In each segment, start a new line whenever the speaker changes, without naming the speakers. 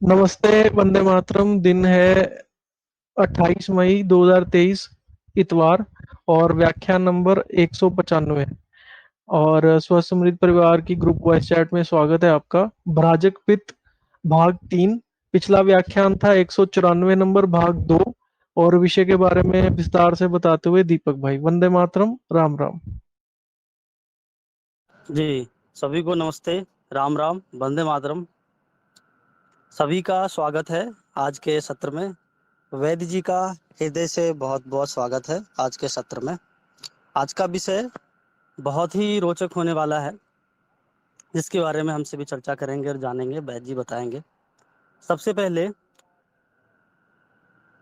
नमस्ते। वंदे मातरम। दिन है 28 मई 2023, इतवार। और व्याख्यान नंबर 195। और स्वसमृद्ध परिवार की ग्रुप वॉइस चैट में स्वागत है आपका। भ्राजक पित्त भाग 3। पिछला व्याख्यान था 194 नंबर भाग 2। और विषय के बारे में विस्तार से बताते हुए दीपक भाई। वंदे मातरम। राम राम।
जी, सभी को नमस्ते, राम राम, वंदे मातरम। सभी का स्वागत है आज के सत्र में। वैद्य जी का हृदय से बहुत बहुत स्वागत है आज के सत्र में। आज का विषय बहुत ही रोचक होने वाला है, जिसके बारे में हम सभी चर्चा करेंगे और जानेंगे, वैद्य जी बताएंगे। सबसे पहले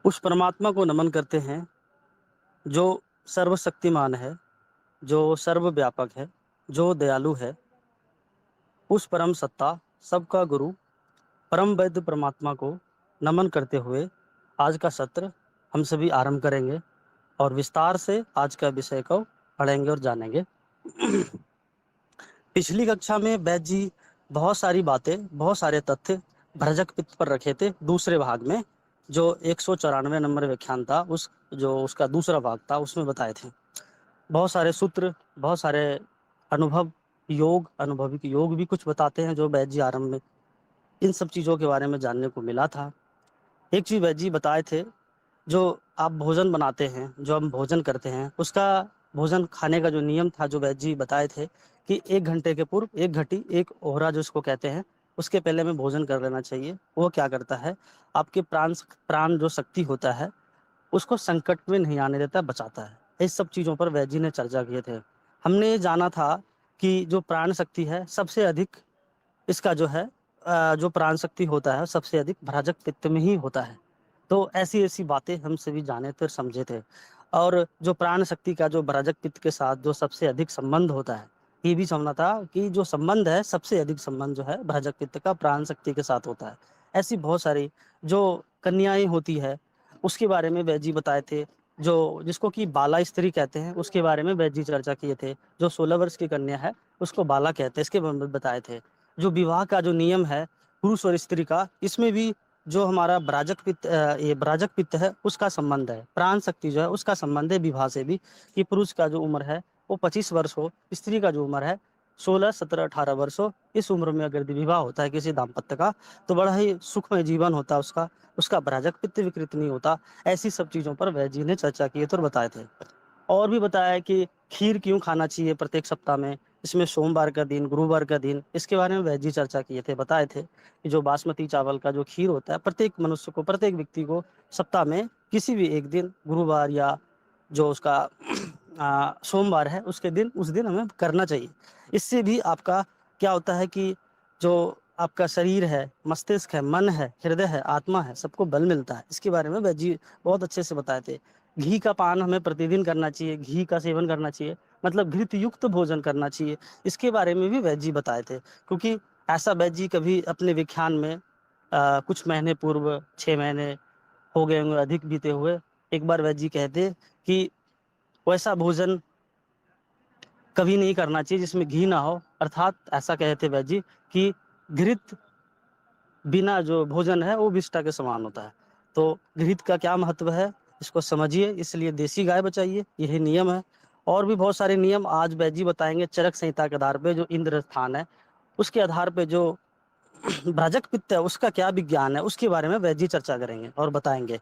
उस परमात्मा को नमन करते हैं जो सर्वशक्तिमान है, जो सर्वव्यापक है, जो दयालु है। उस परम सत्ता, सबका गुरु, परम वैद्य परमात्मा को नमन करते हुए आज का सत्र हम सभी आरंभ करेंगे और विस्तार से आज का विषय को पढ़ेंगे और जानेंगे। पिछली कक्षा में वैद्य जी बहुत सारी बातें, बहुत सारे तथ्य भ्रजक पित्त पर रखे थे। दूसरे भाग में जो 194 नंबर व्याख्यान था, उसका दूसरा भाग था, उसमें बताए थे बहुत सारे सूत्र, बहुत सारे अनुभव योग, अनुभविक योग भी कुछ बताते हैं जो वैद्य जी आरंभ में इन सब चीज़ों के बारे में जानने को मिला था। एक चीज़ वैद्य जी बताए थे, जो आप भोजन बनाते हैं, जो हम भोजन करते हैं, उसका भोजन खाने का जो नियम था, जो वैद्य जी बताए थे कि 1 घंटे के पूर्व 1 घटी 1 ओहरा जो इसको कहते हैं, उसके पहले हमें भोजन कर लेना चाहिए। वो क्या करता है, आपके प्राण जो शक्ति होता है, उसको संकट में नहीं आने देता, बचाता है। इस सब चीज़ों पर वैद्य जी ने चर्चा किए थे। हमने ये जाना था कि जो प्राण शक्ति है, सबसे अधिक इसका जो है जो प्राण शक्ति होता है सबसे अधिक भ्राजक पित्त में ही होता है। तो ऐसी-ऐसी बातें हम सभी जाने थे और समझे थे। और जो प्राण शक्ति का जो भ्राजक पित्त के साथ जो सबसे अधिक संबंध होता है, ये भी समझना था कि जो संबंध है, सबसे अधिक संबंध जो है भ्राजक पित्त का प्राण शक्ति के साथ होता है। ऐसी बहुत सारी जो कन्याएँ होती है, उसके बारे में वैद्य जी बताए थे। जो जिसको कि बाला स्त्री कहते हैं, उसके बारे में वैद्य जी चर्चा किए थे। जो 16 वर्ष की कन्या है, उसको बाला कहते हैं, इसके बारे में बताए थे। जो विवाह का जो नियम है पुरुष और स्त्री का, इसमें भी जो हमारा ये ब्राजक पित्त है, उसका संबंध है। प्राण शक्ति जो है उसका संबंध है विवाह से भी, कि पुरुष का जो उम्र है वो 25 वर्ष हो, स्त्री का जो उम्र है 16, 17, 18 वर्ष हो। इस उम्र में अगर विवाह होता है किसी दाम्पत्य का, तो बड़ा ही सुखमय जीवन होता है उसका, उसका ब्राजक पित्त विकृत नहीं होता। ऐसी सब चीज़ों पर वैद्य जी ने चर्चा की थे और बताए थे। और भी बताया है कि खीर क्यों खाना चाहिए प्रत्येक सप्ताह में, इसमें सोमवार का दिन, गुरुवार का दिन, इसके बारे में वैद्य जी चर्चा किए थे। बताए थे कि जो बासमती चावल का जो खीर होता है, प्रत्येक मनुष्य को, प्रत्येक व्यक्ति को सप्ताह में किसी भी एक दिन, गुरुवार या जो उसका सोमवार है उसके दिन, उस दिन हमें करना चाहिए। इससे भी आपका क्या होता है कि जो आपका शरीर है, मस्तिष्क है, मन है, हृदय है, आत्मा है, सबको बल मिलता है। इसके बारे में वैद्य जी बहुत अच्छे से बताए थे। घी का पान हमें प्रतिदिन करना चाहिए, घी का सेवन करना चाहिए, मतलब घृत युक्त भोजन करना चाहिए। इसके बारे में भी वैद्य जी बताए थे, क्योंकि ऐसा वैद्य जी कभी अपने व्याख्यान में कुछ महीने पूर्व, 6 महीने हो गए होंगे अधिक बीते हुए, एक बार वैद्य जी कहते कि वैसा भोजन कभी नहीं करना चाहिए जिसमें घी ना हो। अर्थात ऐसा कहे थे वैद्य जी कि घृत बिना जो भोजन है वो विष्ठा के समान होता है। तो घृत का क्या महत्व है इसको समझिए, इसलिए देसी गाय बचाइए, यही नियम है। और भी बहुत सारे नियम आज वैद्य जी बताएंगे चरक संहिता के आधार पे, जो इंद्र स्थान है उसके आधार पे जो भ्राजक पित्त है उसका क्या विज्ञान है, उसके बारे में वैद्य जी चर्चा करेंगे और बताएंगे।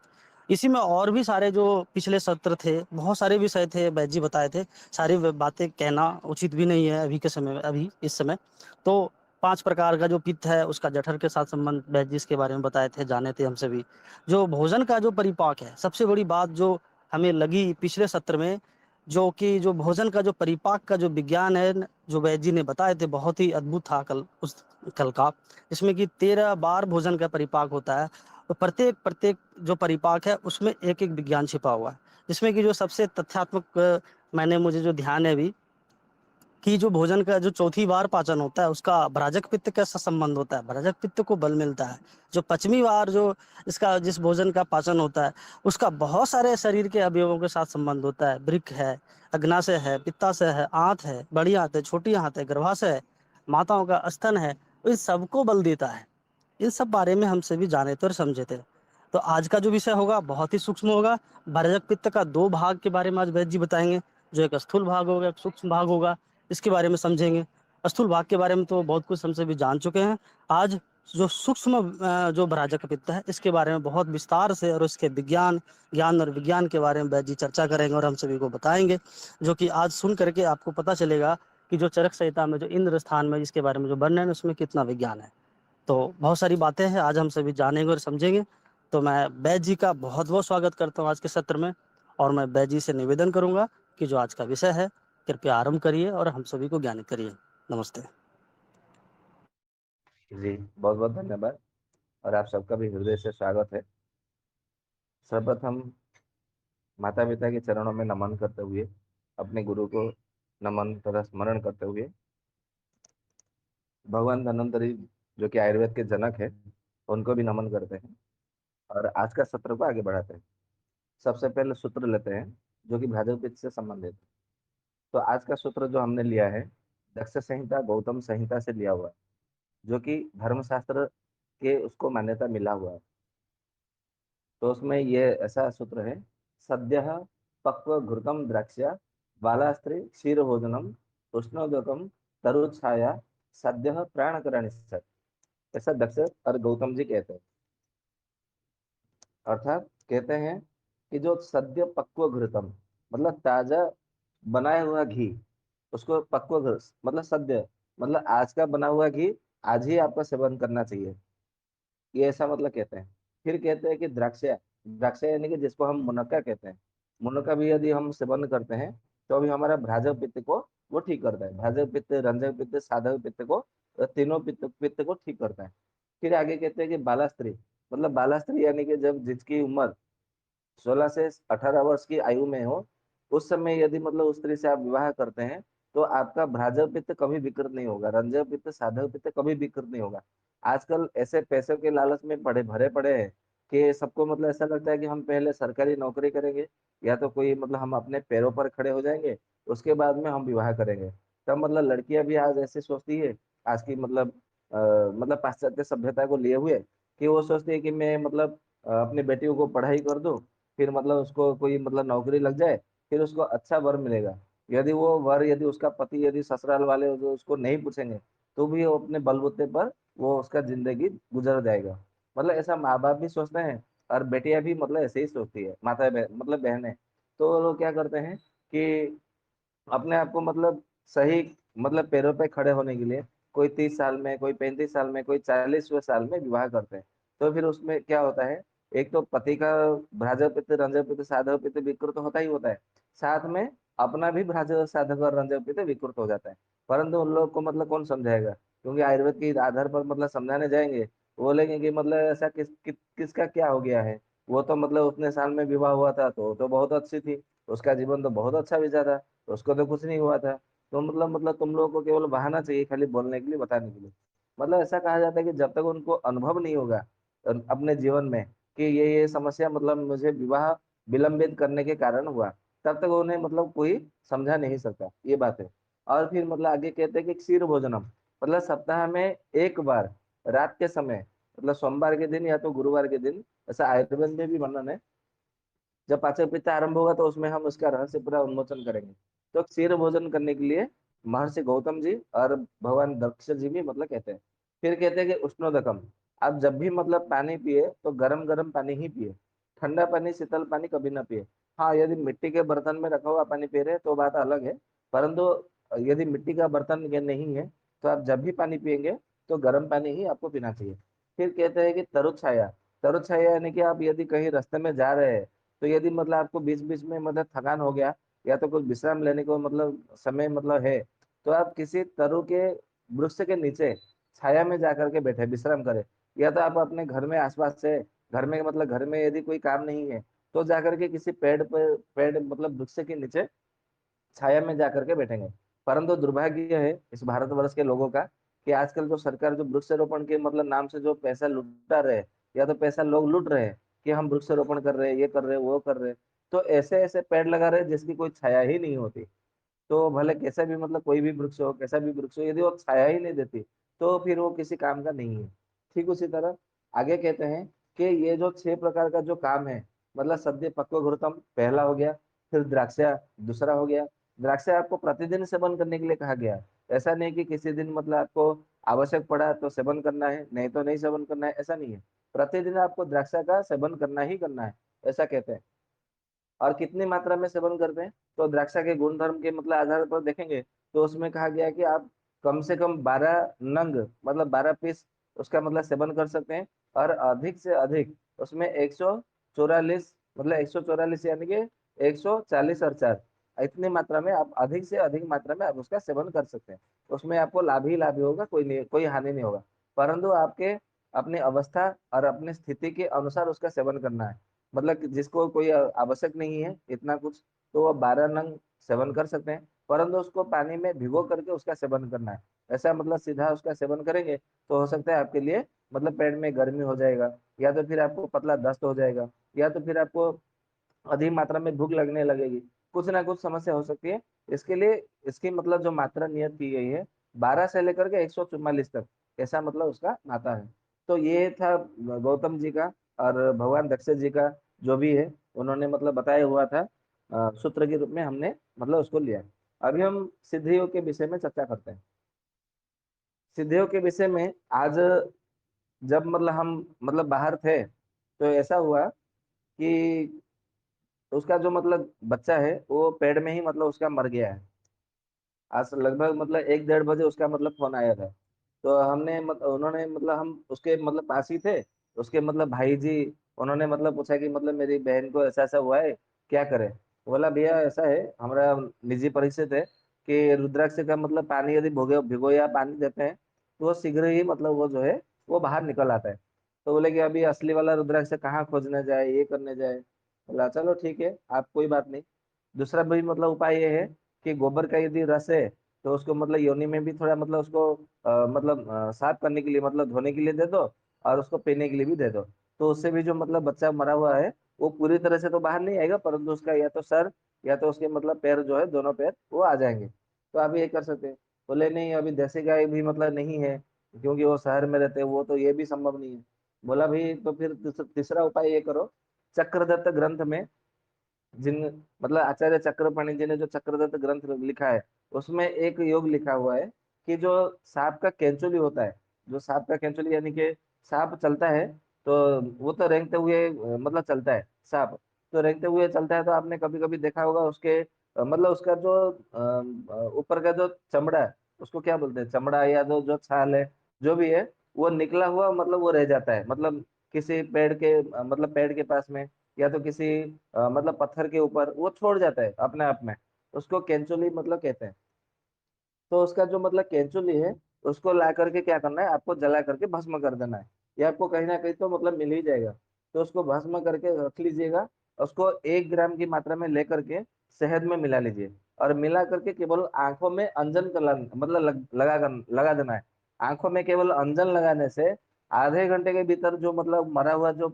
इसी में और भी सारे जो पिछले सत्र थे, बहुत सारे विषय थे वैद्य जी बताए थे। सारी बातें कहना उचित भी नहीं है अभी के समय में, अभी इस समय। तो 5 प्रकार का जो पित्त है उसका जठर के साथ संबंध वैद्य जी इसके बारे में बताए थे, जाने थे हम सभी। जो भोजन का जो परिपाक है, सबसे बड़ी बात जो हमें लगी पिछले सत्र में, जो कि जो भोजन का जो परिपाक का जो विज्ञान है, जो वैद्य जी ने बताए थे, बहुत ही अद्भुत था कल का। इसमें कि 13 बार भोजन का परिपाक होता है, तो प्रत्येक प्रत्येक जो परिपाक है उसमें एक एक विज्ञान छिपा हुआ है। जिसमें कि जो सबसे तथ्यात्मक मैंने मुझे जो ध्यान है अभी, कि जो भोजन का जो चौथी बार पाचन होता है उसका भ्राजक पित्त के साथ संबंध होता है, भ्राजक पित्त को बल मिलता है। जो पश्चिमी बार जो इसका जिस भोजन का पाचन होता है उसका बहुत सारे शरीर के अवयवों के साथ संबंध होता है। वृक्क है, अग्नाशय है, पित्ताशय है, आंत है, बड़ी आंत है, छोटी आंत है, गर्भाशय है, माताओं का स्तन है, तो इन सबको बल देता है। इन सब बारे में हम सभी जाने थे और समझे थे। तो आज का जो विषय होगा बहुत ही सूक्ष्म होगा। भरजक पित्त का दो भाग के बारे में आज वैद्य जी बताएंगे, जो एक स्थूल भाग होगा, एक सूक्ष्म भाग होगा। इसके बारे में समझेंगे। स्थूल भाग के बारे में तो बहुत कुछ हम सभी जान चुके हैं। आज जो सूक्ष्म जो भराजक पित्त है, इसके बारे में बहुत विस्तार से और उसके ज्ञान और विज्ञान के बारे में वैद्य जी चर्चा करेंगे और हम सभी को बताएंगे, जो कि आज सुन करके आपको पता चलेगा कि जो चरक संहिता में जो इंद्र स्थान में जिसके बारे में जो वर्णन है, उसमें कितना विज्ञान है। तो बहुत सारी बातें हैं, आज हम सभी जानेंगे और समझेंगे। तो मैं बैद जी का बहुत बहुत स्वागत करता हूँ आज के सत्र में। और मैं बैद जी से निवेदन करूंगा कि जो आज का विषय है, कृपया आरंभ करिए और हम सभी को ज्ञानित करिए। नमस्ते।
जी, बहुत बहुत धन्यवाद और आप सबका भी हृदय से स्वागत है। सर्वप्रथम माता पिता के चरणों में नमन करते हुए, अपने गुरु को नमन तथा स्मरण करते हुए, भगवान धन्वंतरी जो कि आयुर्वेद के जनक है, उनको भी नमन करते हैं और आज का सत्र को आगे बढ़ाते हैं। सबसे पहले सूत्र लेते हैं जो कि भ्राजक पित्त से संबंधित है। तो आज का सूत्र जो हमने लिया है, दक्ष संहिता गौतम संहिता से लिया हुआ है, जो कि धर्मशास्त्र के उसको मान्यता मिला हुआ है। तो उसमें ये ऐसा सूत्र है, सद्य पक्व घृतम द्राक्ष्या बालास्त्री क्षीर भोजनम उष्णोदकम तरुच्छाया सद्य प्राणकरण सत। ऐसा दक्ष और गौतम जी कहते हैं। अर्थात कहते हैं कि जो सद्य पक्व घृतम मतलब ताजा बनाया हुआ घी, उसको पक्व मतलब सद्य मतलब आज का बना हुआ घी आज ही आपका सेवन करना चाहिए, ये ऐसा मतलब कहते हैं। फिर कहते हैं कि द्राक्षा, द्राक्षा यानी कि जिसको हम मुनक्का कहते हैं, मुनक्का भी यदि हम सेवन करते हैं तो भी हमारा भ्राजक पित्त को वो ठीक करता है। भ्राजक पित्त, रंजक पित्त, साधक पित्त को, तीनों पित्त पित्त को ठीक करता है। फिर आगे कहते हैं कि बालास्त्री मतलब बालास्त्री यानी कि जब जिसकी उम्र 16 से 18 वर्ष की आयु में हो, उस समय यदि मतलब उस स्त्री से आप विवाह करते हैं तो आपका भ्राजक पित्त कभी विकृत नहीं होगा, रंजक पित्त, साधक पित्त कभी विकृत नहीं होगा। आजकल ऐसे पैसों के लालच में पड़े भरे पड़े हैं कि सबको मतलब ऐसा लगता है कि हम पहले सरकारी नौकरी करेंगे या तो कोई मतलब हम अपने पैरों पर खड़े हो जाएंगे, उसके बाद में हम विवाह करेंगे। तब मतलब लड़कियां भी आज ऐसे सोचती है, आज की मतलब मतलब पाश्चात्य सभ्यता को लिए हुए, कि वो सोचती है कि मैं मतलब अपनी बेटियों को पढ़ाई कर दूं, फिर मतलब उसको कोई मतलब नौकरी लग जाए, फिर उसको अच्छा वर मिलेगा। यदि वो वर, यदि उसका पति, यदि ससुराल वाले जो उसको नहीं पूछेंगे तो भी वो अपने बलबूते पर वो उसका जिंदगी गुजर जाएगा। मतलब ऐसा माँ बाप भी सोचते हैं और बेटियां भी मतलब ऐसे ही सोचती है, मतलब बहनें। तो वो लोग क्या करते हैं कि अपने आप को मतलब सही मतलब पैरों पे खड़े होने के लिए कोई 30 साल में, कोई 35 साल में, कोई 40वें साल में विवाह करते हैं। तो फिर उसमें क्या होता है, एक तो पति का भ्राजक पित्त, रंजक पित्त, साधक पित्त विकृत होता ही होता है, साथ में अपना भी भ्राजक, साधक और रंजक पित्त विकृत हो जाता है। परंतु उन लोग को मतलब कौन समझाएगा, क्योंकि आयुर्वेद के आधार पर मतलब समझाने जाएंगे, बोलेंगे कि मतलब ऐसा किसका क्या हो गया है। वो तो मतलब उतने साल में विवाह हुआ था तो वो तो बहुत अच्छी थी, उसका जीवन तो बहुत अच्छा बीता था, तो उसको तो कुछ नहीं हुआ था। तो मतलब तुम लोगों को केवल बहाना चाहिए, खाली बोलने के लिए, बताने के लिए। मतलब ऐसा कहा जाता है कि जब तक उनको अनुभव नहीं होगा अपने जीवन में कि ये समस्या मतलब मुझे विवाह विलंबित करने के कारण हुआ, तब तक उन्हें मतलब कोई समझा नहीं सकता ये बात है। और फिर मतलब आगे कहते हैं कि क्षीर भोजनम मतलब सप्ताह में एक बार रात के समय, मतलब सोमवार के दिन या तो गुरुवार के दिन, ऐसा आयुर्वेद में भी वर्णन है। जब पाचक पित्त आरंभ होगा तो उसमें हम उसका रहस्य पूरा उन्मोचन करेंगे। तो क्षीर भोजन करने के लिए महर्षि गौतम जी और भगवान दक्ष जी भी मतलब कहते हैं। फिर कहते हैं कि उष्णोदकम, आप जब भी मतलब पानी पिए तो गरम गरम पानी ही पिए, ठंडा पानी, शीतल पानी कभी ना पिए। हाँ, यदि मिट्टी के बर्तन में रखा हुआ पानी पी रहे हैं तो बात अलग है, परंतु यदि मिट्टी का बर्तन ये नहीं है तो आप जब भी पानी पिएंगे तो गर्म पानी ही आपको पीना चाहिए। फिर कहते हैं कि तरुछाया, तरुछाया यानी कि आप यदि कहीं रास्ते में जा रहे हैं तो यदि मतलब आपको बीच बीच में मतलब थकान हो गया या तो कुछ विश्राम लेने को मतलब समय मतलब है, तो आप किसी तरु के वृक्ष के नीचे छाया में जाकर के बैठे विश्राम करें। या तो आप अपने घर में आसपास से, घर में मतलब घर में यदि कोई काम नहीं है तो जाकर के किसी पेड़ पर, पेड़ मतलब वृक्ष के नीचे छाया में जाकर के बैठेंगे। परंतु दुर्भाग्य है इस भारतवर्ष के लोगों का कि आजकल जो सरकार जो वृक्षारोपण के मतलब नाम से जो पैसा लुटा रहे हैं, या तो पैसा लोग लूट रहे हैं कि हम वृक्षारोपण कर रहे हैं, ये कर रहे हैं, वो कर रहे हैं, तो ऐसे ऐसे पेड़ लगा रहे हैं जिसकी कोई छाया ही नहीं होती। तो भले कैसा भी मतलब कोई भी वृक्ष हो, कैसा भी वृक्ष हो, यदि वो छाया ही नहीं देती तो फिर वो किसी काम का नहीं है। ठीक उसी तरह आगे कहते हैं कि ये जो 6 प्रकार का जो काम है, मतलब सद्य पक्व घृतम पहला हो गया, फिर द्राक्षा दूसरा हो गया। द्राक्षा आपको प्रतिदिन सेवन करने के लिए कहा गया है। ऐसा नहीं कि किसी दिन मतलब आपको आवश्यक पड़ा तो सेवन करना है, नहीं तो नहीं सेवन करना है, ऐसा नहीं है। प्रतिदिन आपको द्राक्षा का सेवन करना ही करना है, ऐसा कहते हैं। और कितनी मात्रा में सेवन करते हैं, तो द्राक्षा के गुणधर्म के मतलब आधार पर देखेंगे तो उसमें कहा गया है कि आप कम से कम 12 नंग, मतलब 12 पीस उसका मतलब सेवन कर सकते हैं। और अधिक से अधिक उसमें 144, मतलब 144 यानी कि 140 और 4, इतनी मात्रा में आप अधिक से अधिक मात्रा में आप उसका सेवन कर सकते हैं। उसमें आपको लाभ ही लाभ ही होगा, कोई नहीं, कोई हानि नहीं होगा। परंतु आपके अपनी अवस्था और अपनी स्थिति के अनुसार उसका सेवन करना है। मतलब कि जिसको कोई आवश्यक नहीं है इतना कुछ, तो वो 12 नंग सेवन कर सकते हैं, परंतु उसको पानी में भिगो करके उसका सेवन करना है। ऐसा मतलब सीधा उसका सेवन करेंगे तो हो सकता है आपके लिए मतलब पेट में गर्मी हो जाएगा, या तो फिर आपको पतला दस्त हो जाएगा, या तो फिर आपको अधिक मात्रा में भूख लगने लगेगी, कुछ ना कुछ समस्या हो सकती है। इसके लिए इसकी मतलब जो मात्रा नियत की गई है 12 से लेकर के 144 तक, ऐसा मतलब उसका नाता है। तो ये था गौतम जी का और भगवान दक्ष जी का जो भी है, उन्होंने मतलब बताया हुआ था, सूत्र के रूप में हमने मतलब उसको लिया। अभी हम सिद्धियों के विषय में चर्चा करते हैं। सिद्धियों के विषय में आज जब मतलब हम मतलब बाहर थे तो ऐसा हुआ कि उसका जो मतलब बच्चा है वो पेट में ही मतलब उसका मर गया है। आज लगभग मतलब 1 डेढ़ बजे उसका मतलब फोन आया था। तो हमने उन्होंने मतलब हम उसके मतलब पास ही थे, उसके मतलब भाई जी, उन्होंने मतलब पूछा कि मतलब मेरी बहन को ऐसा ऐसा हुआ है, क्या करें। बोला भैया ऐसा है, हमारा निजी परिचित है कि रुद्राक्ष का मतलब पानी यदि भिगो भिगो या पानी देते हैं तो वो शीघ्र ही मतलब वो जो है वो बाहर निकल आता है। तो बोले कि अभी असली वाला रुद्राक्ष कहाँ खोजने जाए, ये करने जाए। बोला चलो ठीक है, आप कोई बात नहीं। दूसरा भी मतलब उपाय ये है कि गोबर का यदि रस है तो उसको मतलब योनि में भी थोड़ा मतलब उसको मतलब साफ करने के लिए मतलब धोने के लिए दे दो, और उसको पीने के लिए भी दे दो। तो उससे भी जो मतलब बच्चा मरा हुआ है वो पूरी तरह से तो बाहर नहीं आएगा, परंतु उसका या तो सर या तो उसके मतलब पैर जो है, दोनों पैर वो आ जाएंगे। तो आप ये कर सकते हैं। बोले नहीं अभी देसी गाय भी मतलब नहीं है, क्योंकि वो शहर में रहते हैं, वो तो ये भी संभव नहीं है। बोला भाई तो फिर तीसरा उपाय ये करो, चक्रदत्त ग्रंथ में जिन मतलब आचार्य चक्रपाणी जी ने जो चक्रदत्त ग्रंथ लिखा है उसमें एक योग लिखा हुआ है कि जो सांप का केंचुली होता है, जो सांप का केंचुली यानी कि सांप चलता है तो वो तो रेंगते हुए मतलब चलता है सांप, तो रेंगते हुए चलता है। तो आपने कभी कभी देखा होगा उसके मतलब उसका जो ऊपर का जो चमड़ा है उसको क्या बोलते हैं, चमड़ा या जो जो छाल है जो भी है, वो निकला हुआ मतलब वो रह जाता है, मतलब किसी पेड़ के मतलब पेड़ के पास में, या तो किसी मतलब पत्थर के ऊपर वो छोड़ जाता है अपने आप में। उसको केंचुली मतलब कहते हैं। तो उसका जो मतलब केंचुली है उसको ला करके क्या करना है, आपको जला करके भस्म कर देना है। ये आपको कहीं ना कहीं तो मतलब मिल ही जाएगा। तो उसको भस्म करके रख लीजिएगा। उसको 1 ग्राम की मात्रा में लेकर के शहद में मिला लीजिए, और मिला करके केवल आंखों में अंजन कर मतलब लगा देना है। आंखों में केवल अंजन लगाने से आधे घंटे के भीतर जो मतलब मरा हुआ जो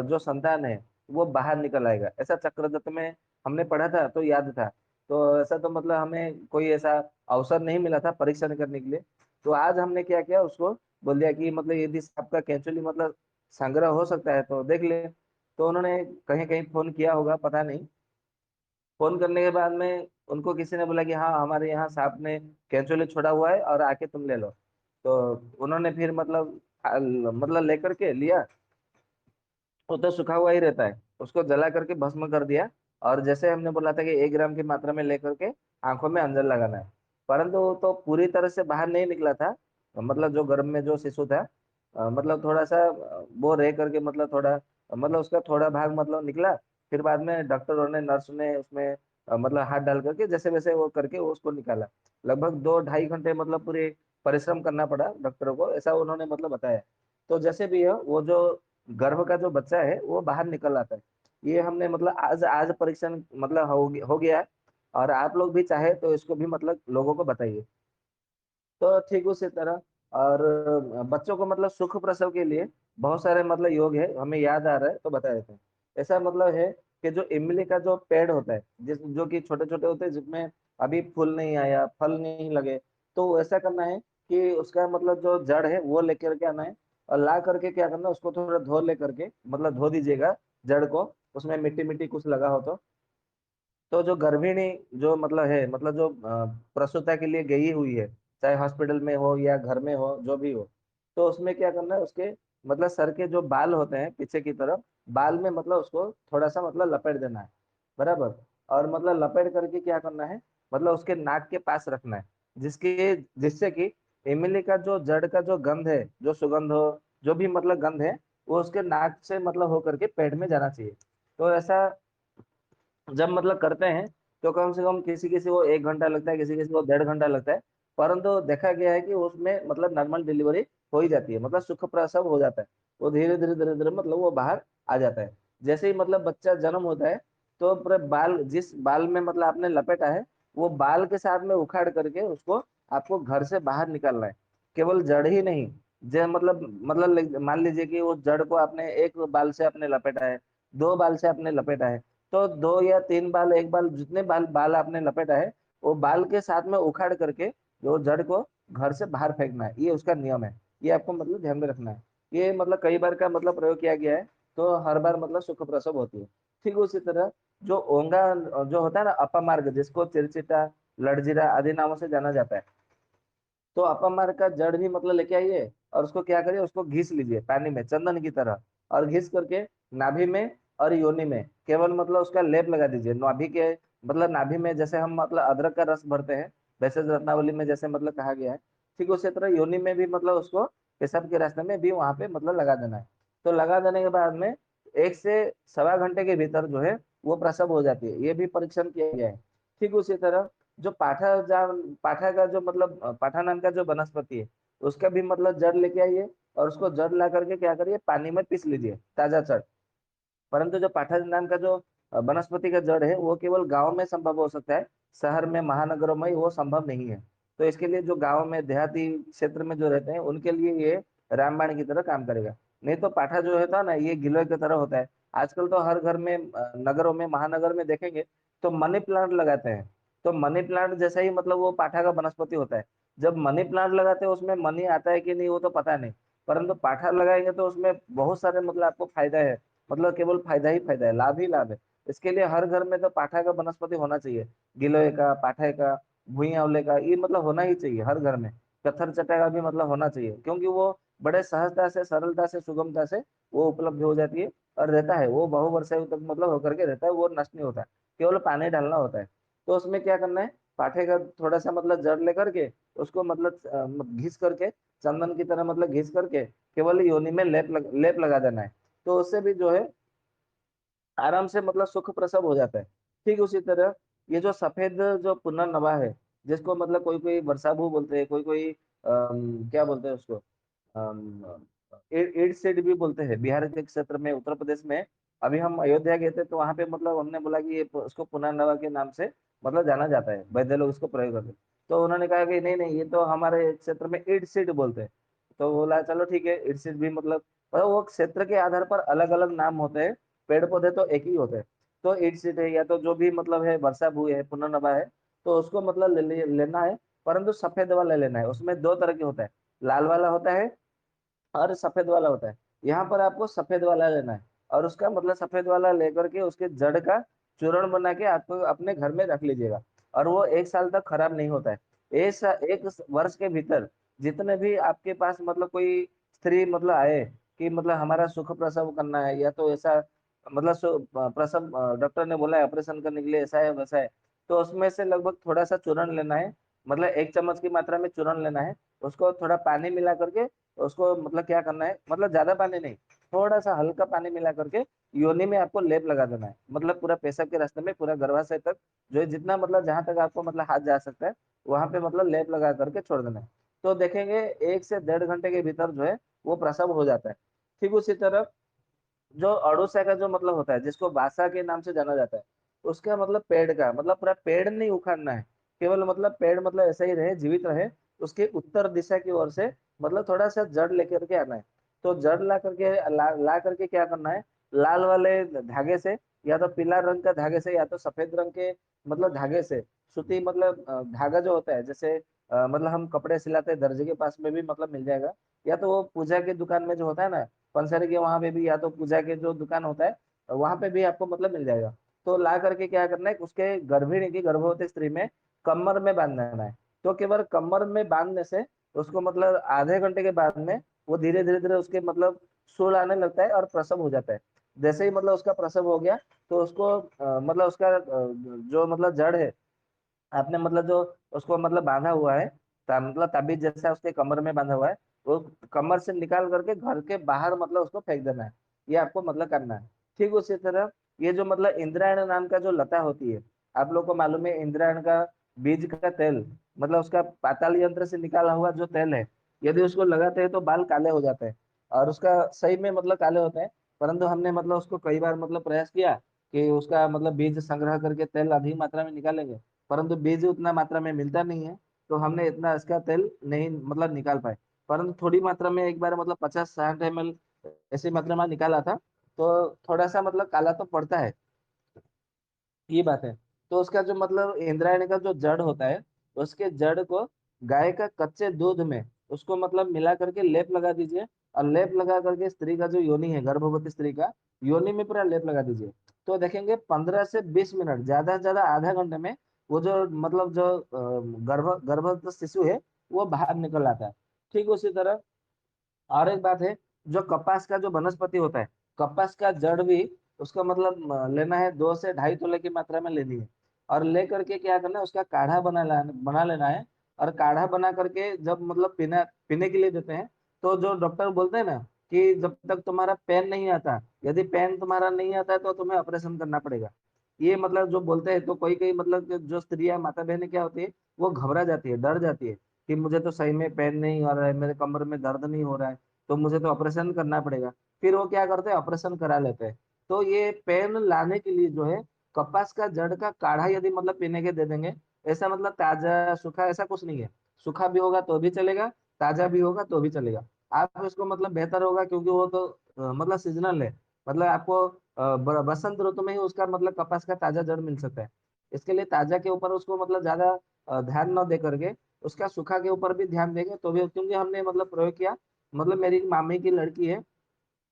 जो संतान है वो बाहर निकल आएगा। ऐसा चक्रदत्त में हमने पढ़ा था तो याद था। तो ऐसा तो मतलब हमें कोई ऐसा अवसर नहीं मिला था परीक्षण करने के लिए। तो आज हमने क्या किया, उसको बोल दिया कि मतलब यदि आपका केंचुली मतलब संग्रह हो सकता है तो देख ले। तो उन्होंने कहीं कहीं फोन किया होगा पता नहीं। फोन करने के बाद में उनको किसी ने बोला कि हाँ हमारे यहाँ सांप ने केंचुली छोड़ा हुआ है और आके तुम ले लो। तो उन्होंने फिर मतलब लेकर के लिया। वो तो सूखा हुआ ही रहता है, उसको जला करके भस्म कर दिया। और जैसे हमने बोला था कि 1 ग्राम की मात्रा में लेकर के आंखों में अंजन लगाना है, परंतु वो तो पूरी तरह से बाहर नहीं निकला था। मतलब जो गर्भ में जो शिशु था मतलब थोड़ा सा वो रह करके मतलब थोड़ा मतलब उसका थोड़ा भाग मतलब निकला। फिर बाद में डॉक्टरों ने नर्स ने उसमें मतलब हाथ डाल करके जैसे वैसे वो करके वो उसको निकाला। लगभग 2 ढाई घंटे मतलब पूरे परिश्रम करना पड़ा डॉक्टरों को, ऐसा उन्होंने मतलब बताया। तो जैसे भी है वो जो गर्भ का जो बच्चा है वो बाहर निकल आता है। ये हमने मतलब आज आज परीक्षण मतलब हो गया है। और आप लोग भी चाहे तो इसको भी मतलब लोगों को बताइए। तो ठीक उसी तरह और बच्चों को मतलब सुख प्रसव के लिए बहुत सारे मतलब योग है, हमें याद आ रहा है तो बता देते हैं। ऐसा मतलब है कि जो इमली का जो पेड़ होता है, जिस जो कि छोटे छोटे होते हैं जिसमें अभी फूल नहीं आया, फल नहीं लगे, तो ऐसा करना है कि उसका मतलब जो जड़ है वो लेकर के आना है। और ला करके क्या करना, उसको थोड़ा धो ले करके, मतलब धो दीजिएगा जड़ को, उसमें मिट्टी मिट्टी कुछ लगा हो तो जो गर्भिणी जो मतलब है, मतलब जो प्रसूता के लिए गई हुई है, चाहे हॉस्पिटल में हो या घर में हो, जो भी हो, तो उसमें क्या करना है, उसके मतलब सर के जो बाल होते हैं पीछे की तरफ, बाल में मतलब उसको थोड़ा सा मतलब लपेट देना है, बराबर। और मतलब लपेट करके क्या करना है, मतलब उसके नाक के पास रखना है, जिसके जिससे कि इमली का जो जड़ का जो गंध है, जो सुगंध हो, जो भी मतलब गंध है, वो उसके नाक से मतलब हो करके पेट में जाना चाहिए। तो ऐसा जब मतलब करते हैं तो कम से कम किसी किसी को 1 घंटा लगता है, किसी किसी को 1.5 घंटा लगता है, परंतु देखा गया है कि उसमें मतलब नॉर्मल डिलीवरी हो ही जाती है, मतलब सुख प्रसव हो जाता है। वो धीरे धीरे धीरे धीरे मतलब वो बाहर आ जाता है। जैसे ही मतलब बच्चा जन्म होता है, तो पूरे बाल, जिस बाल में मतलब आपने लपेटा है, वो बाल के साथ में उखाड़ करके उसको आपको घर से बाहर निकालना है। केवल जड़ ही नहीं, जो मतलब मान लीजिए कि वो जड़ को आपने एक बाल से आपने लपेटा है, 2 बाल से आपने लपेटा है, तो 2 या 3 बाल, एक बाल, जितने बाल बाल आपने लपेटा है, वो बाल के साथ में उखाड़ करके जो जड़ को घर से बाहर फेंकना है, ये उसका नियम है। ये आपको मतलब ध्यान में रखना है। ये मतलब कई बार का मतलब प्रयोग किया गया है, तो हर बार मतलब सुख प्रसव होती है। ठीक उसी तरह जो ओंगा जो होता है ना, अपमार्ग, जिसको चिरचिटा, लड़जीरा आदि नामों से जाना जाता है, तो अपमार का जड़ भी मतलब लेके आइए, और उसको क्या करिए, उसको घिस लीजिए पानी में चंदन की तरह, और घिस करके नाभि में और योनि में केवल मतलब उसका लेप लगा दीजिए। नाभि के मतलब नाभि में जैसे हम मतलब अदरक का रस भरते हैं, वैसे रत्नावली में जैसे मतलब कहा गया है, ठीक उसी तरह योनि में भी मतलब उसको पेशाब के रास्ते में भी वहां पे मतलब लगा देना है। तो लगा देने के बाद में 1 से 1.25 घंटे के भीतर जो है वो प्रसव हो जाती है, ये भी परीक्षण किया गया है। ठीक उसी तरह जो पाठा का जो मतलब पाठा नाम का जो वनस्पति है, उसका भी मतलब जड़ लेके आइए, और उसको जड़ ला करके क्या करिए, पानी में पीस लीजिए, ताजा जड़। परंतु जो पाठा नाम का जो वनस्पति का जड़ है, वो केवल गांव में संभव हो सकता है, शहर में महानगरों में वो संभव नहीं है। तो इसके लिए जो गांव में देहाती क्षेत्र में जो रहते हैं, उनके लिए ये रामबाण की तरह काम करेगा। नहीं तो पाठा जो होता है ना, ये गिलोय की तरह होता है। आजकल तो हर घर में नगरों में, महानगर में देखेंगे तो मनी प्लांट लगाते हैं। तो मनी प्लांट जैसा ही मतलब वो पाठा का वनस्पति होता है। जब मनी प्लांट लगाते हैं, उसमें मनी आता है कि नहीं वो तो पता नहीं, परंतु पाठा लगाएंगे तो उसमें बहुत सारे मतलब आपको फायदा है। मतलब केवल फायदा ही फायदा है, लाभ ही लाभ है। इसके लिए हर घर में तो पाठा का वनस्पति होना चाहिए। गिलोय का, पाठे का, भुई आंवले का, ये मतलब होना ही चाहिए हर घर में। पत्थर चट्टा का भी मतलब होना चाहिए, क्योंकि वो बड़े सहजता से, सरलता से, सुगमता से वो उपलब्ध हो जाती है, और रहता है वो बहुवर्षीय तक मतलब होकर के रहता है, वो नष्ट नहीं होता है। केवल पानी डालना होता है। तो उसमें क्या करना है, पाठे का थोड़ा सा मतलब जड़ लेकर के उसको मतलब घिस करके, चंदन की तरह मतलब घिस करके केवल योनि में लेप लगा देना है। तो उससे भी जो है आराम से मतलब सुख प्रसव हो जाता है। ठीक उसी तरह ये जो सफेद जो पुनर्नवा है, जिसको मतलब कोई कोई वर्षाभू बोलते हैं, कोई कोई क्या बोलते हैं उसको, ईड सीड भी बोलते हैं, बिहार के क्षेत्र में, उत्तर प्रदेश में। अभी हम अयोध्या गए थे, तो वहां पे मतलब हमने बोला कि ये उसको पुनर्नवा के नाम से मतलब जाना जाता है, वैद्य लोग इसको प्रयोग करते हैं। तो उन्होंने कहा कि नहीं नहीं, ये तो हमारे क्षेत्र में ईड सीड बोलते हैं। तो बोला चलो ठीक है, ईड सीड भी मतलब वो क्षेत्र के आधार पर अलग अलग नाम होते हैं। पेड़ पौधे तो एक ही होते हैं। तो ईट सीट है, या तो जो भी मतलब है वर्षा भूमि है, पुनर्नवा है, तो उसको मतलब लेना है। परंतु सफेद वाला लेना है। उसमें 2 तरह के होता है, लाल वाला होता है और सफेद वाला होता है। यहाँ पर आपको सफेद वाला लेना है, और उसका मतलब सफेद वाला लेकर के उसके जड़ का चूर्ण बना के आपको अपने घर में रख लीजिएगा, और वो 1 साल तक खराब नहीं होता है। 1 वर्ष के भीतर जितने भी आपके पास मतलब कोई स्त्री मतलब आए कि मतलब हमारा सुख प्रसव करना है, या तो ऐसा मतलब प्रसव डॉक्टर ने बोला है ऑपरेशन करने के लिए, ऐसा है वैसा है, तो उसमें से लगभग थोड़ा सा चूर्ण लेना है। मतलब 1 चम्मच की मात्रा में चूर्ण लेना है। उसको थोड़ा पानी मिला करके उसको मतलब क्या करना है, मतलब ज्यादा पानी नहीं, थोड़ा सा हल्का पानी मिला करके योनि में आपको लेप लगा देना है। मतलब पूरा पेशाब के रास्ते में, पूरा गर्भाशय तक, जो है जितना मतलब जहां तक आपको मतलब हाथ जा सकता है, वहां पे मतलब लेप लगा करके छोड़ देना है। तो देखेंगे 1 से 1.5 घंटे के भीतर जो है वो प्रसव हो जाता है। ठीक उसी तरह जो अड़ोसा का जो मतलब होता है, जिसको वासा के नाम से जाना जाता है, उसका मतलब पेड़ का मतलब पूरा पेड़ नहीं उखाड़ना है। केवल मतलब पेड़ मतलब ऐसा ही रहे, जीवित रहे, उसके उत्तर दिशा की ओर से मतलब थोड़ा सा जड़ लेकर के आना है। तो जड़ ला करके क्या करना है, लाल वाले धागे से, या तो पीला रंग का धागे से, या तो सफेद रंग के मतलब धागे से, सूती मतलब धागा जो होता है, जैसे मतलब हम कपड़े सिलाते हैं, दर्जी के पास में भी मतलब मिल जाएगा। या तो वो पूजा के दुकान में जो होता है ना, पंसारी के वहां पे भी, या तो पूजा के जो दुकान होता है वहां पे भी आपको मतलब मिल जाएगा। तो ला करके क्या करना है, उसके गर्भिणी की, गर्भवती स्त्री में कमर में बांध देना है। तो केवल कमर में बांधने से उसको मतलब आधे घंटे के बाद में वो धीरे धीरे धीरे उसके मतलब सूल आने लगता है और प्रसव हो जाता है। जैसे ही मतलब उसका प्रसव हो गया, तो उसको मतलब उसका जो मतलब जड़ है, आपने मतलब जो उसको मतलब बांधा हुआ है, मतलब ताबीज जैसा उसके कमर में बांधा हुआ है, वो कमर से निकाल करके घर के बाहर मतलब उसको फेंक देना है। ये आपको मतलब करना है। ठीक उसी तरह ये जो मतलब इंद्रायण नाम का जो लता होती है, आप लोग को मालूम है इंद्रायण का बीज का तेल, मतलब उसका पाताल यंत्र से निकाला हुआ जो तेल है, यदि उसको लगाते हैं तो बाल काले हो जाते हैं, और उसका सही में मतलब काले होते हैं। परंतु हमने मतलब उसको कई बार मतलब प्रयास किया कि उसका मतलब बीज संग्रह करके तेल अधिक मात्रा में निकालेंगे, परंतु बीज उतना मात्रा में मिलता नहीं है, तो हमने इतना इसका तेल नहीं मतलब निकाल पाए। परंतु थोड़ी मात्रा में एक बार मतलब 50-60 ml ऐसी मात्रा में निकाला था, तो थोड़ा सा मतलब काला तो पड़ता है, ये बात है। तो उसका जो मतलब इंद्रायणी का जो जड़ होता है, उसके जड़ को गाय का कच्चे दूध में उसको मतलब मिला करके लेप लगा दीजिए। और लेप लगा करके स्त्री का जो योनि है, गर्भवती स्त्री का योनि में पूरा लेप लगा दीजिए। तो देखेंगे 15 से 20 मिनट, ज्यादा से ज्यादा आधा घंटे में वो जो मतलब जो गर्भवती शिशु है वो बाहर निकल आता है। ठीक उसी तरह और एक बात है, जो कपास का जो वनस्पति होता है, कपास का जड़ भी उसका मतलब लेना है, 2 से ढाई तोले की मात्रा में लेनी है। और ले करके क्या करना है, उसका काढ़ा बना लेना है। और काढ़ा बना करके जब मतलब पीना पीने के लिए देते हैं, तो जो डॉक्टर बोलते हैं ना कि जब तक तुम्हारा पेन नहीं आता, यदि पेन तुम्हारा नहीं आता है तो तुम्हें ऑपरेशन करना पड़ेगा। ये मतलब जो बोलते हैं, तो कोई कोई मतलब जो स्त्रियां माता बहनें क्या होती है, वो घबरा जाती है, डर जाती है कि मुझे तो सही में पेन नहीं हो रहा है, मेरे कमर में दर्द नहीं हो रहा है, तो मुझे तो ऑपरेशन करना पड़ेगा। फिर वो क्या करते हैं, ऑपरेशन करा लेते हैं। तो ये पेन लाने के लिए जो है, कपास का जड़ का काढ़ा यदि मतलब पीने के दे देंगे, ऐसा मतलब ताजा सूखा ऐसा कुछ नहीं है। सूखा भी होगा तो भी चलेगा, ताजा भी होगा तो भी चलेगा। आप इसको मतलब बेहतर होगा, क्योंकि वो तो मतलब सीजनल है, मतलब आपको बसंत ऋतु में ही उसका मतलब कपास का ताजा जड़ मिल सकता है। इसके लिए ताजा के ऊपर उसको मतलब ज्यादा ध्यान न दे करके उसका सूखा के ऊपर भी ध्यान देंगे तो भी, क्योंकि हमने मतलब प्रयोग किया। मतलब मेरी मामी की लड़की है,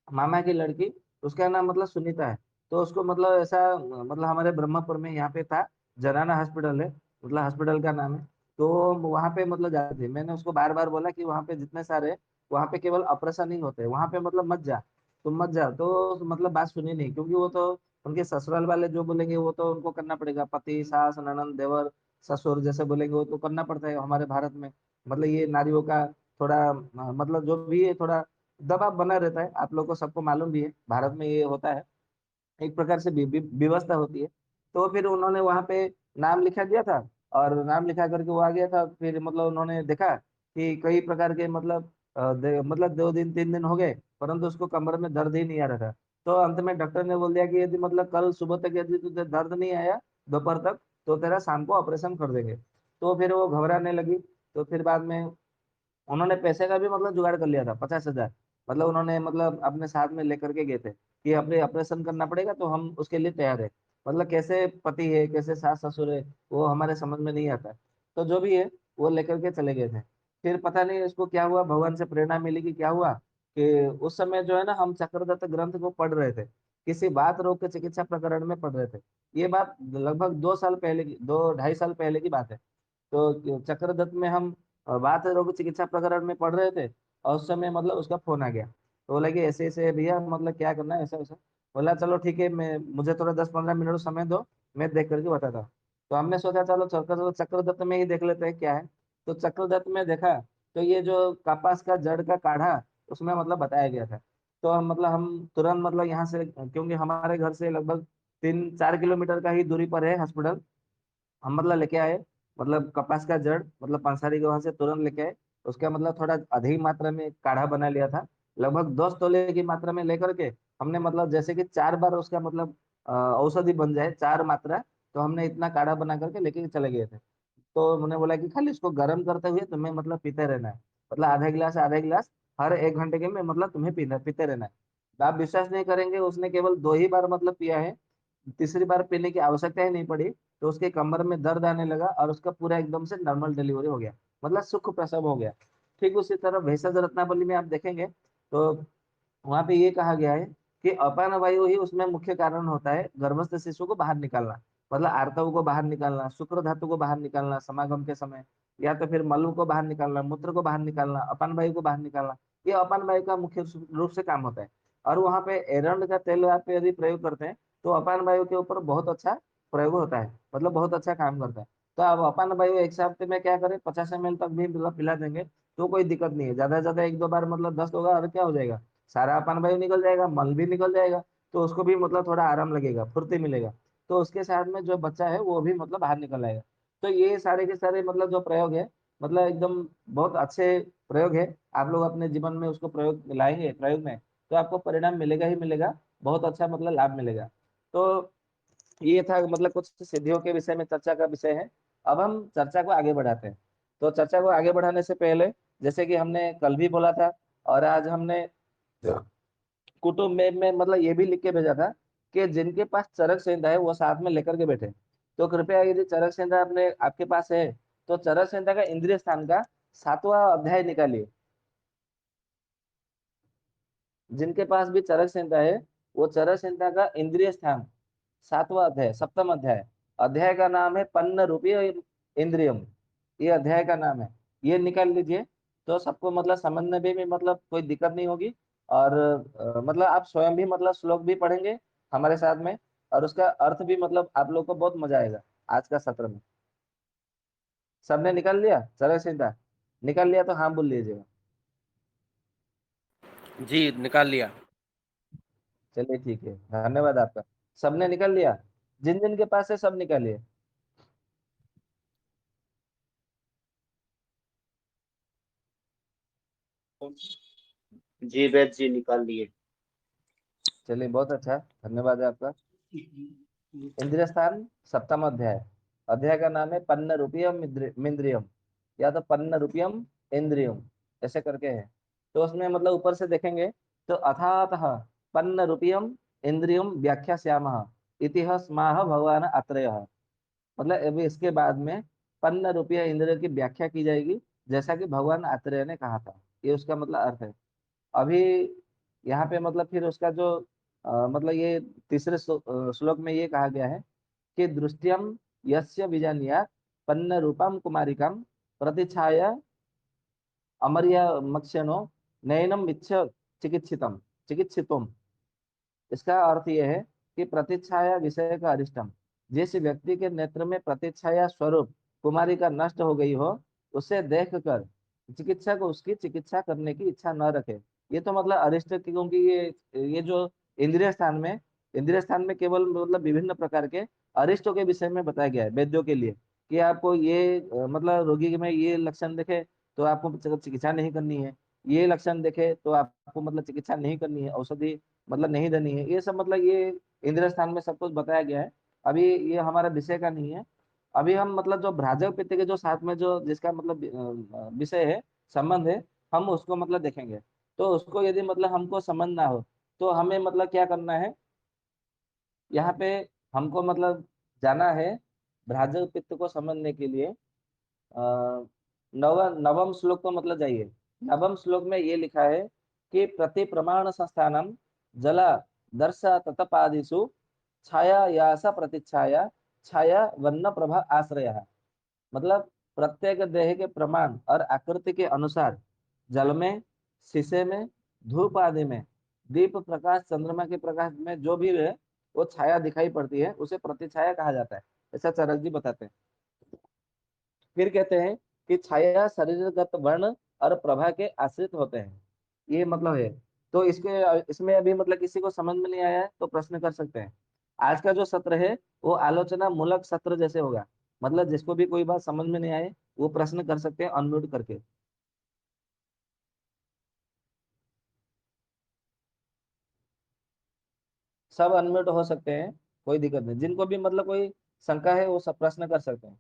मामा की लड़की, उसका नाम मतलब सुनीता है। तो उसको मतलब ऐसा मतलब हमारे ब्रह्मपुर में यहाँ पे था, जनाना हॉस्पिटल है, मतलब हॉस्पिटल का नाम है। तो वहाँ पे मतलब जाते थे, मैंने उसको बार बार बोला कि वहाँ पे जितने सारे, वहाँ पे केवल ऑपरेशन नहीं होते, वहाँ पे मतलब मत जा, तुम मत जा। तो मतलब बात सुनी नहीं, क्योंकि वो तो उनके ससुराल वाले जो बोलेंगे वो तो उनको करना पड़ेगा, पति सास ननद देवर ससुर जैसे बोलेंगे वो तो करना पड़ता है हमारे भारत में। मतलब ये नारियों का थोड़ा मतलब जो भी है, थोड़ा दबाव बना रहता है, आप लोग को सबको मालूम भी है, भारत में ये होता है, एक प्रकार से व्यवस्था होती है। तो फिर उन्होंने वहां पे नाम लिखा दिया था, और नाम लिखा करके वो आ गया था। फिर मतलब उन्होंने देखा कि कई प्रकार के मतलब मतलब 2 दिन 3 दिन हो गए, परंतु उसको कमर में दर्द ही नहीं आ रहा था। तो अंत में डॉक्टर ने बोल दिया कि यदि मतलब कल सुबह तक यदि तुझे दर्द नहीं आया, दोपहर तक, तो तेरा शाम को ऑपरेशन कर देंगे। तो फिर वो घबराने लगी। तो फिर बाद में उन्होंने पैसे का भी मतलब जुगाड़ कर लिया था, 50,000, मतलब उन्होंने मतलब अपने साथ में लेकर के गए थे कि अपने ऑपरेशन करना पड़ेगा तो हम उसके लिए तैयार है। मतलब कैसे पति है कैसे सास ससुर है वो हमारे समझ में नहीं आता। तो जो भी है वो लेकर के चले गए थे। फिर पता नहीं इसको क्या हुआ, भगवान से प्रेरणा मिली कि क्या हुआ, कि उस समय जो है ना हम चक्रदत्त ग्रंथ को पढ़ रहे थे, किसी बात रोग के चिकित्सा प्रकरण में पढ़ रहे थे। ये बात लगभग 2 साल पहले की, 2 ढाई साल पहले की बात है। तो चक्रदत्त में हम बात रोग चिकित्सा प्रकरण में पढ़ रहे थे, और उस समय मतलब उसका फोन आ गया। तो बोला कि ऐसे ऐसे है भैया, मतलब क्या करना है ऐसा वैसा। बोला चलो ठीक है, मैं मुझे थोड़ा 10-15 मिनट समय दो, मैं देख करके बताता हूँ। तो हमने सोचा चलो चक्रदत्त में ही देख लेते हैं क्या है। तो चक्रदत्त में देखा, तो ये जो कपास का जड़ का काढ़ा उसमें मतलब बताया गया था। तो हम तुरंत मतलब यहाँ से, क्योंकि हमारे घर से लगभग 3-4 किलोमीटर का ही दूरी पर है हॉस्पिटल, हम मतलब लेके आए, मतलब कपास का जड़ मतलब पंसारी के वहां से तुरंत लेके आए। उसका मतलब थोड़ा अधिक मात्रा में काढ़ा बना लिया था, लगभग 10 तोले की मात्रा में लेकर के हमने मतलब जैसे कि 4 बार उसका मतलब औषधि बन जाए 4 मात्रा। तो हमने इतना काढ़ा बना करके लेके चले गए थे। तो उन्होंने बोला कि खाली इसको गर्म करते हुए तुम्हें मतलब पीते रहना है, मतलब आधा गिलास हर 1 घंटे के में मतलब तुम्हें पीना पीते रहना है। तो आप विश्वास नहीं करेंगे, उसने केवल 2 ही बार मतलब पिया है, तीसरी बार पीने की आवश्यकता ही नहीं पड़ी। तो उसके कमर में दर्द आने लगा और उसका पूरा एकदम से नॉर्मल डिलीवरी हो गया, मतलब सुख प्रसव हो गया। ठीक उसी तरह भेषज रत्नावली में आप देखेंगे तो वहां पे ये कहा गया है कि अपान वायु ही उसमें मुख्य कारण होता है गर्भस्थ शिशु को बाहर निकालना, मतलब आर्तव को बाहर निकालना, शुक्र धातु को बाहर निकालना समागम के समय, या तो फिर मल को बाहर निकालना, मूत्र को बाहर निकालना, अपान वायु को बाहर निकालना। ये अपान वायु का मुख्य रूप से काम होता है। और वहां पे एरंड का तेल आप यदि प्रयोग करते हैं तो अपान वायु के ऊपर बहुत अच्छा प्रयोग होता है, मतलब बहुत अच्छा काम करता है। तो आप अपान वायु एक हफ्ते में क्या करें, 50 ml तक भी मतलब पिला देंगे तो कोई दिक्कत नहीं है। ज्यादा से ज्यादा एक दो बार मतलब दस्त होगा और क्या हो जाएगा, सारा अपान वायु निकल जाएगा, मल भी निकल जाएगा, तो उसको भी मतलब थोड़ा आराम लगेगा, फुर्ती मिलेगा। तो उसके साथ में जो बच्चा है वो भी मतलब बाहर निकल आएगा। तो ये सारे के सारे मतलब जो प्रयोग है, मतलब एकदम बहुत अच्छे प्रयोग है। आप लोग अपने जीवन में उसको प्रयोग लाएंगे प्रयोग में तो आपको परिणाम मिलेगा ही मिलेगा, बहुत अच्छा मतलब लाभ मिलेगा। तो ये था मतलब कुछ सिद्धियों के विषय में चर्चा का विषय है। अब हम चर्चा को आगे बढ़ाते हैं। तो चर्चा को आगे बढ़ाने से पहले, जैसे कि हमने कल भी बोला था और आज हमने कुटुंब में मतलब ये भी लिख के भेजा था कि जिनके पास चरक संहिता है वो साथ में लेकर के बैठे। तो कृपया यदि चरक संहिता अपने आपके पास है तो चरक संहिता का इंद्रिय स्थान का 7वां अध्याय निकालिए। जिनके पास भी चरक संहिता है वो चरक संहिता का इंद्रिय स्थान 7वां अध्याय, सप्तम अध्याय, अध्याय का नाम है पन्न रूपीय इंद्रियम, ये अध्याय का नाम है, ये निकाल लीजिए। तो सबको मतलब समझने में भी मतलब कोई दिक्कत नहीं होगी। और मतलब आप स्वयं भी मतलब श्लोक भी पढ़ेंगे हमारे साथ में, और उसका अर्थ भी मतलब आप लोग को बहुत मजा आएगा आज का सत्र में। सबने निकाल लिया चरक संहिता? निकाल लिया तो हाँ बोल लीजिएगा।
जी निकाल लिया।
चलिए ठीक है, धन्यवाद आपका। सबने निकाल लिया? जिन जिन के पास है सब निकालिए।
जी वैद जी निकाल लिए।
चलिए बहुत अच्छा, धन्यवाद है आपका। इंद्रिय स्थान सप्तम अध्याय, अध्याय का नाम है पन्न रूपीयम मिंद्रियम, या तो पन्न रूपीयम इंद्रियम, ऐसे करके है। तो उसमें मतलब ऊपर से देखेंगे तो अथातः पन्न रूपीयम इंद्रियम व्याख्या श्यामः इतिह स्माह भगवान अत्रयः, मतलब अभी इसके बाद में पन्न रूपीय इंद्रिय की व्याख्या की जाएगी जैसा कि भगवान आत्रेय ने कहा था, ये उसका मतलब अर्थ है। अभी यहाँ पे मतलब फिर उसका जो मतलब ये तीसरे श्लोक में ये कहा गया है कि दृष्टियम यस्य विजानीयात् पन्न रूपम कुमारिकम प्रतिछाया अमर्या मक्षणो नयनम इच्छ चिकित्सितम चिकित्सितुम। इसका अर्थ यह है कि प्रतिच्छाया विषय का अरिष्टम, जिस व्यक्ति के नेत्र में प्रतिच्छाया स्वरूप कुमारी का नष्ट हो गई हो उसे देख कर चिकित्सक उसकी चिकित्सा करने की इच्छा न रखे। ये तो मतलब अरिष्ट, क्योंकि ये जो इंद्रिय स्थान में इंद्रिय स्थान में केवल मतलब विभिन्न प्रकार के अरिष्टों के विषय में बताया गया है वेद्यों के लिए, कि आपको ये मतलब रोगी में ये लक्षण देखे तो आपको चिकित्सा नहीं करनी है, ये लक्षण देखे तो आपको मतलब चिकित्सा नहीं करनी है, औषधि मतलब नहीं देनी है, ये सब मतलब ये इंद्रिय स्थान में सब कुछ बताया गया है। अभी ये हमारा विषय का नहीं है। अभी हम मतलब जो भ्राजक पित्त के जो साथ में जो जिसका मतलब विषय है, संबंध है, हम उसको मतलब देखेंगे। तो उसको यदि मतलब हमको समझना हो तो हमें मतलब क्या करना है, यहाँ पे हमको मतलब जाना है भ्राजक पित्त को समझने के लिए। नवम श्लोक को मतलब जाइए। नवम श्लोक में ये लिखा है कि प्रति प्रमाण संस्थानम जला दर्श ततपादिषु छाया यासा प्रतिच्छाया छाया वर्ण प्रभा आश्रय, मतलब प्रत्येक देह के प्रमाण और आकृति के अनुसार जल में, शीशे में, धूप आदि में, दीप प्रकाश, चंद्रमा के प्रकाश में जो भी है वो छाया दिखाई पड़ती है उसे प्रतिछाया कहा जाता है, ऐसा चरक जी बताते हैं। फिर कहते हैं कि छाया शरीरगत वर्ण और प्रभा के आश्रित होते हैं, ये मतलब है। तो इसके इसमें अभी मतलब किसी को समझ में नहीं आया है तो प्रश्न कर सकते हैं। आज का जो सत्र है वो आलोचना मूलक सत्र जैसे होगा, मतलब जिसको भी कोई बात समझ में नहीं आए वो प्रश्न कर सकते हैं अनम्यूट करके। सब अनम्यूट हो सकते हैं, कोई दिक्कत नहीं, जिनको भी मतलब कोई शंका है वो सब प्रश्न कर सकते हैं।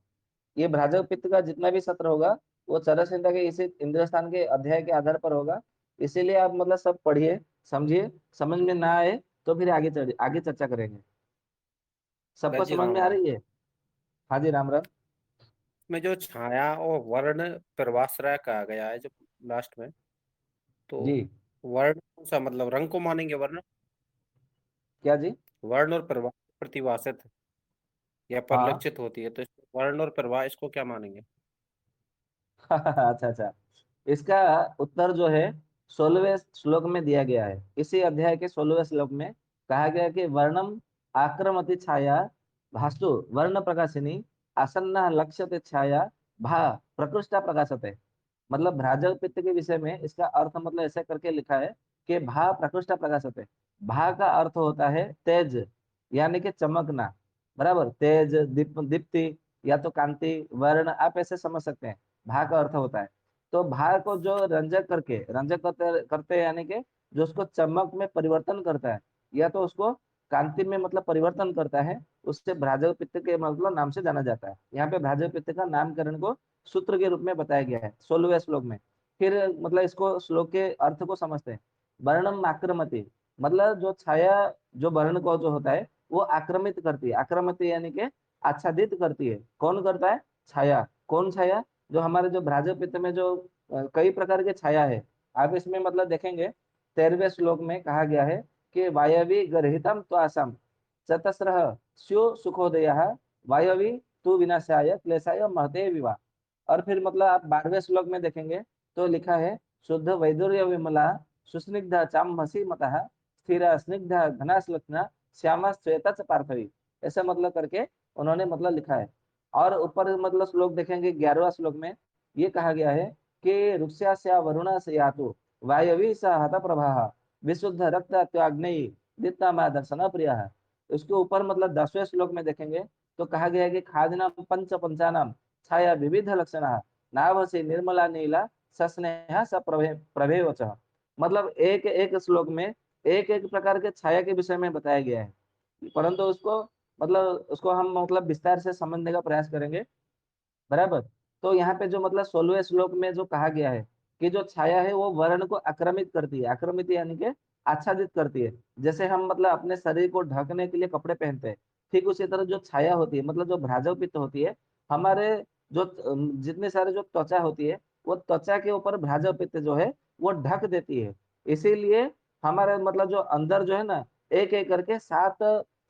ये भ्राजक पित्त का जितना भी सत्र होगा वो चरक संहिता के इसी इंद्रिय स्थान के अध्याय के आधार पर होगा। इसीलिए आप मतलब सब पढ़िए, समझिए, समझ में ना आए तो फिर आगे चर्चा करेंगे। सबको
वैद जी
समझ
राम
में आ
राम।
रही है? हाँ जी, राम राम।
में जो छाया और वर्ण प्रभाश्रय कहा गया है, जो लास्ट में, तो
जी।
वर्ण कौन सा, मतलब रंग को मानेंगे वर्ण?
क्या जी?
वर्ण और प्रवाह प्रतिभाषित या
हाँ।
परिलक्षित होती है, तो इसको वर्ण और प्रवाह इसको क्या मानेंगे?
अच्छा अच्छा, इसका उत्तर जो है 16वें श्लोक में दिया गया है। इसी अध्याय के 16वें श्लोक में कहा गया कि वर्णम आक्रमति छाया भास्तु वर्ण प्रकाशिनी आसन्न लक्ष्यते छाया भा प्रकृष्टा प्रकाशते। मतलब भ्राजक पित्त के विषय में इसका अर्थ मतलब ऐसे करके लिखा है कि भा प्रकृष्टा प्रकाशते। भा का अर्थ होता है तेज, यानी कि चमकना। बराबर, तेज, दीप्ति या तो कांति, वर्ण, आप ऐसे समझ सकते हैं। भा का अर्थ होता है। तो भा को जो रंजक करके, रंजक करते करते हैं, यानी कि जो उसको चमक में परिवर्तन करता है या तो उसको कांति में मतलब परिवर्तन करता है, उससे भ्राजक पित्त के मतलब नाम से जाना जाता है। यहाँ पे भ्राजक पित्त का नामकरण को सूत्र के रूप में बताया गया है 16वें श्लोक में। फिर मतलब इसको श्लोक के अर्थ को समझते हैं। वर्णम आक्रमति, मतलब जो छाया, जो वर्ण को जो होता है वो आक्रमित करती है। आक्रमति यानी कि आच्छादित करती है। कौन करता है? छाया। कौन छाया? जो हमारे जो भ्राजक पित्त में जो कई प्रकार के छाया है। आप इसमें मतलब देखेंगे 13वें श्लोक में कहा गया है कि वायवी गर्हितम तो आसम चतस्रः स्यो सुखोदय वायवी तू विनाशाय क्लेशाय महते विवा। और फिर मतलब आप 12वें श्लोक में देखेंगे तो लिखा है शुद्ध वैदुर्य विमला सुस्निग्ध चामसी मतः स्थिर स्निग्ध घनाश्लक्ष्णा श्यामा श्वेता च पार्थवी। ऐसा मतलब करके उन्होंने मतलब लिखा है। और ऊपर मतलब श्लोक देखेंगे 11वां श्लोक में ये कहा गया है कि रुक्ष्यास्या वरुणा से यातु वायवी स हत प्रभा विशुद्ध रक्त त्याग्नेयी दित्ता मा दर्शन प्रिय। उसके ऊपर मतलब 10वें श्लोक में देखेंगे तो कहा गया है कि खादिनाम पंच पंचानाम छाया विविध लक्षण नाभसी निर्मला नीला सस्नेह स प्रभे वचः। मतलब एक एक श्लोक में एक एक प्रकार के छाया के विषय में बताया गया है, परंतु उसको मतलब उसको हम मतलब विस्तार से समझने का प्रयास करेंगे। बराबर। तो यहाँ पे जो मतलब 16वें श्लोक में जो कहा गया है कि जो छाया है वो वर्ण को आक्रमित करती है। आक्रमित यानी कि आच्छादित करती है। जैसे हम मतलब अपने शरीर को ढकने के लिए कपड़े पहनते हैं, ठीक उसी तरह जो छाया होती है मतलब जो भ्राजक पित्त होती है, हमारे जो जितने सारे जो त्वचा होती है वो त्वचा के ऊपर भ्राजक पित्त जो है वो ढक देती है। इसीलिए हमारे मतलब जो अंदर जो है ना, एक एक करके 7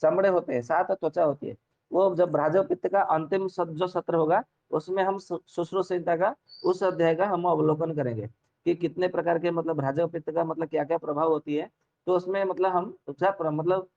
चमड़े होते हैं, 7 त्वचा होती है। वो जब भ्राजक पित्त का अंतिम जो सत्र होगा उसमें हम सुश्रुत संहिता का उस अध्याय का हम अवलोकन करेंगे कि कितने प्रकार के मतलब भ्राजक पित्त का मतलब क्या क्या प्रभाव होती है। तो उसमें मतलब हम मतलब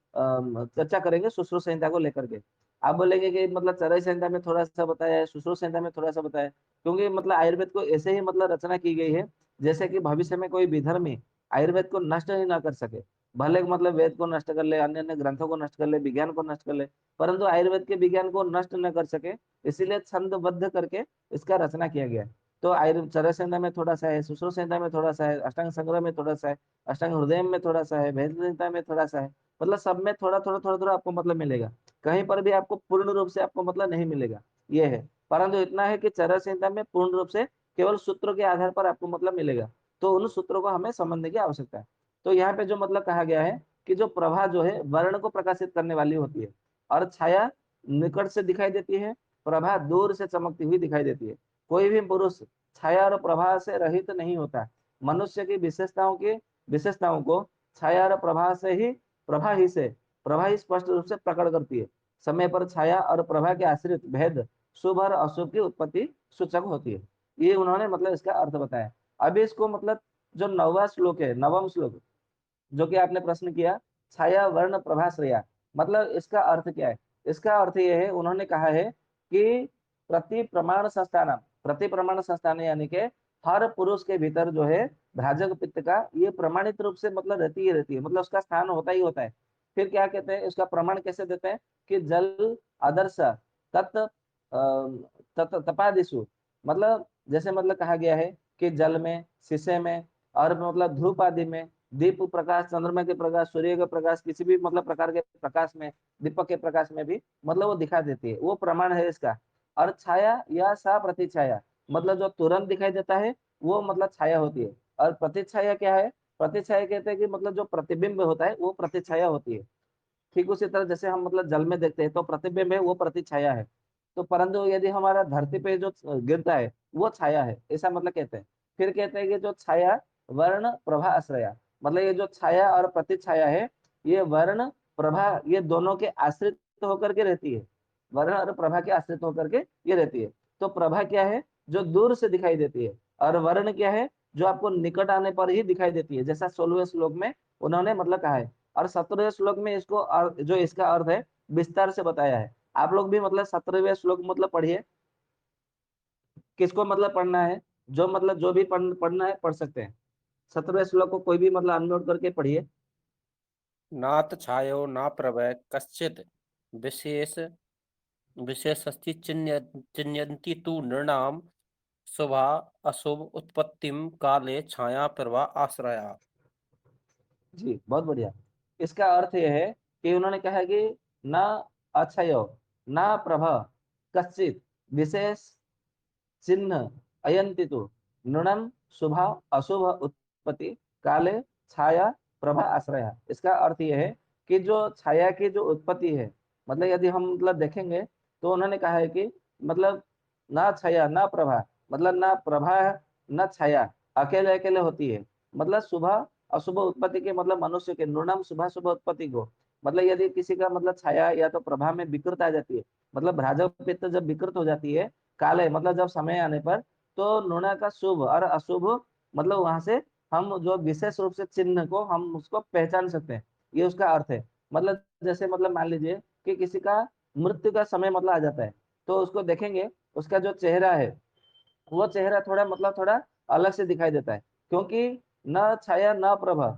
चर्चा करेंगे सुश्रुत संहिता को लेकर के। आप बोलेंगे कि मतलब चरक संहिता में थोड़ा सा बताया है, सुश्रुत संहिता में थोड़ा सा बताया है, क्योंकि मतलब आयुर्वेद को ऐसे ही मतलब रचना की गई है जैसे कि भविष्य में कोई विधर्मी आयुर्वेद को नष्ट ही ना कर सके। भले मतलब वेद को नष्ट कर ले, अन्य अन्य ग्रंथों को नष्ट कर ले, विज्ञान को नष्ट कर ले, परंतु आयुर्वेद के विज्ञान को नष्ट न कर सके, इसीलिए छंदबद्ध करके इसका रचना किया गया है। तो आयुर्वेद चरक संहिता में थोड़ा सा है, सुश्रुत संहिता में थोड़ा सा है, अष्टांग संग्रह में थोड़ा सा है, अष्टांग हृदय में थोड़ा सा है, भेद संहिता में थोड़ा सा है। मतलब सब में थोड़ा थोड़ा थोड़ा थोड़ा आपको मतलब मिलेगा। कहीं पर भी आपको पूर्ण रूप से आपको मतलब नहीं मिलेगा, ये है। परंतु इतना है कि चरक संहिता में पूर्ण रूप से केवल सूत्रों के आधार पर आपको मतलब मिलेगा। तो उन सूत्रों को हमें समझने की आवश्यकता है। तो यहाँ पे जो मतलब कहा गया है कि जो प्रभा जो है वर्ण को प्रकाशित करने वाली होती है, और छाया निकट से दिखाई देती है, प्रभा दूर से चमकती हुई दिखाई देती है। कोई भी पुरुष छाया और प्रभा से रहित नहीं होता। मनुष्य की विशेषताओं को छाया और प्रभा ही स्पष्ट रूप से प्रकट करती है। समय पर छाया और प्रभा के आश्रित भेद शुभ और अशुभ की उत्पत्ति सूचक होती है। ये उन्होंने मतलब इसका अर्थ बताया। अभी इसको मतलब जो 9वां श्लोक है, 9वां श्लोक जो कि आपने प्रश्न किया, छाया वर्ण प्रभाश्रया, मतलब इसका अर्थ क्या है? इसका अर्थ यह है, उन्होंने कहा है कि प्रति प्रमाण संस्थान यानी कि हर पुरुष के भीतर जो है भ्राजक पित्त का ये प्रमाणित रूप से मतलब रहती ही रहती है, मतलब उसका स्थान होता ही होता है। फिर क्या कहते हैं, उसका प्रमाण कैसे देते हैं कि जल आदर्श तत् तपादिशु, मतलब जैसे मतलब कहा गया है कि जल में, शीशे में, और मतलब धूप आदि में, दीप प्रकाश, चंद्रमा के प्रकाश, सूर्य के प्रकाश, किसी भी मतलब प्रकार के प्रकाश में, दीपक के प्रकाश में भी मतलब वो दिखा देती है, वो प्रमाण है इसका। और छाया या सा प्रतिछाया, मतलब जो तुरंत दिखाई देता है वो मतलब छाया होती है। और प्रतिछाया क्या है? प्रतिछाया कहते हैं कि मतलब जो प्रतिबिंब होता है वो प्रतिछाया होती है। ठीक उसी तरह जैसे हम मतलब जल में देखते हैं तो प्रतिबिंब है, वो प्रतिछाया है। तो परंतु यदि हमारा धरती पे जो गिरता है वो छाया है, ऐसा मतलब कहते हैं। फिर कहते हैं कि जो छाया वर्ण प्रभा आश्रया, मतलब ये जो छाया और प्रतिछाया है, ये वर्ण प्रभा ये दोनों के आश्रित होकर के रहती है। वर्ण और प्रभा के आश्रित होकर के ये रहती है। तो प्रभा क्या है, जो दूर से दिखाई देती है, और वर्ण क्या है, जो आपको निकट आने पर ही दिखाई देती है, जैसा 16वें श्लोक में उन्होंने मतलब कहा है। और 17वें श्लोक में इसको जो इसका अर्थ है विस्तार से बताया है। आप लोग भी मतलब 17वें श्लोक मतलब पढ़िए। किसको मतलब पढ़ना है, जो मतलब जो भी पढ़ना है पढ़ सकते हैं। 17वें श्लोक को कोई भी मतलब अनम्यूट करके पढ़िए।
नाथ छायो ना प्रभय कश्चित विशेष विशेषस्ति चिन्यन्ति तु नृणाम शुभा अशुभ उत्पत्तिम काले छाया प्रभा आश्रया।
जी बहुत बढ़िया। इसका अर्थ यह है कि उन्होंने कहा कि न अक्षयो न प्रभ कश्चित विशेष चिन्ह अयंति तो नृणम शुभ अशुभ उत्पत्ति काले छाया प्रभा आश्रय। इसका अर्थ यह है कि जो छाया की जो उत्पत्ति है, मतलब यदि हम मतलब देखेंगे तो उन्होंने कहा है कि मतलब ना छाया ना प्रभा, मतलब ना प्रभा न छाया, अकेले अकेले होती है। मतलब सुबह अशुभ उत्पत्ति के मतलब मनुष्य के नृणम शुभ शुभ उत्पत्ति को, मतलब यदि किसी का मतलब छाया या तो प्रभा में विकृत आ जाती है, मतलब भ्राजव पित्त जब विकृत हो जाती है काले, मतलब जब समय आने पर, तो नृणा का शुभ और अशुभ मतलब वहां से हम जो विशेष रूप से चिन्ह को हम उसको पहचान सकते हैं, ये उसका अर्थ है। मतलब जैसे मतलब मान लीजिए कि किसी का मृत्यु का समय मतलब आ जाता है, तो उसको देखेंगे, उसका जो चेहरा है वो चेहरा थोड़ा मतलब थोड़ा अलग से दिखाई देता है, क्योंकि न छाया न प्रभा,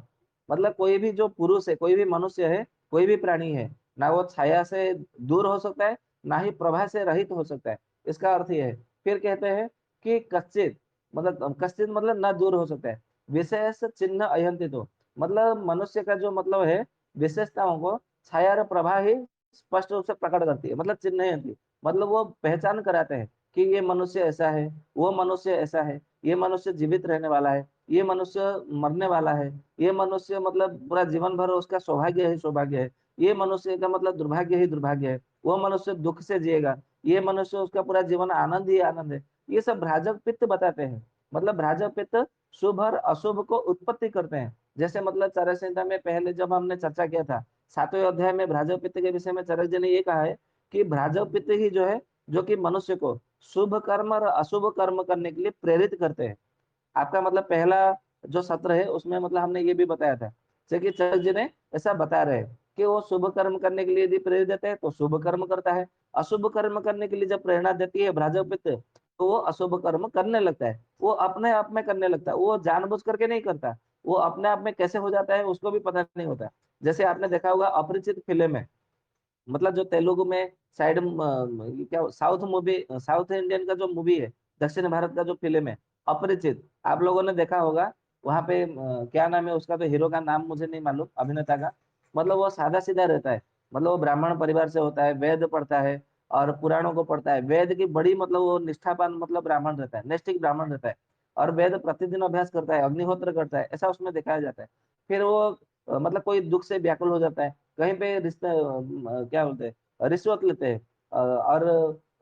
मतलब कोई भी जो पुरुष है, कोई भी मनुष्य है, कोई भी प्राणी है, ना वो छाया से दूर हो सकता है, ना ही प्रभा से रहित हो सकता है। इसका अर्थ यह है। फिर कहते हैं कि कश्चित, मतलब कश्चित मतलब ना दूर हो सकता है, विशेष चिन्ह अयंति तो, मतलब मनुष्य का जो मतलब है विशेषताओं को छाया और प्रभा ही स्पष्ट रूप से प्रकट करती है, मतलब चिन्ह अयंति, मतलब वो पहचान कराते हैं कि ये मनुष्य ऐसा है, वो मनुष्य ऐसा है, ये मनुष्य जीवित रहने वाला है, ये मनुष्य मरने वाला है, ये मनुष्य मतलब पूरा जीवन भर उसका सौभाग्य ही सौभाग्य है, ये मनुष्य का मतलब दुर्भाग्य ही दुर्भाग्य है, वो मनुष्य दुख से जिएगा, ये मनुष्य उसका पूरा जीवन आनंद ही आनंद है। ये सब भ्राजक पित्त बताते हैं। मतलब भ्राजक पित्त शुभ और अशुभ को उत्पत्ति करते हैं। जैसे मतलब चरक संहिता में पहले जब हमने चर्चा किया था 7वें अध्याय में भ्राजक पित्त के विषय में चरक जी ने ये कहा है कि भ्राजक पित्त ही जो है, जो कि मनुष्य को शुभ कर्म और अशुभ कर्म करने के लिए प्रेरित करते हैं। आपका मतलब पहला जो सत्र है उसमें मतलब हमने ये भी बताया था कि चरक जी ने ऐसा बता रहे हैं कि वो शुभ कर्म करने के लिए यदि प्रेरित देते हैं तो शुभ कर्म करता है, अशुभ कर्म करने के लिए जब प्रेरणा देती है भ्राजक पित्त, तो वो अशुभ कर्म करने लगता है, वो अपने आप में करने लगता है, वो जानबूझ करके नहीं करता, वो अपने आप में कैसे हो जाता है उसको भी पता नहीं होता। जैसे आपने देखा होगा अपरिचित फिल्म है, मतलब जो तेलुगु में साइड क्या साउथ मूवी, साउथ इंडियन का जो मूवी है, दक्षिण भारत का जो फिल्म है अपरिचित, आप लोगों ने देखा होगा। वहां पे क्या नाम है उसका, तो हीरो का नाम मुझे नहीं मालूम अभिनेता का, मतलब वो सादा सीधा रहता है, मतलब वो ब्राह्मण परिवार से होता है, वेद पढ़ता है और पुराणों को पढ़ता है, वेद की बड़ी मतलब वो निष्ठावान मतलब ब्राह्मण रहता है, नैष्ठिक ब्राह्मण रहता है, और वेद प्रतिदिन अभ्यास करता है, अग्निहोत्र करता है, ऐसा उसमें दिखाया जाता है। फिर वो मतलब कोई दुख से व्याकुल हो जाता है, कहीं पे रिश्ते क्या बोलते हैं रिश्वत लेते हैं, और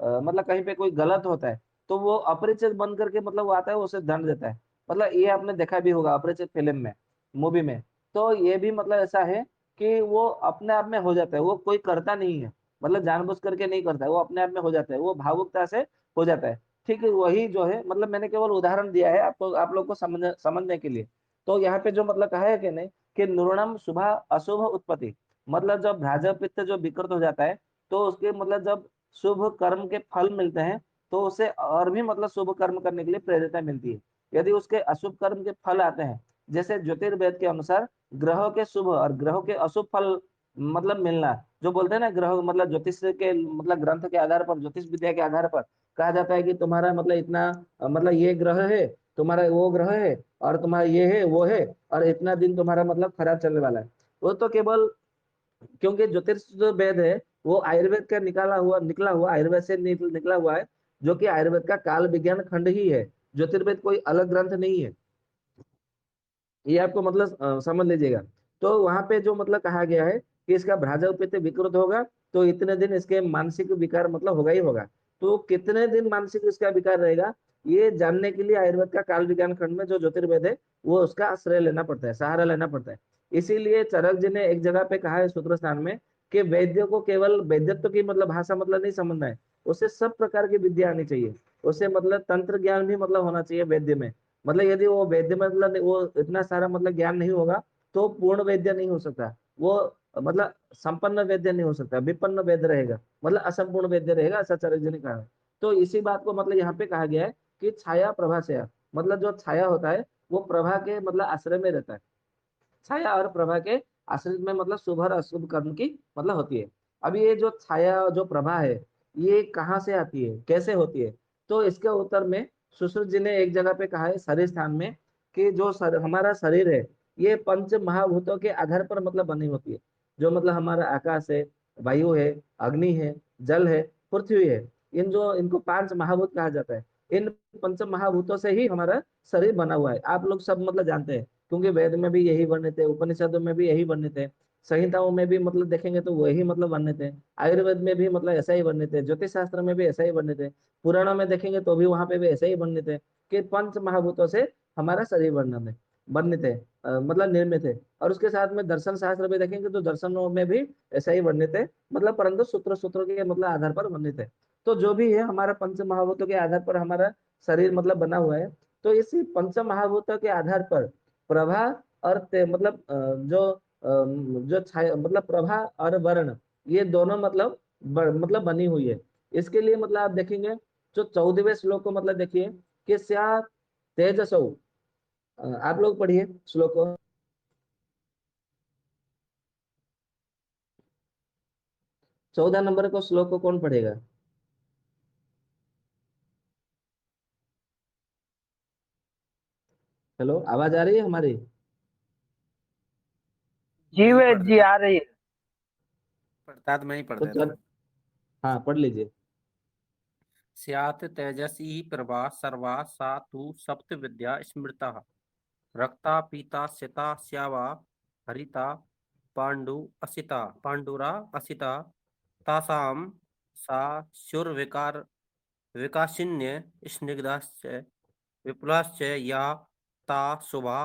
मतलब कहीं पे कोई गलत होता है, तो वो अपरिचित बन करके मतलब वो आता है, वो उसे दंड देता है। मतलब ये आपने देखा भी होगा अपरिचित फिल्म में, मूवी में। तो ये भी मतलब ऐसा है कि वो अपने आप में हो जाता है, वो कोई करता नहीं है, मतलब जानबूझ करके नहीं करता है, वो अपने आप में हो जाता है, वो भावुकता से हो जाता है। ठीक है, वही जो है मतलब मैंने केवल उदाहरण दिया है आपको, आप लोग को समझने के लिए। तो यहाँ पे जो मतलब कहा है कि नहीं कि नृणम शुभ अशुभ उत्पत्ति, मतलब जब भ्राजक पित्त जो विकृत हो जाता है, तो उसके मतलब जब शुभ कर्म के फल मिलते हैं, तो उसे और भी मतलब शुभ कर्म करने के लिए प्रेरित मिलती है। यदि उसके अशुभ कर्म के फल आते हैं, जैसे ज्योतिर्वेद के अनुसार ग्रहों के शुभ और ग्रहों के अशुभ फल मतलब मिलना, जो बोलते हैं ना ग्रह मतलब ज्योतिष के मतलब ग्रंथ के आधार पर, ज्योतिष विद्या के आधार पर कहा जाता है कि तुम्हारा मतलब इतना मतलब ये ग्रह है, तुम्हारा वो ग्रह है, और तुम्हारा ये है वो है, और इतना दिन तुम्हारा मतलब खराब चलने वाला है। वो तो केवल क्योंकि ज्योतिष जो वेद है वो आयुर्वेद का निकला हुआ आयुर्वेद से निकला हुआ है, जो कि आयुर्वेद का काल विज्ञान खंड ही है। ज्योतिर्वेद कोई अलग ग्रंथ नहीं है, ये आपको मतलब समझ लीजिएगा। तो वहां पे जो मतलब कहा गया है कि इसका भ्राजक पित्त विकृत होगा, तो इतने दिन इसके मानसिक विकार मतलब होगा ही होगा। तो कितने दिन मानसिक इसका विकार रहेगा, ये जानने के लिए आयुर्वेद का काल विज्ञान खंड में जो ज्योतिर्वेद है वो उसका आश्रय लेना पड़ता है, सहारा लेना पड़ता है। इसीलिए चरक जी ने एक जगह पे कहा है सूत्र स्थान में कि वैद्य को केवल वैद्यत्व की मतलब भाषा मतलब नहीं समझना है, उसे सब प्रकार की विद्या आनी चाहिए। उसे मतलब तंत्र ज्ञान भी मतलब होना चाहिए वैद्य में। मतलब यदि वो वैद्य में मतलब वो इतना सारा मतलब ज्ञान नहीं होगा तो पूर्ण वैद्य नहीं हो सकता वो, मतलब संपन्न वैद्य नहीं हो सकता, विपन्न वैद्य रहेगा, मतलब असंपूर्ण वैद्य रहेगा, ऐसा चरक जी ने कहा है। तो इसी बात को मतलब यहाँ पे कहा गया है कि छाया प्रभा से, मतलब जो छाया होता है वो प्रभा के मतलब आश्रय में रहता है। छाया और प्रभा के आश्रित में मतलब शुभ और अशुभ कर्म की मतलब होती है। अब ये जो छाया जो प्रभा है ये कहाँ से आती है, कैसे होती है? तो इसके उत्तर में सुश्रुत जी ने एक जगह पे कहा है शरीर स्थान में कि जो हमारा शरीर है ये पंच महाभूतों के आधार पर मतलब बनी होती है। जो मतलब हमारा आकाश है, वायु है, अग्नि है, जल है, पृथ्वी है, इन जो इनको पांच महाभूत कहा जाता है। इन पंच महाभूतों से ही हमारा शरीर बना हुआ है। आप लोग सब मतलब जानते हैं क्योंकि वेद में भी यही वर्णित है, उपनिषदों में भी यही वर्णित है, संहिताओं में भी मतलब देखेंगे तो वही मतलब वर्णित है, आयुर्वेद में भी मतलब ऐसा ही वर्णित है, ज्योतिष शास्त्र में भी ऐसा ही वर्णित है, पुराणों में देखेंगे तो भी वहां पे भी ऐसा ही वर्णित है कि पंच महाभूतों से हमारा शरीर वर्णन है, वर्णित है, मतलब निर्मित है। और उसके साथ में दर्शन शास्त्र भी देखेंगे तो दर्शनों में भी ऐसा ही वर्णित है, मतलब परंतु सूत्र सूत्रों के मतलब आधार पर वर्णित है। तो जो भी है हमारा पंच महाभूतों के आधार पर हमारा शरीर मतलब बना हुआ है। तो इसी पंच महाभूतों के आधार पर प्रभा और मतलब जो छाया मतलब प्रभा और वर्ण ये दोनों मतलब मतलब बनी हुई है। इसके लिए मतलब आप देखेंगे जो 14वें श्लोक को मतलब देखिए कि स्या तेजसौ, आप लोग पढ़िए श्लोक को। 14 नंबर को श्लोक को कौन पढ़ेगा? हेलो, आवाज आ रही है हमारी?
मैं
जी
ही पढ़
वैद्य जी
देता
आ रही है।
पढ़ता तो मैं ही पढ़
तो
देता
चल,
हूँ।
हाँ पढ़ लीजिए।
स्यात् तेजसी प्रभा सर्वा सा तु सप्त विद्या स्मृता रक्ता पीता सिता श्यावा हरिता पांडु असिता पांडुरा असिता तासाम सा शुरविकार विकासिन्य स्निग्धाश्च विपुलाश्च या ता शुभा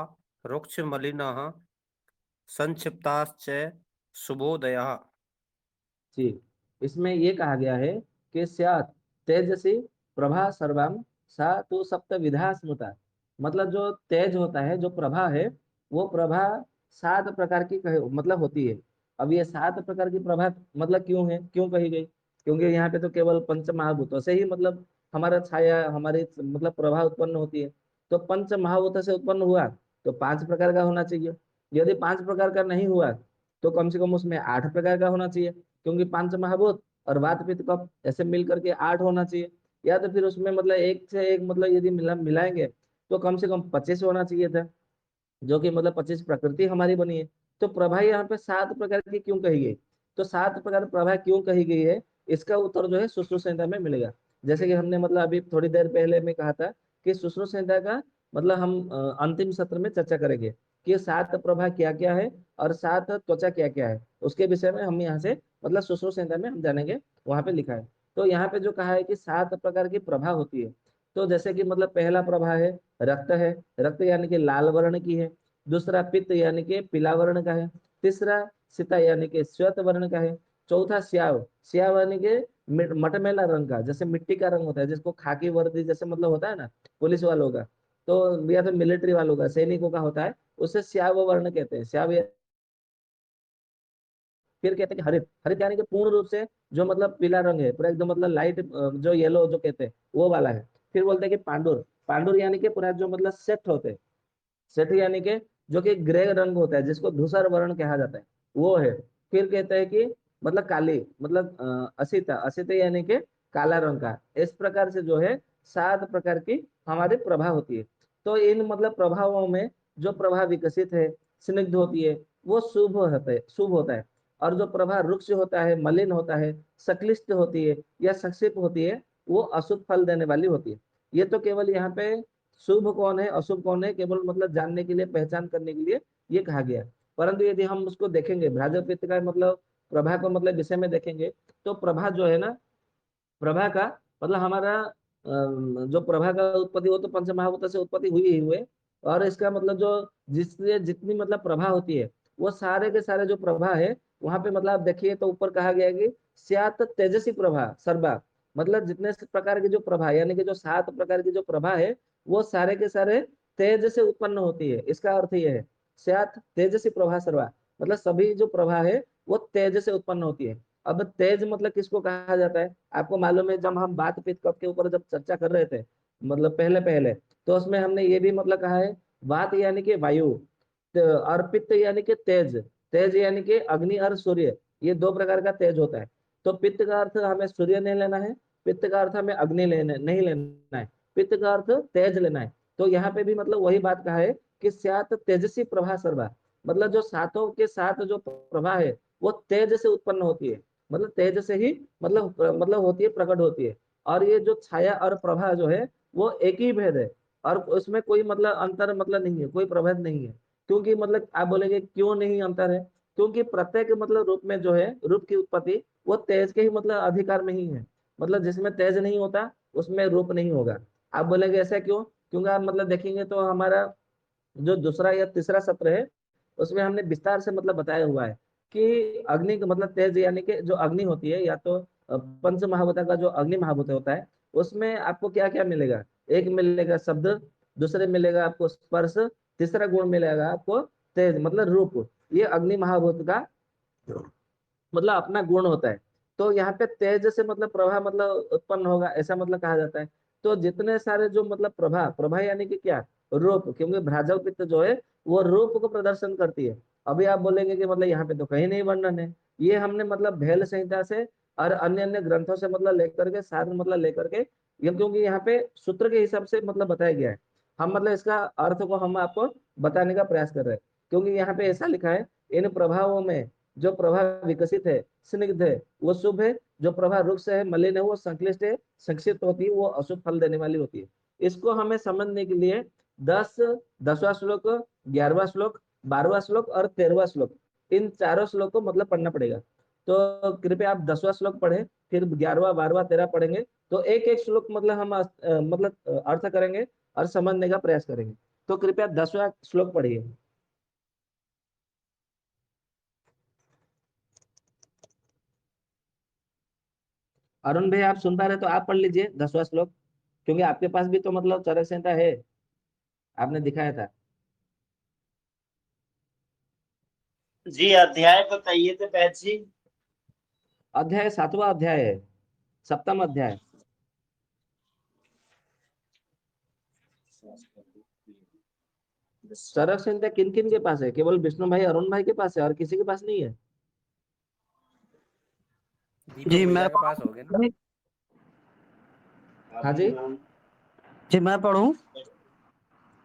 रुक्षमलिनः संक्षिप्ताश्च शुभोदयः।
जी, इसमें ये कहा गया है कि स्यात् तेजसी प्रभा सर्वम सा तो सप्त विधा स्मृता। मतलब जो तेज होता है, जो प्रभा है, वो प्रभा 7 प्रकार की मतलब होती है। अब ये 7 प्रकार की प्रभा मतलब क्यों है, क्यों कही गई? क्योंकि यहाँ पे तो केवल पंच महाभूतों से ही मतलब हमारा छाया हमारी मतलब प्रभा उत्पन्न होती है। तो पंच महाभूतों से उत्पन्न हुआ तो 5 प्रकार का होना चाहिए। यदि 5 प्रकार का नहीं हुआ तो कम से कम उसमें 8 प्रकार का होना चाहिए, क्योंकि पंच महाभूत और वात पित्त कफ ऐसे मिल करके 8 होना चाहिए। या तो फिर उसमें मतलब एक से एक मतलब यदि मिलाएंगे तो कम से कम 25 होना चाहिए था, जो कि मतलब 25 प्रकृति हमारी बनी है। तो प्रभा यहाँ पे 7 प्रकार की क्यों कही गई? तो 7 प्रकार प्रभा क्यों कही गई है, इसका उत्तर जो है सुश्रुत संहिता में मिलेगा। जैसे कि हमने मतलब अभी थोड़ी देर पहले में कहा था कि सुश्रुत संहिता का मतलब हम अंतिम सत्र में चर्चा करेंगे कि 7 प्रभा क्या क्या है और 7 त्वचा क्या क्या है, उसके विषय में हम यहाँ से मतलब सुश्रुत संहिता में हम जानेंगे, वहां पे लिखा है। तो यहाँ पे जो कहा है कि 7 प्रकार की प्रभा होती है। तो जैसे कि मतलब पहला प्रभा है रक्त है, रक्त यानी कि लाल वर्ण की है। दूसरा पित्त यानी कि पीला वर्ण का है। तीसरा सीता यानी कि श्वेत वर्ण का है। चौथा श्याव, श्याव यानी कि मटमैला रंग का, जैसे मिट्टी का रंग होता है, जिसको खाकी वर्दी जैसे मतलब होता है ना पुलिस वालों का, तो या तो मिलिट्री वालों का, सैनिकों का होता है, उसे श्याव वर्ण कहते हैं। श्याव फिर कहते हैं कि हरित, हरित यानी कि पूर्ण रूप से जो मतलब पीला रंग है पूरा एकदम मतलब लाइट, जो येलो जो कहते हैं वो वाला है। फिर बोलते हैं कि पांडुर, पांडुर यानी कि पूरा जो मतलब सेट होते हैं, सेठ यानी कि जो कि ग्रे रंग होता है, जिसको धूसर वर्ण कहा जाता है, वो है। फिर कहते हैं कि मतलब काली मतलब असिता, असिता यानी कि काला रंग का। इस प्रकार से जो है 7 प्रकार की हमारी प्रभा होती है। तो इन मतलब प्रभावों में जो प्रभा विकसित है, स्निग्ध होती है, वो शुभ होता है, शुभ होता है। और जो प्रभा रुक्ष होता है, मलिन होता है, संक्लिष्ट होती है या संक्षिप्त होती है, वो अशुभ फल देने वाली होती है। ये तो केवल यहाँ पे शुभ कौन है अशुभ कौन है केवल मतलब जानने के लिए, पहचान करने के लिए ये कहा गया। परंतु यदि हम उसको देखेंगे भ्राजक का मतलब प्रभा को मतलब विषय में देखेंगे, तो प्रभा जो है ना, प्रभा का मतलब हमारा जो प्रभा का उत्पत्ति, वो तो पंच महाभूत से उत्पत्ति हुई ही हुए। और इसका मतलब जो जिससे जितनी मतलब प्रभा होती है, वो सारे के सारे जो प्रभा है, वहां पे मतलब आप देखिए तो ऊपर कहा गया है कि स्यात तेजस्वी प्रभा सर्वा, मतलब जितने प्रकार की जो प्रभा, यानी कि जो 7 प्रकार की जो प्रभा है, वो सारे के सारे तेज से उत्पन्न होती है। इसका अर्थ यह है, स्यात तेजस्वी प्रभा सर्वा, मतलब सभी जो प्रभा है वो तेज से उत्पन्न होती है। अब तेज मतलब किसको कहा जाता है, आपको मालूम है, जब हम बात पित्त कफ के ऊपर जब चर्चा कर रहे थे, मतलब पहले पहले, तो उसमें हमने ये भी मतलब कहा है, वात यानी कि वायु, और पित्त यानी कि तेज, तेज यानी कि अग्नि और सूर्य, ये 2 प्रकार का तेज होता है। तो पित्त का अर्थ हमें सूर्य नहीं लेना है, पित्त का अर्थ हमें अग्नि लेने नहीं लेना है, पित्त का अर्थ तेज लेना है। तो यहाँ पे भी मतलब वही बात कहा है कि स्यात तेजस्वी प्रभा सर्वा, मतलब जो सातों के साथ जो प्रभा है वो तेज से उत्पन्न होती है, मतलब तेज से ही मतलब होती है, प्रकट होती है। और ये जो छाया और प्रभा जो है वो एक ही भेद है, और उसमें कोई मतलब अंतर मतलब नहीं है, कोई प्रभेद नहीं है। क्योंकि मतलब आप बोलेंगे क्यों नहीं अंतर है, क्योंकि प्रत्येक मतलब रूप में जो है, रूप की उत्पत्ति वो तेज के ही मतलब अधिकार में ही है। मतलब जिसमें तेज नहीं होता उसमें रूप नहीं होगा। आप बोलेंगे ऐसा क्यों, क्योंकि आप मतलब देखेंगे तो हमारा जो दूसरा या तीसरा सत्र है, उसमें हमने विस्तार से मतलब बताया हुआ है कि अग्नि का मतलब तेज, यानी कि जो अग्नि होती है, या तो पंच महाभूता का जो अग्नि महाभूत होता है, उसमें आपको क्या क्या मिलेगा, एक मिलेगा शब्द, दूसरे मिलेगा आपको स्पर्श, तीसरा गुण मिलेगा आपको तेज मतलब रूप। ये अग्नि महाभूत का मतलब अपना गुण होता है। तो यहाँ पे तेज से मतलब प्रभा मतलब उत्पन्न होगा, ऐसा मतलब कहा जाता है। तो जितने सारे जो मतलब प्रभा, प्रभा यानी कि क्या, रूप, क्योंकि भ्राजक पित्त जो है वो रूप को प्रदर्शन करती है। अभी आप बोलेंगे कि मतलब यहाँ पे तो कहीं नहीं वर्णन है, ये हमने मतलब भेल संहिता से और अन्य अन्य ग्रंथों से मतलब लेकर के, साथ मतलब लेकर के, ये क्योंकि यहाँ पे सूत्र के हिसाब से मतलब बताया गया है, हम मतलब इसका अर्थ को हम आपको बताने का प्रयास कर रहे हैं। क्योंकि यहाँ पे ऐसा लिखा है, इन प्रभावों में जो प्रभा विकसित है, स्निग्ध है, वो शुभ है, जो प्रभा रुक्ष है, मलिन है, वो संक्लिष्ट है, संक्षिप्त होती है, वो अशुभ फल देने वाली होती है। इसको हमें समझने के लिए 10वां श्लोक, 11वां श्लोक, 12वां श्लोक और 13वां श्लोक, इन चारों श्लोक को मतलब पढ़ना पड़ेगा। तो कृपया आप 10वां श्लोक पढ़े, फिर 11वां, 12वां, 13 पढ़ेंगे, तो एक एक श्लोक मतलब हम मतलब अर्थ करेंगे और समझने का प्रयास करेंगे। तो कृपया 10वां श्लोक पढ़िए। अरुण भाई, आप सुन पा रहे तो आप पढ़ लीजिए 10वां श्लोक, क्योंकि आपके पास भी तो मतलब चरक संहिता है, आपने दिखाया था।
जी अध्याय बताइए तो बैच जी।
अध्याय 7वां अध्याय है, 7वां अध्याय। चरक संहिता किन किन के पास है, केवल विष्णु भाई, अरुण भाई के पास है, और किसी के पास नहीं है।
दीपक
जी मैं
भैया के पास हो गए ना।
हाँ जी,
जी मैं पढ़ूं।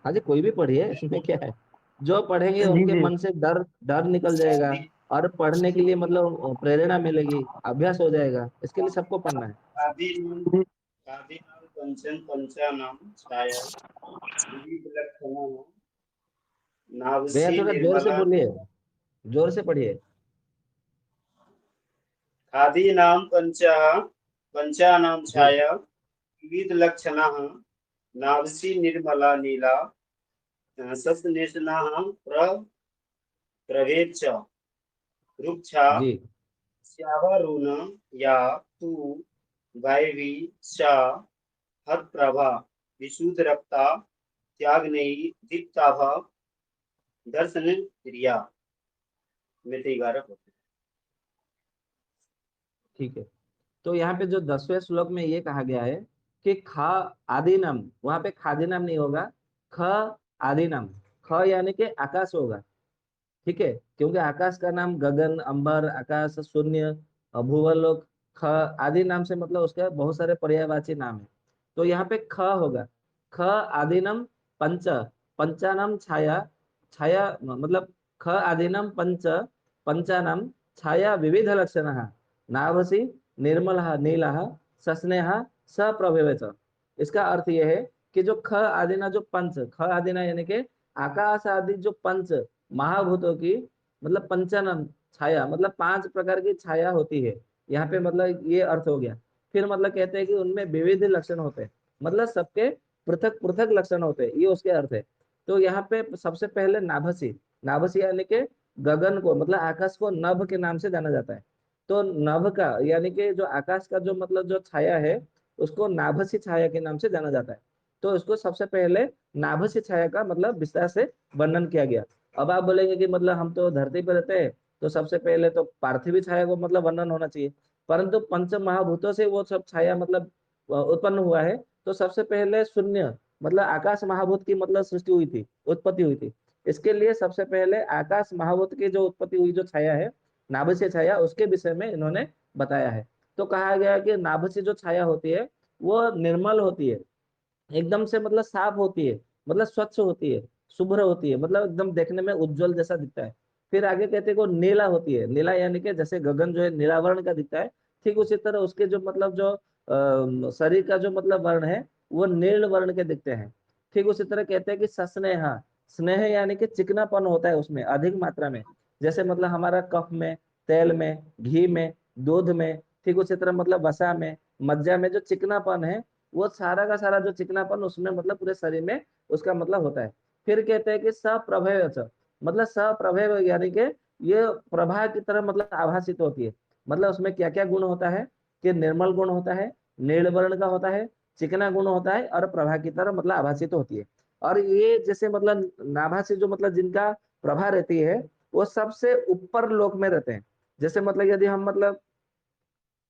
हाँ जी, कोई भी पढ़िए, इसमें क्या है। जो पढ़ेंगे
जी
उनके
जी
मन से डर डर निकल जाएगा, और पढ़ने के लिए मतलब प्रेरणा मिलेगी, अभ्यास हो जाएगा, इसके लिए सबको पढ़ना है।
जी
आदिनाम पंचन पंचानाम छाया विविध लक्षणानां
भैया
नाभसी
थोड़ा जोर से
निर्मला
बोलिए, जोर से पढ़िए।
आदिनाम पंचानां
जी,
छाया विविध लक्षणाः नाभसी निर्मला नीला सस्नेषणाः प्रभेद च रुक्षा
जी,
श्यावारुण या तु वायवी चा हतप्रभा विशुद्ध रक्ता त्याग्नेयी दीप्ताभा दर्शन प्रिया में 11 होते
ठीक है। तो यहाँ पे जो 10वें श्लोक में ये कहा गया है कि ख आदि नाम, वहां पे खादी नाम नहीं होगा, ख आदि नाम, ख यानी कि आकाश होगा। ठीक है, क्योंकि आकाश का नाम गगन, अंबर, आकाश, शून्य, भूवलोक, ख आदि नाम से मतलब उसका बहुत सारे पर्यायवाची नाम है। तो यहाँ पे ख होगा, ख आदिनम पंच, पंचानाम छाया, छाया मतलब ख आदिनम पंच, पंचानाम छाया विविध लक्षण, नाभसी निर्मल नीला सस्नेह सप्रभेव च। इसका अर्थ यह है कि जो ख आदिना जो पंच, ख आदिना यानी कि आकाश आदि जो पंच महाभूतों की मतलब पंचानन छाया, मतलब 5 प्रकार की छाया होती है। यहाँ पे मतलब ये अर्थ हो गया। फिर मतलब कहते हैं कि उनमें विविध लक्षण होते हैं, मतलब सबके पृथक पृथक लक्षण होते हैं, ये उसके अर्थ है। तो यहाँ पे सबसे पहले नाभसी, नाभसी यानी कि गगन को मतलब आकाश को नभ के नाम से जाना जाता है। तो नभ का यानी कि जो आकाश का जो मतलब जो छाया है उसको नाभसी छाया के नाम से जाना जाता है। तो इसको सबसे पहले नाभसी छाया का मतलब विस्तार से वर्णन किया गया। अब आप बोलेंगे कि मतलब हम तो धरती पर रहते हैं, तो सबसे पहले तो पार्थिवी छाया को मतलब वर्णन होना चाहिए, परंतु पंच महाभूतों से वो सब छाया मतलब उत्पन्न हुआ है। तो सबसे पहले शून्य मतलब आकाश महाभूत की मतलब सृष्टि हुई थी, उत्पत्ति हुई थी। इसके लिए सबसे पहले आकाश महाभूत की जो उत्पत्ति हुई, जो छाया है नाभसीय छाया, उसके विषय में इन्होंने बताया है। तो कहा गया कि नाभसीय जो छाया होती है वो निर्मल होती है, एकदम से मतलब साफ होती है, मतलब स्वच्छ होती है, शुभ्र होती है, मतलब एकदम देखने में उज्जवल जैसा दिखता है। फिर आगे कहते हैं को नीला होती है, नीला यानी कि जैसे गगन जो है नीला वर्ण का दिखता है, ठीक उसी तरह उसके जो मतलब जो शरीर का जो मतलब वर्ण है वो नील वर्ण के दिखते हैं। ठीक उसी तरह कहते हैं कि सस्नेह, स्नेह यानी कि चिकनापन होता है उसमें अधिक मात्रा में, जैसे मतलब हमारा कफ में, तेल में, घी में, दूध में, ठीक उसी तरह मतलब वसा में, मज्जा में जो चिकनापन है, वो सारा का सारा जो चिकनापन उसमें मतलब पूरे शरीर में उसका मतलब होता है। फिर कहते हैं कि सप्रभेय, मतलब सप्रभेय यानी कि ये प्रभा की तरह मतलब आभासित होती है। मतलब उसमें क्या क्या गुण होता है कि निर्मल गुण होता है, नील वर्ण का होता है, चिकना गुण होता है और प्रभा की तरह मतलब आभासित होती है। और ये जैसे मतलब नाभा से जो मतलब जिनका प्रभा रहती है वो सबसे ऊपर लोक में रहते हैं। जैसे मतलब यदि हम मतलब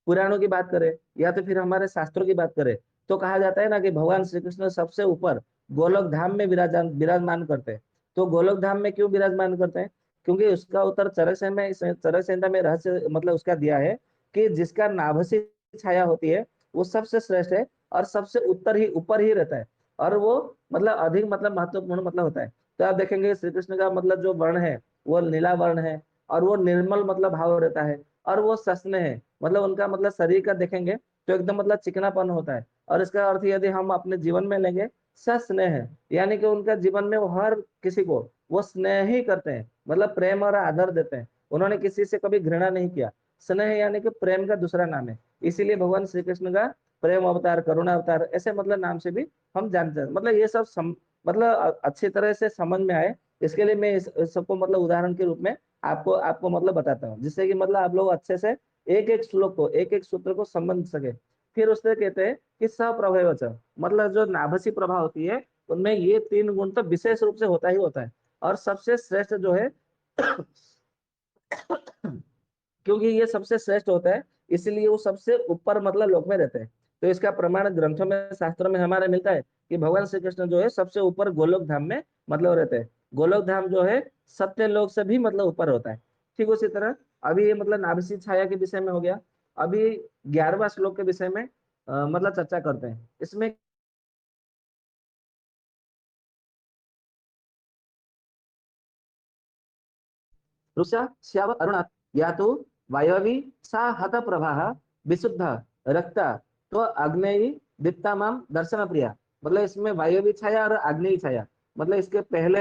पुराणों की बात करें या तो फिर हमारे शास्त्रों की बात करें, तो कहा जाता है ना कि भगवान श्री कृष्ण सबसे ऊपर गोलोक धाम में विराजमान करते हैं। तो गोलोक धाम में क्यों विराजमान करते हैं? क्योंकि उसका उत्तर चरक संहिता में रहस्य मतलब उसका दिया है कि जिसका नाभसी छाया होती है वो सबसे श्रेष्ठ है और सबसे उत्तर ही ऊपर ही रहता है, और वो मतलब अधिक मतलब महत्वपूर्ण मतलब होता है। तो आप देखेंगे श्री कृष्ण का मतलब जो वर्ण है वो नीला वर्ण है, और वो निर्मल मतलब भाव रहता है, और वो सस्ने है, मतलब उनका मतलब शरीर का देखेंगे तो एकदम मतलब चिकनापन होता है। और इसका अर्थ यदि हम अपने जीवन में लेंगे, सस्नेह है यानी कि उनका जीवन में वो हर किसी को वो स्नेह ही करते हैं, मतलब प्रेम और आदर देते हैं, उन्होंने किसी से कभी घृणा नहीं किया। स्नेह यानी कि प्रेम का दूसरा नाम है, इसीलिए भगवान श्री कृष्ण का प्रेम अवतार, करुणा अवतार ऐसे मतलब नाम से भी हम जानते हैं। मतलब ये सब मतलब अच्छी तरह से समझ में आए, इसके लिए मैं इस सबको मतलब उदाहरण के रूप में आपको आपको मतलब बताता हूँ, जिससे कि मतलब आप लोग अच्छे से एक एक श्लोक को, एक एक सूत्र को समझ सके। फिर उससे कहते हैं कि सप्रभेवच, मतलब जो नाभसी प्रभा होती है उनमें ये तीन गुण तो विशेष रूप से होता ही होता है। और सबसे श्रेष्ठ जो है क्योंकि ये सबसे श्रेष्ठ होता है इसलिए वो सबसे ऊपर मतलब लोक में रहते हैं। तो इसका प्रमाण ग्रंथों में, शास्त्रों में हमारे मिलता है कि भगवान श्री कृष्ण जो है सबसे ऊपर गोलोक धाम में मतलब रहते हैं। गोलोक धाम जो है सत्य लोक से भी मतलब ऊपर होता है। ठीक उसी तरह अभी ये मतलब नाभिसी छाया के विषय में हो गया। अभी 11वां श्लोक के विषय में मतलब चर्चा करते हैं। इसमें रुषा श्याव अरुणात् या तो वायवी सा हत प्रभा विशुद्ध रक्ता तो अग्नेयी दीप्ता माम दर्शन प्रिया। मतलब इसमें वायवी छाया और अग्नेयी छाया, मतलब इसके पहले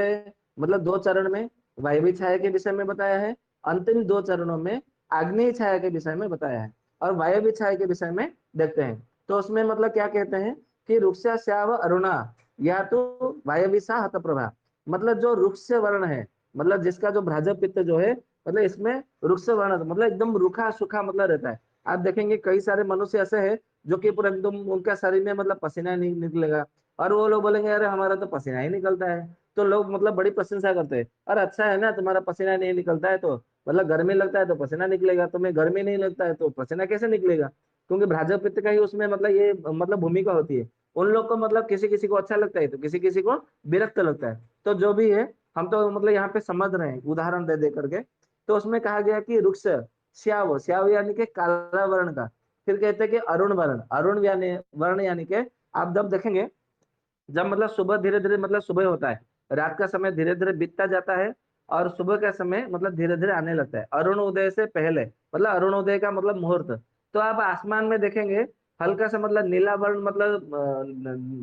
मतलब दो चरण में वायवी छाया के विषय में बताया है, अंतिम दो चरणों में आग्नेय छाया के विषय में बताया है। और वायवी छाया के विषय में देखते हैं तो उसमें मतलब क्या कहते हैं कि रुक्षा श्याव अरुणा या तो वायवी सा हत प्रभा, मतलब जो रुक्ष से वर्ण है, मतलब जिसका जो भ्राजक पित्त जो है मतलब इसमें रुक्ष वर्ण मतलब एकदम रूखा सूखा मतलब रहता है। आप देखेंगे कई सारे मनुष्य ऐसे हैं जो कि पूरा एकदम उनका शरीर में मतलब पसीना नहीं निकलेगा, और वो लोग बोलेंगे अरे हमारा तो पसीना ही निकलता है। तो लोग मतलब बड़ी प्रशंसा करते हैं, अरे अच्छा है ना तुम्हारा पसीना नहीं निकलता है, तो मतलब गर्मी लगता है तो पसीना निकलेगा, तुम्हें गर्मी नहीं लगता है तो पसीना कैसे निकलेगा? क्योंकि भ्राजक पित्त का ही उसमें मतलब ये मतलब भूमिका होती है। उन लोग को मतलब किसी किसी को अच्छा लगता है तो किसी किसी को विरक्त लगता है। तो जो भी है हम तो मतलब यहाँ पे समझ रहे हैं उदाहरण दे दे करके। तो उसमें कहा गया कि रुक्ष श्याव, श्याव यानी कि काला वर्ण का। फिर कहते हैं कि अरुण वर्ण, अरुण यानी वर्ण यानी कि आप जब देखेंगे जब मतलब सुबह धीरे धीरे मतलब सुबह होता है, रात का समय धीरे धीरे बीतता जाता है और सुबह का समय मतलब धीरे धीरे आने लगता है अरुण उदय से पहले, मतलब अरुण उदय का मतलब मुहूर्त। तो आप आसमान में देखेंगे हल्का सा मतलब नीला वर्ण मतलब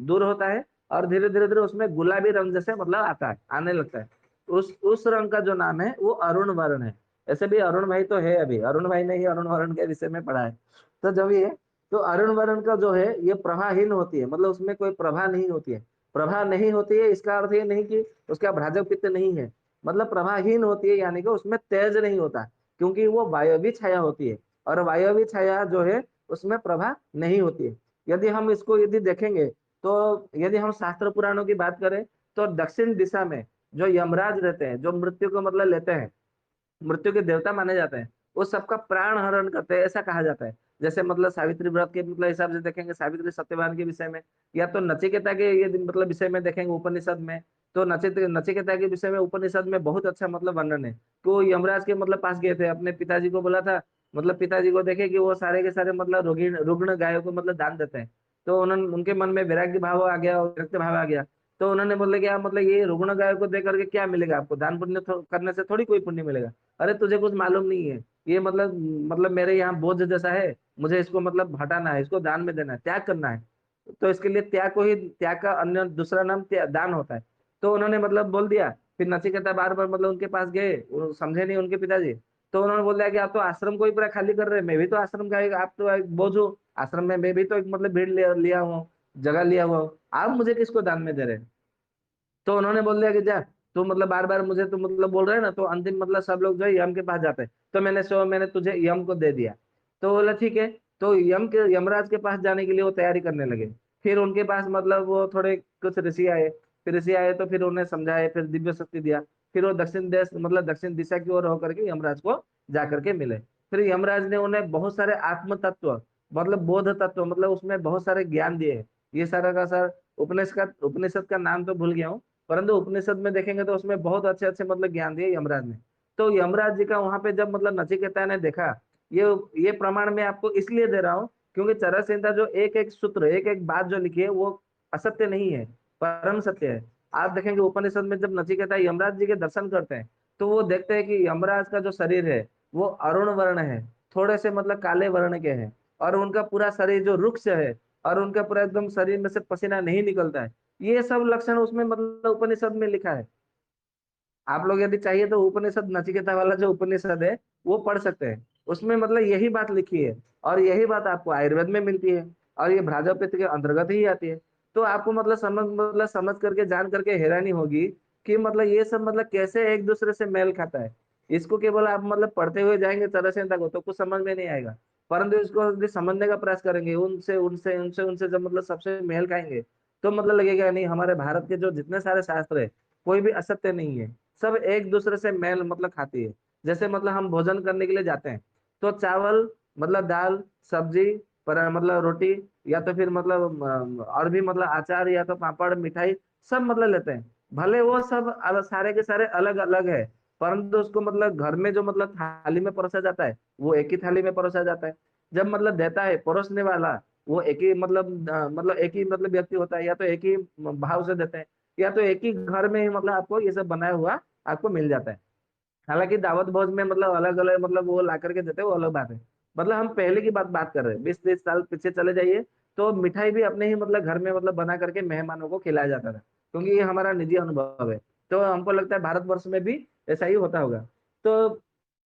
दूर होता है और धीरे धीरे धीरे उसमें गुलाबी रंग जैसे मतलब आता है, आने लगता है। उस रंग का जो नाम है वो अरुण वर्ण है। ऐसे भी अरुण भाई तो है, अभी अरुण भाई ने ही अरुण वर्ण के विषय में पढ़ा है। तो जब ये तो अरुण वर्ण का जो है ये प्रभाहीन होती है, मतलब उसमें कोई प्रभा नहीं होती है। प्रभा नहीं होती है इसका अर्थ ये नहीं कि उसका भ्राजक पित्त नहीं है, मतलब प्रभाहीन होती है यानी कि उसमें तेज नहीं होता, क्योंकि वो वायवी छाया होती है, और वायवी छाया जो है उसमें प्रभा नहीं होती है। यदि हम इसको यदि देखेंगे, तो यदि हम शास्त्र पुराणों की बात करें, तो दक्षिण दिशा में जो यमराज रहते हैं, जो मृत्यु को मतलब लेते हैं, मृत्यु के देवता माने जाते हैं, वो सबका प्राण हरण करते हैं, ऐसा कहा जाता है। जैसे मतलब सावित्री व्रत के मतलब हिसाब से देखेंगे, सावित्री सत्यवान के विषय में, या तो नचिकेता के ये मतलब विषय में देखेंगे उपनिषद में, तो नचिकेता के विषय में उपनिषद में बहुत अच्छा मतलब वर्णन है। तो यमराज के मतलब पास गए थे, अपने पिताजी को बोला था, मतलब पिताजी को देखे कि वो सारे के सारे मतलब रोगी रुग्ण गायों को मतलब दान देते हैं, तो उन्होंने उनके मन में वैराग्य भाव आ गया, विरक्त भाव आ गया। तो उन्होंने बोले कि आप मतलब ये रुग्ण गायों को दे करके क्या मिलेगा आपको, दान पुण्य करने से थोड़ी कोई पुण्य मिलेगा। अरे तुझे कुछ मालूम नहीं है, ये मतलब मेरे यहाँ बोझ जैसा है, मुझे इसको मतलब हटाना है, इसको दान में देना है, त्याग करना है। तो इसके लिए त्याग को ही, त्याग का अन्य दूसरा नाम दान होता है। तो उन्होंने मतलब बोल दिया। फिर नचिकेता बार बार मतलब उनके पास गए, वो समझे नहीं उनके पिताजी। तो उन्होंने बोल दिया कि आप तो आश्रम को ही पूरा खाली कर रहे हैं, मैं भी तो आश्रम का आप तो एक बोझ हो आश्रम में, मैं भी तो एक मतलब भीड़ लिया हुआ हूँ, जगह लिया हुआ हूँ, आप मुझे किसको दान में दे रहे हैं। तो उन्होंने बोल दिया कि जा, तू मतलब बार बार मुझे तो मतलब बोल रहे हैं ना, तो अंतिम मतलब सब लोग जो है यम के पास जाते हैं, तो मैंने तुझे यम को दे दिया। तो बोला ठीक है। तो यमराज के पास जाने के लिए वो तैयारी करने लगे। फिर उनके पास मतलब वो थोड़े कुछ ऋषि आए। फिर ऋषि आए तो फिर उन्हें समझाए, फिर दिव्य शक्ति दिया। फिर वो दक्षिण देश मतलब दक्षिण दिशा की ओर होकर के यमराज को जा करके मिले। फिर यमराज ने उन्हें बहुत सारे आत्म तत्व, मतलब बोध तत्व, मतलब उसमें बहुत सारे ज्ञान दिए हैं। ये सारा का सारा उपनिषद का नाम तो भूल गया हूँ, परंतु उपनिषद में देखेंगे तो उसमें बहुत अच्छे अच्छे मतलब ज्ञान दिए यमराज ने। तो यमराज जी का वहां पे जब मतलब नचिकेता ने देखा, ये ये प्रमाण मैं आपको इसलिए दे रहा हूँ, क्योंकि चरक संहिता जो एक एक सूत्र, एक एक बात जो लिखी है, वो असत्य नहीं है, परम सत्य है। आप देखेंगे उपनिषद में जब नचिकेता यमराज जी के दर्शन करते हैं, तो वो देखते हैं कि यमराज का जो शरीर है वो अरुण वर्ण है, थोड़े से मतलब काले वर्ण के हैं, और उनका पूरा शरीर जो रुक्ष है, और उनका पूरा एकदम शरीर में से पसीना नहीं निकलता है। ये सब लक्षण उसमें मतलब उपनिषद में लिखा है। आप लोग यदि चाहिए तो उपनिषद नचिकेता वाला जो उपनिषद है वो पढ़ सकते हैं, उसमें मतलब यही बात लिखी है। और यही बात आपको आयुर्वेद में मिलती है, और ये भ्राजपित्त के अंतर्गत ही आती है। तो आपको मतलब समझ करके जान करके हैरानी होगी कि मतलब ये सब मतलब कैसे एक दूसरे से मेल खाता है। इसको केवल आप मतलब पढ़ते हुए जाएंगे तरह से तक तो कुछ समझ में नहीं आएगा, परंतु इसको यदि समझने का प्रयास करेंगे, उनसे उनसे उनसे उनसे जब मतलब सबसे मेल खाएंगे, तो मतलब लगेगा नहीं, हमारे भारत के जो जितने सारे शास्त्र है कोई भी असत्य नहीं है, सब एक दूसरे से मेल मतलब खाती है। जैसे मतलब हम भोजन करने के लिए जाते हैं, तो चावल मतलब दाल सब्जी पर मतलब रोटी, या तो फिर मतलब और भी मतलब अचार या तो पापड़ मिठाई सब मतलब लेते हैं। भले वो सब सारे के सारे अलग अलग है, परंतु उसको मतलब घर में जो मतलब थाली में परोसा जाता है वो एक ही थाली में परोसा जाता है। जब मतलब देता है परोसने वाला, वो एक ही मतलब एक ही मतलब व्यक्ति होता है, या तो एक ही भाव से देते हैं, या तो एक ही घर में ही मतलब आपको ये सब बनाया हुआ आपको मिल जाता है। हालांकि दावत भोज में मतलब अलग अलग मतलब वो ला करके देते हैं, वो अलग बात है। मतलब हम पहले की बात कर रहे हैं, 20-30 साल पीछे चले जाइए, तो मिठाई भी अपने ही मतलब घर में मतलब बना करके मेहमानों को खिलाया जाता था, क्योंकि ये हमारा निजी अनुभव है। तो हमको लगता है भारतवर्ष में भी ऐसा ही होता होगा। तो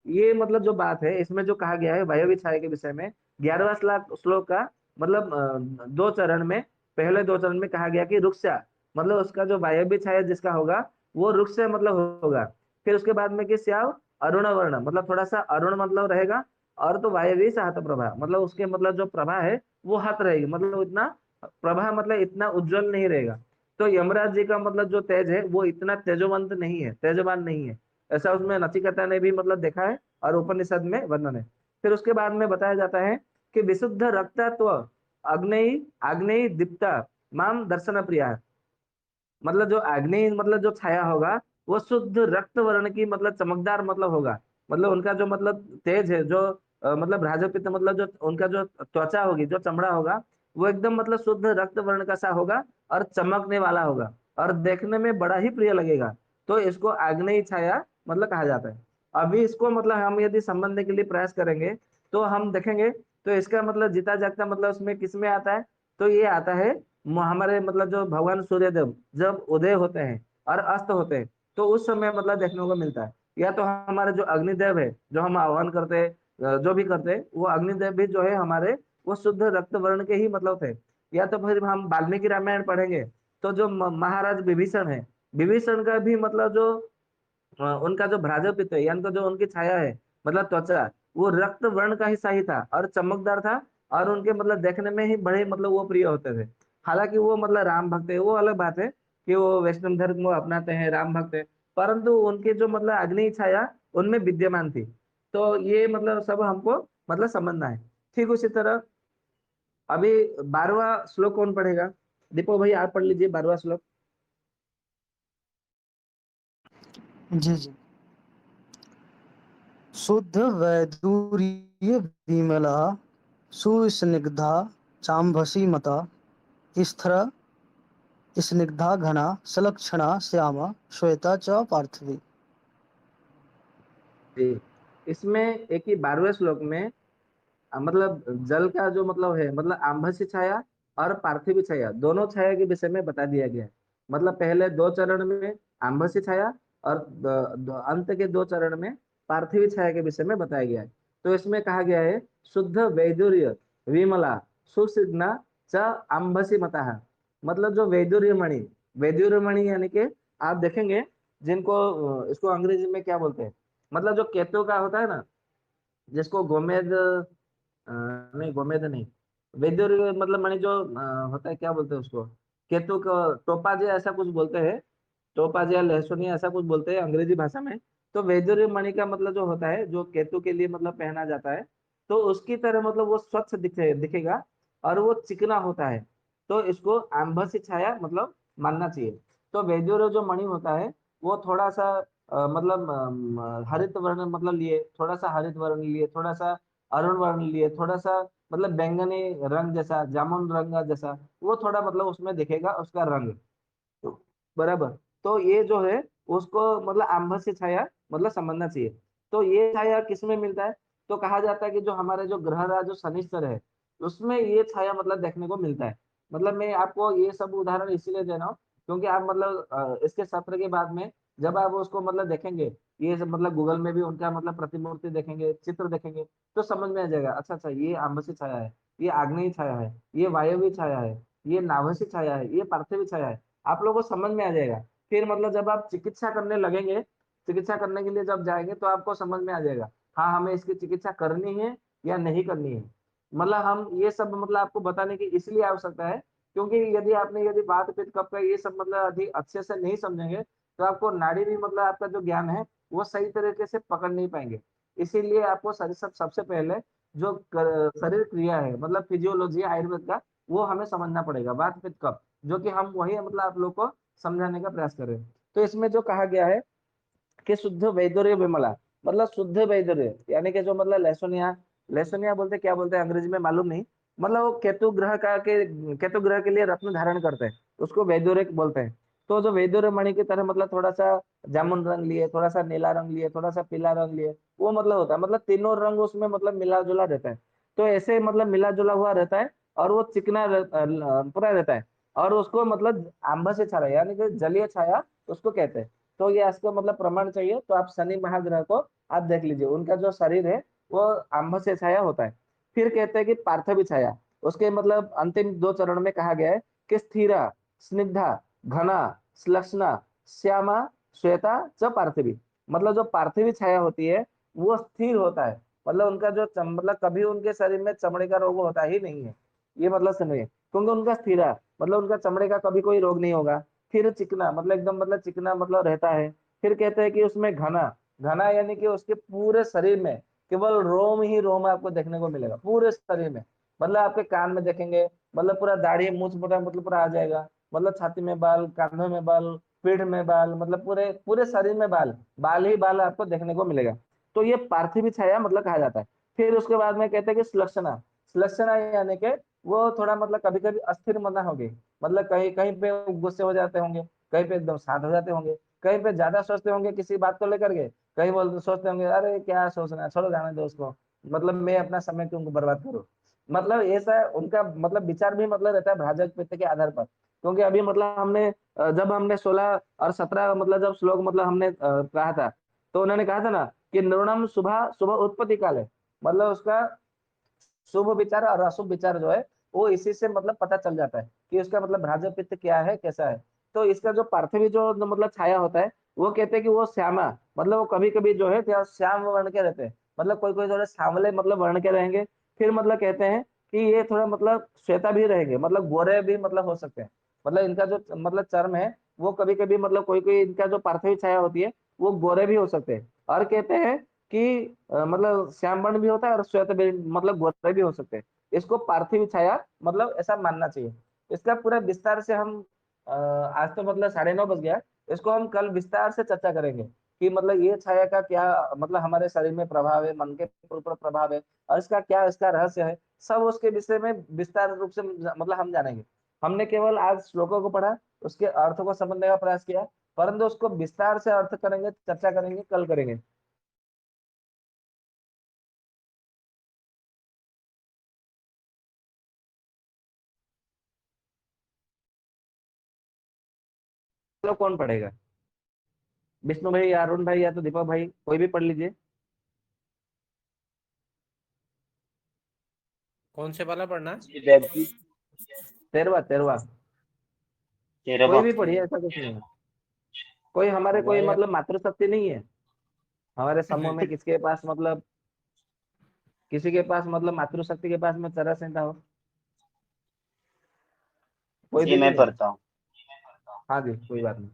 ये मतलब जो बात है इसमें जो कहा गया है वायव्य छाया के विषय में, 11वां श्लोक का मतलब दो चरण में, पहले दो चरण में कहा गया कि रुक्षा, मतलब उसका जो वायव्य छाया जिसका होगा वो रुक्ष मतलब होगा। फिर उसके बाद में कि श्याव अरुण वर्ण, मतलब थोड़ा सा अरुण मतलब रहेगा, और तो वायवी से हत प्रभा, मतलब उसके मतलब जो प्रभा है वो हत रहेगी, मतलब इतना प्रभा मतलब इतना उज्जवल नहीं रहेगा। तो यमराज जी का मतलब जो तेज है वो इतना तेजवंत नहीं है, तेजवान नहीं है, ऐसा उसमें नचिकेता ने भी मतलब देखा है, और उपनिषद में वर्णन है। फिर उसके बाद में बताया जाता है कि विशुद्ध रक्तत्व अग्नि आग्नेय दीप्ता माम दर्शन प्रिया, मतलब जो अग्नि मतलब जो छाया होगा वो शुद्ध रक्त वर्ण की मतलब चमकदार मतलब होगा। मतलब उनका जो मतलब तेज है, जो मतलब राजपित्त मतलब जो उनका जो त्वचा होगी, जो चमड़ा होगा, वो एकदम मतलब शुद्ध रक्त वर्ण का सा होगा, और चमकने वाला होगा, और देखने में बड़ा ही प्रिय लगेगा। तो इसको आग्नेय छाया मतलब कहा जाता है। अभी इसको मतलब हम यदि समझने के लिए प्रयास करेंगे, तो हम देखेंगे तो इसका मतलब जीता जागता मतलब उसमें किस में आता है, तो ये आता है हमारे मतलब जो भगवान सूर्यदेव जब उदय होते हैं और अस्त होते हैं, तो उस समय मतलब देखने को मिलता है। या तो हमारे जो अग्निदेव है, जो हम आह्वान करते हैं, जो भी करते हैं, वो अग्निदेव भी जो है हमारे वो शुद्ध रक्त वर्ण के ही मतलब थे। या तो फिर हम वाल्मीकि रामायण पढ़ेंगे तो जो महाराज विभीषण है, विभीषण का भी मतलब जो उनका जो भ्राजपत्य यानी कि जो उनकी छाया है, मतलब त्वचा, वो रक्त वर्ण का ही सही था और चमकदार था, और उनके मतलब देखने में ही बड़े मतलब वो प्रिय होते थे। हालांकि वो मतलब राम भक्त है, वो अलग बात है कि वो वैष्णव धर्म को अपनाते हैं, राम भक्त है, परंतु उनके जो मतलब अग्नि छाया उनमें विद्यमान थी। तो ये मतलब सब हमको मतलब समझना है। ठीक उसी तरह अभी 12वां श्लोक कौन पढ़ेगा? दीपक भाई आप पढ़ लीजिए 12वां श्लोक।
जी जी। शुद्ध वैदुर्य विमला सुस्निग्धा चाम्भसी मता स्थिर स्निग्धा घना सलक्षणा श्यामा श्वेता च पार्थिवी।
जी, इसमें एक ही 12वें श्लोक में मतलब जल का जो मतलब है, मतलब आम्भसी छाया और पार्थिव छाया, दोनों छाया के विषय में बता दिया गया है। मतलब पहले दो चरण में आम्भसी छाया और अंत के दो चरण में पार्थिव छाया के विषय में बताया गया है। तो इसमें कहा गया है शुद्ध वैदुर्य विमला सुसिग्ना च आम्भसी मतः। मतलब जो वैदुर्य मणि यानी कि आप देखेंगे जिनको इसको अंग्रेजी में क्या बोलते हैं, मतलब जो केतु का होता है ना, जिसको गोमेद नहीं गोमेद नहीं, वैद्य मतलब मणि जो होता है, क्या बोलते हैं उसको, केतु को टोपाजिया ऐसा कुछ बोलते हैं, टोपाजिया लहसुनिया ऐसा कुछ बोलते हैं अंग्रेजी भाषा में। तो वैदुर्य मणि का मतलब जो होता है, जो केतु के लिए मतलब पहना जाता है, तो उसकी तरह मतलब वो स्वच्छ दिखेगा और वो चिकना होता है। तो इसको आम्भसी छाया मतलब मानना चाहिए। तो वैदुर्य जो मणि होता है वो थोड़ा सा मतलब हरित वर्ण मतलब लिए, थोड़ा सा हरित वर्ण लिए, थोड़ा सा अरुण वर्ण लिए, थोड़ा सा मतलब बैंगनी रंग जैसा, जामुन रंग जैसा, वो थोड़ा मतलब उसमें दिखेगा उसका रंग। तो बराबर, तो ये जो है उसको मतलब आम्भस्य छाया मतलब समझना चाहिए। तो ये छाया किसमें मिलता है? तो कहा जाता है कि जो हमारे जो ग्रह राज जो शनिश्चर है, उसमें ये छाया मतलब देखने को मिलता है। मतलब मैं आपको ये सब उदाहरण इसीलिए दे रहा हूँ क्योंकि आप मतलब इसके सत्र के बाद में जब आप उसको मतलब देखेंगे, ये सब मतलब गूगल में भी उनका मतलब प्रतिमूर्ति देखेंगे, चित्र देखेंगे, तो समझ में आ जाएगा, अच्छा अच्छा ये आम्भसी छाया है, ये आग्नेय छाया है, ये वायव्य छाया है, ये नाभसी छाया है, ये पार्थिव छाया है। आप लोगों को समझ में आ जाएगा। फिर मतलब जब आप चिकित्सा करने लगेंगे, चिकित्सा करने के लिए जब जाएंगे तो आपको समझ में आ जाएगा, हाँ हमें इसकी चिकित्सा करनी है या नहीं करनी है। मतलब हम ये सब मतलब आपको बताने की इसलिए आवश्यकता है क्योंकि यदि बात पित्त कफ का ये सब मतलब अधिक अच्छे से नहीं समझेंगे तो आपको नाड़ी भी मतलब आपका जो ज्ञान है वो सही तरीके से पकड़ नहीं पाएंगे। इसीलिए आपको सबसे पहले जो शरीर क्रिया है मतलब फिजियोलॉजी आयुर्वेद का, वो हमें समझना पड़ेगा, बात पित्त कफ, जो कि हम वही मतलब आप लोग को समझाने का प्रयास कर रहे हैं। तो इसमें जो कहा गया है कि शुद्ध वैदुर्य विमला, मतलब शुद्ध वैदुर्य यानी कि जो मतलब लहसुनिया, लहसुनिया बोलते क्या बोलते हैं अंग्रेजी में मालूम नहीं, मतलब वो केतु ग्रह के लिए रत्न धारण करते हैं, उसको वैदुर्य बोलते हैं। तो जो वैदुर्य मणि की तरह मतलब थोड़ा सा जामुन रंग लिए, थोड़ा सा नीला रंग लिए, थोड़ा सा पीला रंग लिए, वो मतलब होता है, मतलब तीनों रंग उसमें मतलब मिला जुला रहता है। तो ऐसे मतलब मिला जुला हुआ रहता है और वो चिकना पूरा रहता है। और उसको मतलब आंबा से छाया यानी कि जलीय छाया उसको कहते हैं। तो ये इसका मतलब प्रमाण चाहिए तो आप शनि महाग्रह को आप देख लीजिए, उनका जो शरीर है वो आंब से छाया होता है। फिर कहते हैं कि पार्थिव छाया, उसके मतलब अंतिम दो चरण में कहा गया है कि स्थिरा स्निग्धा घना श्लक्षणा श्यामा श्वेता च पार्थिवी। मतलब जो पार्थिवी छाया होती है वो स्थिर होता है, मतलब उनका जो मतलब कभी उनके शरीर में चमड़े का रोग होता ही नहीं है। ये मतलब समझिए, क्योंकि उनका स्थिरा मतलब उनका चमड़े का कभी कोई रोग नहीं होगा। फिर चिकना मतलब एकदम मतलब चिकना मतलब रहता है। फिर कहते हैं कि उसमें घना, घना यानी कि उसके पूरे शरीर में केवल रोम ही रोम आपको देखने को मिलेगा पूरे शरीर में। मतलब आपके कान में देखेंगे मतलब पूरा दाढ़ी मूछ मोटा मतलब पूरा आ जाएगा, मतलब छाती में बाल, कांधों में बाल, पीठ में बाल, मतलब पूरे पूरे शरीर में बाल, बाल ही बाल आपको देखने को मिलेगा। तो ये पार्थिव छाया मतलब कहा जाता है। फिर उसके बाद में कहते हैं कि सुलक्षणा, सुलक्षणा यानी कि वो थोड़ा मतलब कभी कभी अस्थिर मना होगी, मतलब कहीं कहीं पे गुस्से हो जाते होंगे, कहीं पे एकदम शांत हो जाते होंगे, कहीं पे ज्यादा सोचते होंगे किसी बात को लेकर के, कहीं बोलते सोचते होंगे अरे क्या सोचना है, छोड़ो जाने दो उसको, मतलब मैं अपना समय क्यों बर्बाद करूँ। मतलब ऐसा उनका मतलब विचार भी मतलब रहता है भाजक पित्त के आधार पर। क्योंकि अभी मतलब हमने जब हमने 16 और 17 मतलब जब श्लोक मतलब हमने कहा था, तो उन्होंने कहा था ना कि नृणम सुबह सुबह उत्पत्ति काल है, मतलब उसका शुभ विचार और अशुभ विचार जो है वो इसी से मतलब पता चल जाता है कि उसका मतलब भ्राजक पित्त क्या है, कैसा है। तो इसका जो पार्थिवी जो मतलब छाया होता है, वो कहते हैं कि वो श्यामा, मतलब वो कभी कभी जो है थोड़ा श्याम वर्ण के रहते हैं, मतलब कोई कोई थोड़े सांवले मतलब वर्ण के रहेंगे। फिर मतलब कहते हैं कि ये थोड़ा मतलब श्वेता भी रहेंगे, मतलब गोरे भी मतलब हो सकते हैं। मतलब इनका जो मतलब चर्म है वो कभी कभी मतलब कोई कोई इनका जो पार्थिव छाया होती है वो गोरे भी हो सकते हैं। और कहते हैं कि मतलब श्याम वर्ण भी होता है और श्वेत भी मतलब गोरे भी हो सकते हैं। इसको पार्थिव छाया मतलब ऐसा मानना चाहिए। इसका पूरा विस्तार से हम आज तो मतलब 9:30 बज गया, इसको हम कल विस्तार से चर्चा करेंगे कि मतलब ये छाया का क्या मतलब हमारे शरीर में प्रभाव है, मन के ऊपर प्रभाव है, और इसका क्या इसका रहस्य है, सब उसके विषय में विस्तार रूप से मतलब हम जानेंगे। हमने केवल आज श्लोकों को पढ़ा, उसके अर्थ को समझने का प्रयास किया, परंतु उसको विस्तार से अर्थ करेंगे, चर्चा करेंगे, कल करेंगे। चलो कौन पढ़ेगा? विष्णु भाई, अरुण भाई, या तो दीपक भाई, कोई भी पढ़ लीजिए।
कौन से वाला पढ़ना है?
जी देव जी।
13वां 13वां। कोई
13वां।
भी पढ़िए, ऐसा कुछ नहीं है। कोई हमारे कोई
हमारे
मतलब मातृशक्ति नहीं है हमारे समूह में, किसके पास मतलब किसी के पास मतलब मातृशक्ति के पास में चरस संहिता हो? कोई
जी
भी
मैं
नहीं है?
पढ़ता हूँ।
हाँ जी, कोई बात नहीं।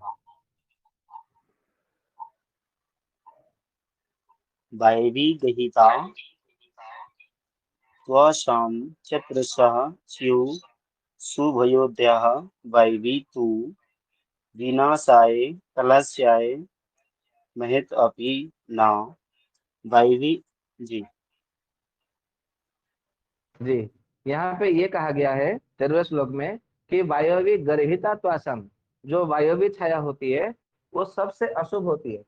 वायवी दहिता त्वशां चत्रसः स्युः शुभयोध्याः वायवी तु विनाशाय कलस्याय महित अपि न वायवी। जी।
जी, यहाँ पे ये कहा गया है 13वें श्लोक में कि वायवी गर्हिता त्वासम, जो वायवी छाया होती है वो सबसे अशुभ होती है।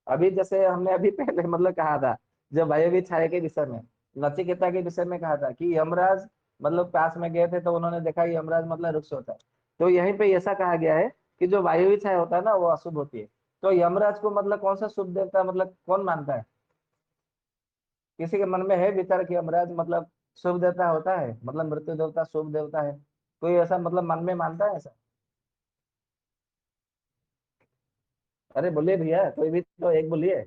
अभी जैसे हमने अभी पहले मतलब कहा था, जब वायवी छाया के विषय में, नचिकेता के विषय में कहा था कि यमराज मतलब पास में गए थे तो उन्होंने देखा कि यमराज मतलब रुक्ष होता है। तो यहीं पे ऐसा कहा गया है कि जो वायवी छाया होता है ना वो अशुभ होती है। तो यमराज को मतलब कौन सा शुभ देवता मतलब कौन मानता है? किसी के मन में है विचार कि यमराज मतलब शुभ देवता होता है, मतलब मृत्यु देवता शुभ देवता है? कोई ऐसा मतलब मन में मानता है ऐसा? अरे बोलिए भैया, कोई भी तो एक बोलिए।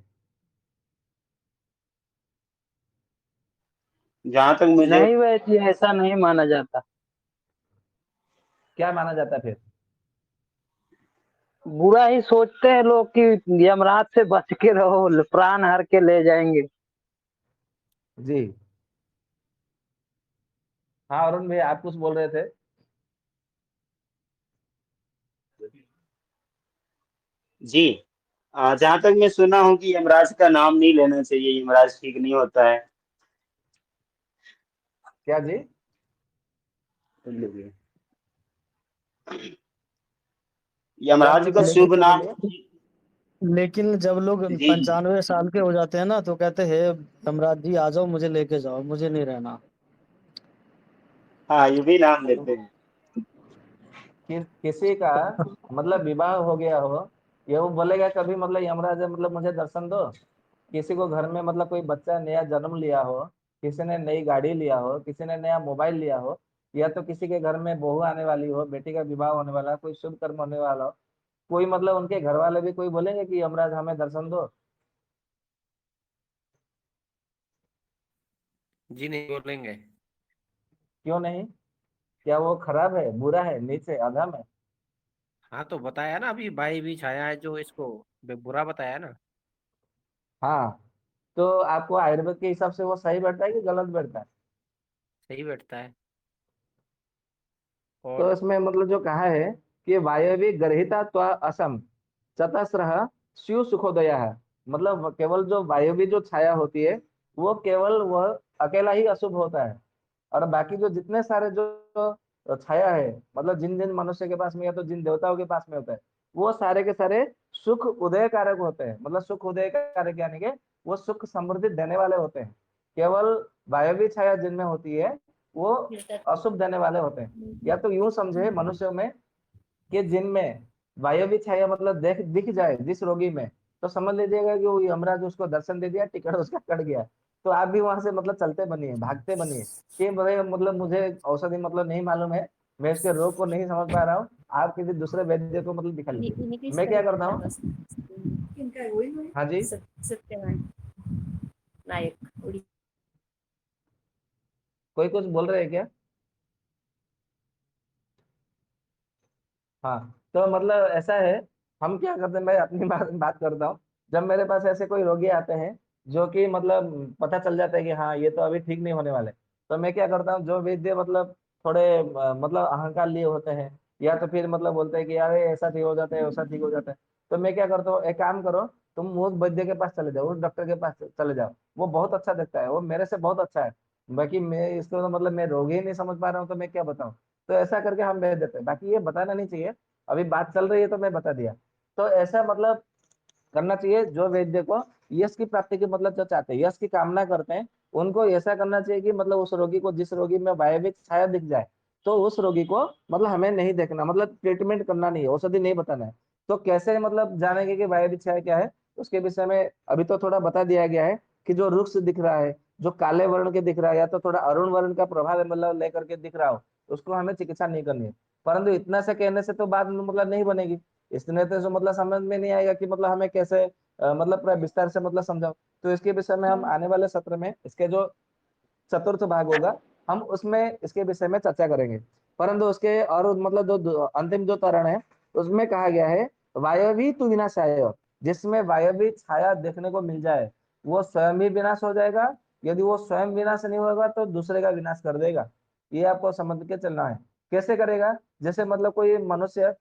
जहाँ तक मुझे
नहीं वैसे ऐसा नहीं माना जाता।
क्या माना जाता है फिर?
बुरा ही सोचते हैं लोग कि यमराज से बच के रहो, प्राण हर के ले जाएंगे।
जी हाँ, अरुण भैया आप कुछ बोल रहे थे।
जी जहाँ तक मैं सुना हूँ कि यमराज का नाम नहीं लेना चाहिए, यमराज ठीक नहीं होता है।
क्या जी? क्या
यमराज का
पूछ रहे थे,
शुभ
फिर
नाम।
बोलिए।
लेकिन जब लोग
जी जी।
95 साल के हो जाते हैं ना तो कहते हैं यमराज जी आ जाओ, मुझे लेके जाओ, मुझे नहीं रहना।
हाँ ये भी नाम लेते हैं।
किसी का मतलब विवाह हो गया हो, ये वो बोलेगा कभी मतलब यमराज मतलब मुझे दर्शन दो? किसी को घर में मतलब कोई बच्चा नया जन्म लिया हो, किसी ने नई गाड़ी लिया हो, किसी ने नया मोबाइल लिया हो, या तो किसी के घर में बहू आने वाली हो, बेटी का विवाह होने वाला, कोई शुभ कर्म होने वाला हो, कोई मतलब उनके घर वाले भी कोई बोलेंगे कि यमराज हमें दर्शन दो?
जी नहीं बोलेंगे।
क्यों नहीं? क्या वो खराब है, बुरा है, नीच है, अधम है?
हाँ तो बताया ना अभी, भाई भी छाया है जो इसको बुरा बताया ना।
हाँ, तो आपको आयुर्वेद के हिसाब से वो सही बैठता है कि गलत बैठता है?
सही बैठता है।
तो
और
इसमें मतलब जो कहा है कि वायवी गर्हिता त्वा असम चतस्रः स्यु सुखोदया है, मतलब केवल जो वायवी जो छाया होती है वो केवल वह अकेला ही अशुभ होता है। और बाकी जो जितने सारे जो छाया है, मतलब जिन जिन मनुष्य के पास में या तो जिन देवताओं के पास में होता है, वो सारे के सारे सुख उदय कारक होते हैं। मतलब सुख उदय कारक यानी कि वो सुख समृद्धि देने वाले होते हैं। केवल वायवी छाया जिनमें होती है वो अशुभ देने वाले होते हैं। या तो यूं समझे मनुष्यों में कि जिनमें वायव्य छाया मतलब देख दिख जाए जिस रोगी में, तो समझ लीजिएगा कि वो यमराज उसको दर्शन दे दिया, टिकट उसका कट गया। तो आप भी वहां से मतलब चलते बनिए, भागते बनिए कि भाई मतलब मुझे औषधि मतलब नहीं मालूम है, मैं इसके रोग को नहीं समझ पा रहा हूँ, आप किसी दूसरे वैद्य को मतलब दिखा लीजिए। मैं क्या करता हूँ, हाँ जी, कोई कुछ बोल रहे हैं क्या? हाँ, तो मतलब ऐसा है, हम क्या करते हैं, मैं अपनी बात करता हूँ। जब मेरे पास ऐसे कोई रोगी आते हैं जो कि मतलब पता चल जाता है कि हाँ ये तो अभी ठीक नहीं होने वाले, तो मैं क्या करता हूँ, जो वैद्य मतलब थोड़े मतलब अहंकार लिए होते हैं, या तो फिर मतलब बोलते हैं कि यार ये ऐसा ठीक हो जाता है, वैसा ठीक हो जाता है, तो मैं क्या करता हूँ, एक काम करो, तुम उस वैद्य के पास चले जाओ, उस डॉक्टर के पास चले जाओ, वो बहुत अच्छा देखता है, वो मेरे से बहुत अच्छा है। बाकी मैं इसको तो मतलब मैं रोगी ही नहीं समझ पा रहा हूँ, तो मैं क्या बताऊँ। तो ऐसा करके हम भेज देते हैं, बाकी ये बताना नहीं चाहिए, अभी बात चल रही है तो मैं बता दिया। तो ऐसा मतलब करना चाहिए, जो वैद्य को यश की प्राप्ति की मतलब जो चाहते हैं, यश की कामना करते हैं, उनको ऐसा करना चाहिए कि मतलब उस रोगी को, जिस रोगी में वायविक छाया दिख जाए, तो उस रोगी को मतलब हमें नहीं देखना, मतलब ट्रीटमेंट करना नहीं है, औषधि नहीं बताना है। तो कैसे मतलब जानेंगे कि वायविक छाया क्या है, उसके विषय में अभी तो थोड़ा बता दिया गया है कि जो रुक्ष दिख रहा है, जो काले वर्ण के दिख रहा है, या तो थोड़ा अरुण वर्ण का प्रभाव मतलब लेकर के दिख रहा हो, उसको हमें चिकित्सा नहीं करनी है। परंतु इतना से कहने से तो बात मतलब नहीं बनेगी, इसने तो मतलब समझ में नहीं आएगा कि मतलब हमें कैसे मतलब पूरा विस्तार से मतलब समझाओ। तो इसके विषय में हम आने वाले सत्र में, इसके जो चतुर्थ भाग होगा, हम उसमें इसके विषय में चर्चा करेंगे। परंतु उसके और मतलब जो अंतिम जो चरण है, उसमें कहा गया है वायवी तु विनाशाय, जिसमें वायवी छाया देखने को मिल जाए वो स्वयं भी विनाश हो जाएगा, यदि वो स्वयं विनाश नहीं होगा तो दूसरे का विनाश कर देगा। ये आपको समझ के चलना है। कैसे करेगा, जैसे मतलब कोई मनुष्य,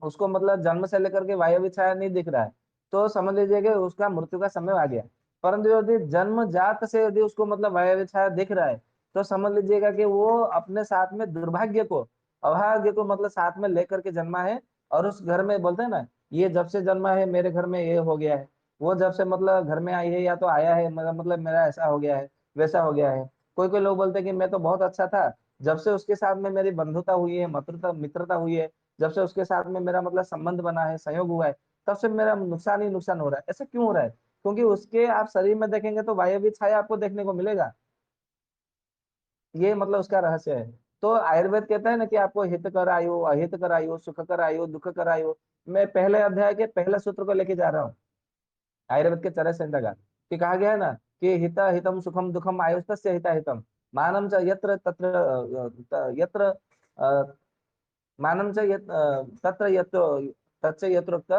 उसको मतलब जन्म से लेकर के वायु छाया नहीं दिख रहा है, तो समझ लीजिए कि उसका मृत्यु का समय आ गया। परंतु यदि जन्म जात से यदि उसको मतलब वायु छाया दिख रहा है, तो समझ लीजिएगा कि वो अपने साथ में दुर्भाग्य को, अभाग्य को मतलब साथ में लेकर के जन्मा है। और उस घर में बोलते हैं ना, ये जब से जन्मा है मेरे घर में ये हो गया है, वो जब से मतलब घर में आई है या तो आया है, मतलब मेरा ऐसा हो गया है, वैसा हो गया है। कोई कोई लोग बोलते हैं कि मैं तो बहुत अच्छा था, जब से उसके साथ में मेरी बंधुता हुई है, मित्रता मित्रता हुई है, जब से उसके साथ में मेरा मतलब संबंध बना है, सहयोग हुआ है, तब से मेरा नुकसान ही नुकसान हो रहा है। ऐसा क्यों हो रहा है? क्योंकि उसके आप शरीर में देखेंगे तो वायव्य छाया आपको देखने को मिलेगा। ये मतलब उसका रहस्य है। तो आयुर्वेद कहता है ना कि आपको हित कर आयु, अहित कर आयु, सुख कर आयु, दुख कर आयु। मैं पहले अध्याय के पहले सूत्र को लेके जा रहा हूँ, आयुर्वेद के चरक संहिता का, कि कहा गया है ना कि हित हितम सुखम दुखम आयुस्तस्य हिता हितम, मानम च यत्र तत्र यत्र मानम च तत्र तच्च यत्रोक्त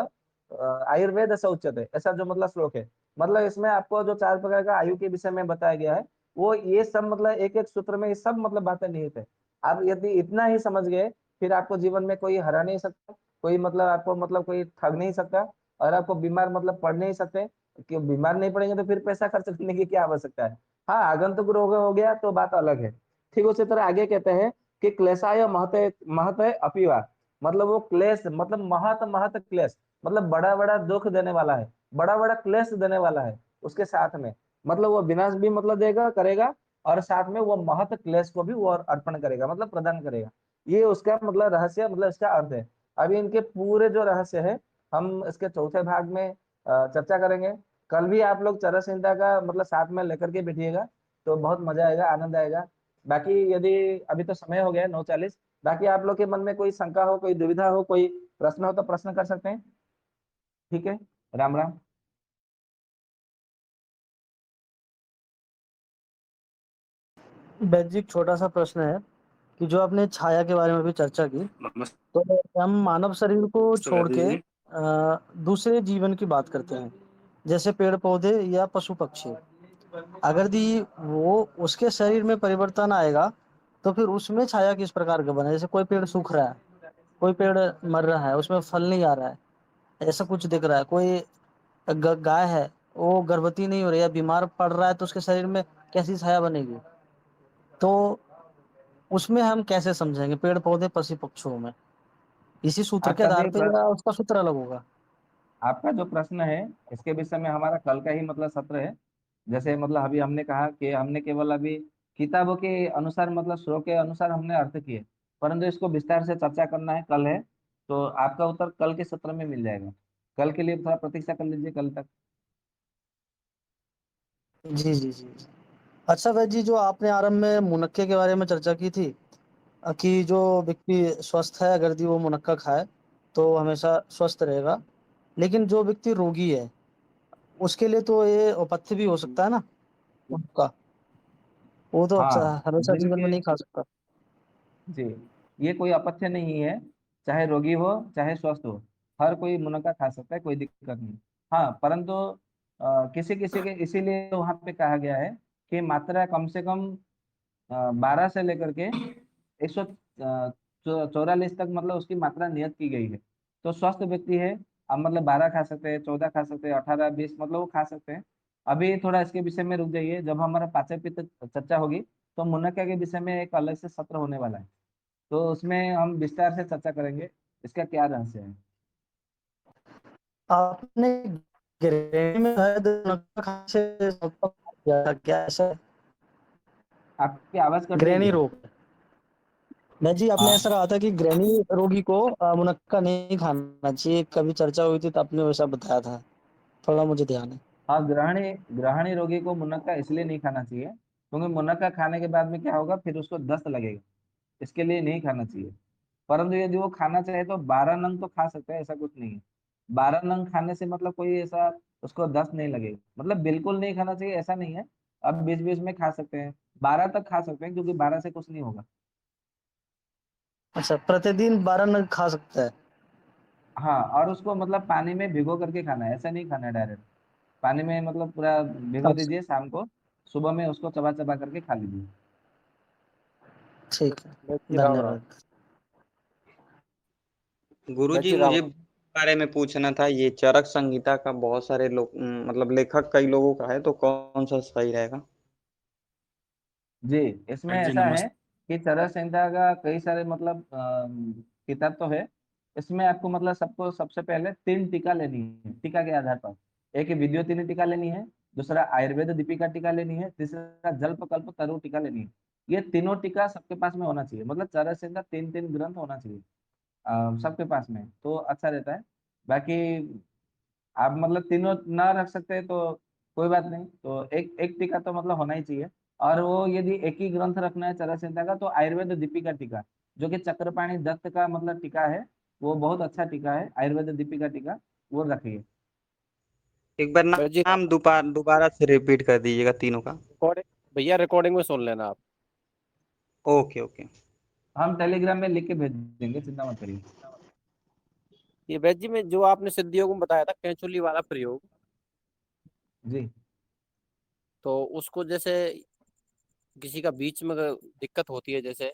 आयुर्वेद से उच्यते, ऐसा जो मतलब श्लोक है। मतलब इसमें आपको जो चार प्रकार का आयु के विषय में बताया गया है, वो ये सब मतलब एक एक सूत्र में ये सब मतलब बातें निहित है। आप यदि इतना ही समझ गए, फिर आपको जीवन में कोई हरा नहीं सकता, कोई मतलब आपको मतलब कोई ठग नहीं सकता, और आपको बीमार मतलब पड़ नहीं सकते। कि बीमार नहीं पड़ेंगे तो फिर पैसा खर्च करने की क्या आवश्यकता है। हाँ, आगंतुक रोग हो गया तो बात अलग है। ठीक उसी तरह आगे कहते हैं कि क्लेशाय महते महते अपिवा, मतलब वो क्लेश मतलब महत महत क्लेश, मतलब बड़ा बड़ा दुख देने वाला है, बड़ा बड़ा क्लेश देने वाला है उसके साथ में, मतलब वो विनाश भी मतलब देगा करेगा, और साथ में वो महत क्लेश को भी वो अर्पण करेगा, मतलब प्रदान करेगा। ये उसका मतलब रहस्य, मतलब इसका अर्थ है। अभी इनके पूरे जो रहस्य है, हम इसके चौथे भाग में चर्चा करेंगे। कल भी आप लोग चरक संहिता का मतलब साथ में लेकर के बैठिएगा, तो बहुत मजा आएगा, आनंद आएगा। बाकी यदि अभी तो समय हो गया 9:40, बाकी आप लोग के मन में कोई शंका हो, कोई दुविधा हो, कोई प्रश्न हो तो प्रश्न कर सकते हैं। ठीक है, राम राम।
वैद्य जी, एक छोटा सा प्रश्न है कि जो आपने छाया के बारे में भी चर्चा की,
नमस्ते
तो हम मानव शरीर को छोड़
वैद्य
के
जी।
दूसरे जीवन की बात करते हैं, जैसे पेड़ पौधे या पशु पक्षी। अगर दी वो उसके शरीर में परिवर्तन आएगा, तो फिर उसमें छाया किस प्रकार का बना, जैसे कोई पेड़ सूख रहा है, कोई पेड़ मर रहा है, उसमें फल नहीं आ रहा है, ऐसा कुछ दिख रहा है, कोई गाय है वो गर्भवती नहीं हो रही है, बीमार पड़ रहा है, तो उसके शरीर में कैसी छाया बनेगी। तो उसमें हम कैसे समझेंगे पेड़ पौधे पशु पक्षियों में, इसी सूत्र के
आपका
आधार
जो
पे या उसका सूत्र अलग होगा।
आपका जो प्रश्न है, इसके विषय में हमारा कल का ही मतलब सत्र है। जैसे मतलब अभी हमने कहा कि हमने केवल अभी किताबों के अनुसार मतलब श्लोक के अनुसार हमने अर्थ किए, परंतु इसको विस्तार से चर्चा करना है, कल है। तो आपका उत्तर कल के सत्र में मिल जाएगा। कल के लिए थोड़ा प्रतीक्षा कर लीजिए, कल तक।
जी जी जी। अच्छा वैद्य जी, जो आपने आरंभ में मुनक्के के बारे में चर्चा की थी, कि जो व्यक्ति स्वस्थ है अगर यदि वो मुनक्का खाए तो हमेशा स्वस्थ रहेगा, लेकिन जो व्यक्ति रोगी है उसके लिए तो ये अपथ्य भी हो सकता है ना मुनक्का, वो तो
हाँ,
हमेशा जीवन में
जिनके,
नहीं खा सकता।
जी, ये कोई अपथ्य नहीं है, चाहे रोगी हो चाहे स्वस्थ हो, हर कोई मुनक्का खा सकता है, कोई दिक्कत नहीं। हाँ, परंतु किसी किसी के, इसीलिए तो वहां पे कहा गया है कि मात्रा कम से कम 12 से लेकर के 144 तक, मतलब उसकी मात्रा नियत की गई है। तो स्वस्थ व्यक्ति है, अब मतलब 12 खा सकते हैं, 14 खा सकते हैं, 18, 20, मतलब वो खा सकते हैं। अभी थोड़ा इसके विषय में रुक जाइए, जब हमारा पाचन पित्त चर्चा होगी तो मुनक्का के विषय में एक अलग से सत्र होने वाला है, तो उसमें हम विस्तार से चर्चा करेंगे इसका क्या रहस्य है।
आपने ग्रहणी में शायद मुनक्का खाने से संपर्क किया था, क्या ऐसा है?
आपकी आवाज कट रही
ग्रहणी
है।
रोग, मैं जी आपने ऐसा कहा था कि ग्रहणी रोगी को मुनक्का नहीं खाना चाहिए, कभी चर्चा हुई थी तो आपने वैसा बताया था, थोड़ा मुझे ध्यान है।
हाँ, ग्रहणी ग्रहणी रोगी को मुनक्का इसलिए नहीं खाना चाहिए क्योंकि मुनक्का खाने के बाद में क्या होगा, फिर उसको दस्त लगेगा, इसके लिए नहीं खाना चाहिए। परंतु यदि वो खाना चाहे तो 12 नंग तो खा सकते हैं, ऐसा कुछ नहीं है। 12 नंग खाने से मतलब कोई ऐसा उसको दस्त नहीं लगेगा, मतलब बिल्कुल नहीं खाना चाहिए ऐसा नहीं है। अब बीच बीच में खा सकते हैं, 12 तक खा सकते हैं, क्योंकि 12 से कुछ नहीं होगा।
अच्छा, प्रतिदिन 12 नग खा सकता है?
हाँ, और उसको मतलब पानी में भिगो करके खाना है, ऐसा नहीं खाना है डायरेक्ट। पानी में मतलब पूरा भिगो
अच्छा,
दीजिए शाम को, सुबह में उसको चबा चबा करके खा लीजिए।
ठीक है,
वैद्य राम राम।
धन्यवाद।
गुरुजी
वैद्य राम
मुझे
राम।
बारे में पूछना था, ये चरक संहिता का बहुत सारे लोग मतलब लेखक कई लोगों का है, तो कौन सा सही रहेगा?
जी, इसमें
जी
ऐसा है
नमस्ते।
कि चरक संहिता का कई सारे मतलब किताब तो है। इसमें आपको मतलब सबको सबसे पहले 3 टीका लेनी है, टीका के आधार पर। एक विद्यो 3 टीका लेनी है, दूसरा आयुर्वेद दीपिका टीका लेनी है, तीसरा जल्प कल्प तरु टीका लेनी है। ये तीनों टीका सबके पास में होना चाहिए, मतलब चरक संहिता 3 3 ग्रंथ होना चाहिए सबके पास में, तो अच्छा रहता है। बाकी आप मतलब तीनों ना रख सकते तो कोई बात नहीं, तो एक एक टीका तो मतलब होना ही चाहिए। और वो यदि एक ही ग्रंथ रखना है चरक संहिता का, तो आयुर्वेद दीपिका टीका, जो कि चक्रपाणी दत्त का मतलब टीका है, वो बहुत अच्छा टीका है, आयुर्वेद दीपिका टीका, वो रखिए।
एक बार
वैद्य राम
नाम
राम।
दोबारा से रिपीट कर दीजिएगा तीनों का।
रिकॉर्डिंग, भैया रिकॉर्डिंग में सुन लेना आप।
Okay okay.
हम टेलीग्राम में लिख के भेज देंगे, चिंता मत करिए।
ये वैद्य में जो आपने सिद्ध योग में बताया था कैंचुली वाला प्रयोग,
जी,
तो उसको जैसे किसी का बीच में अगर दिक्कत होती है, जैसे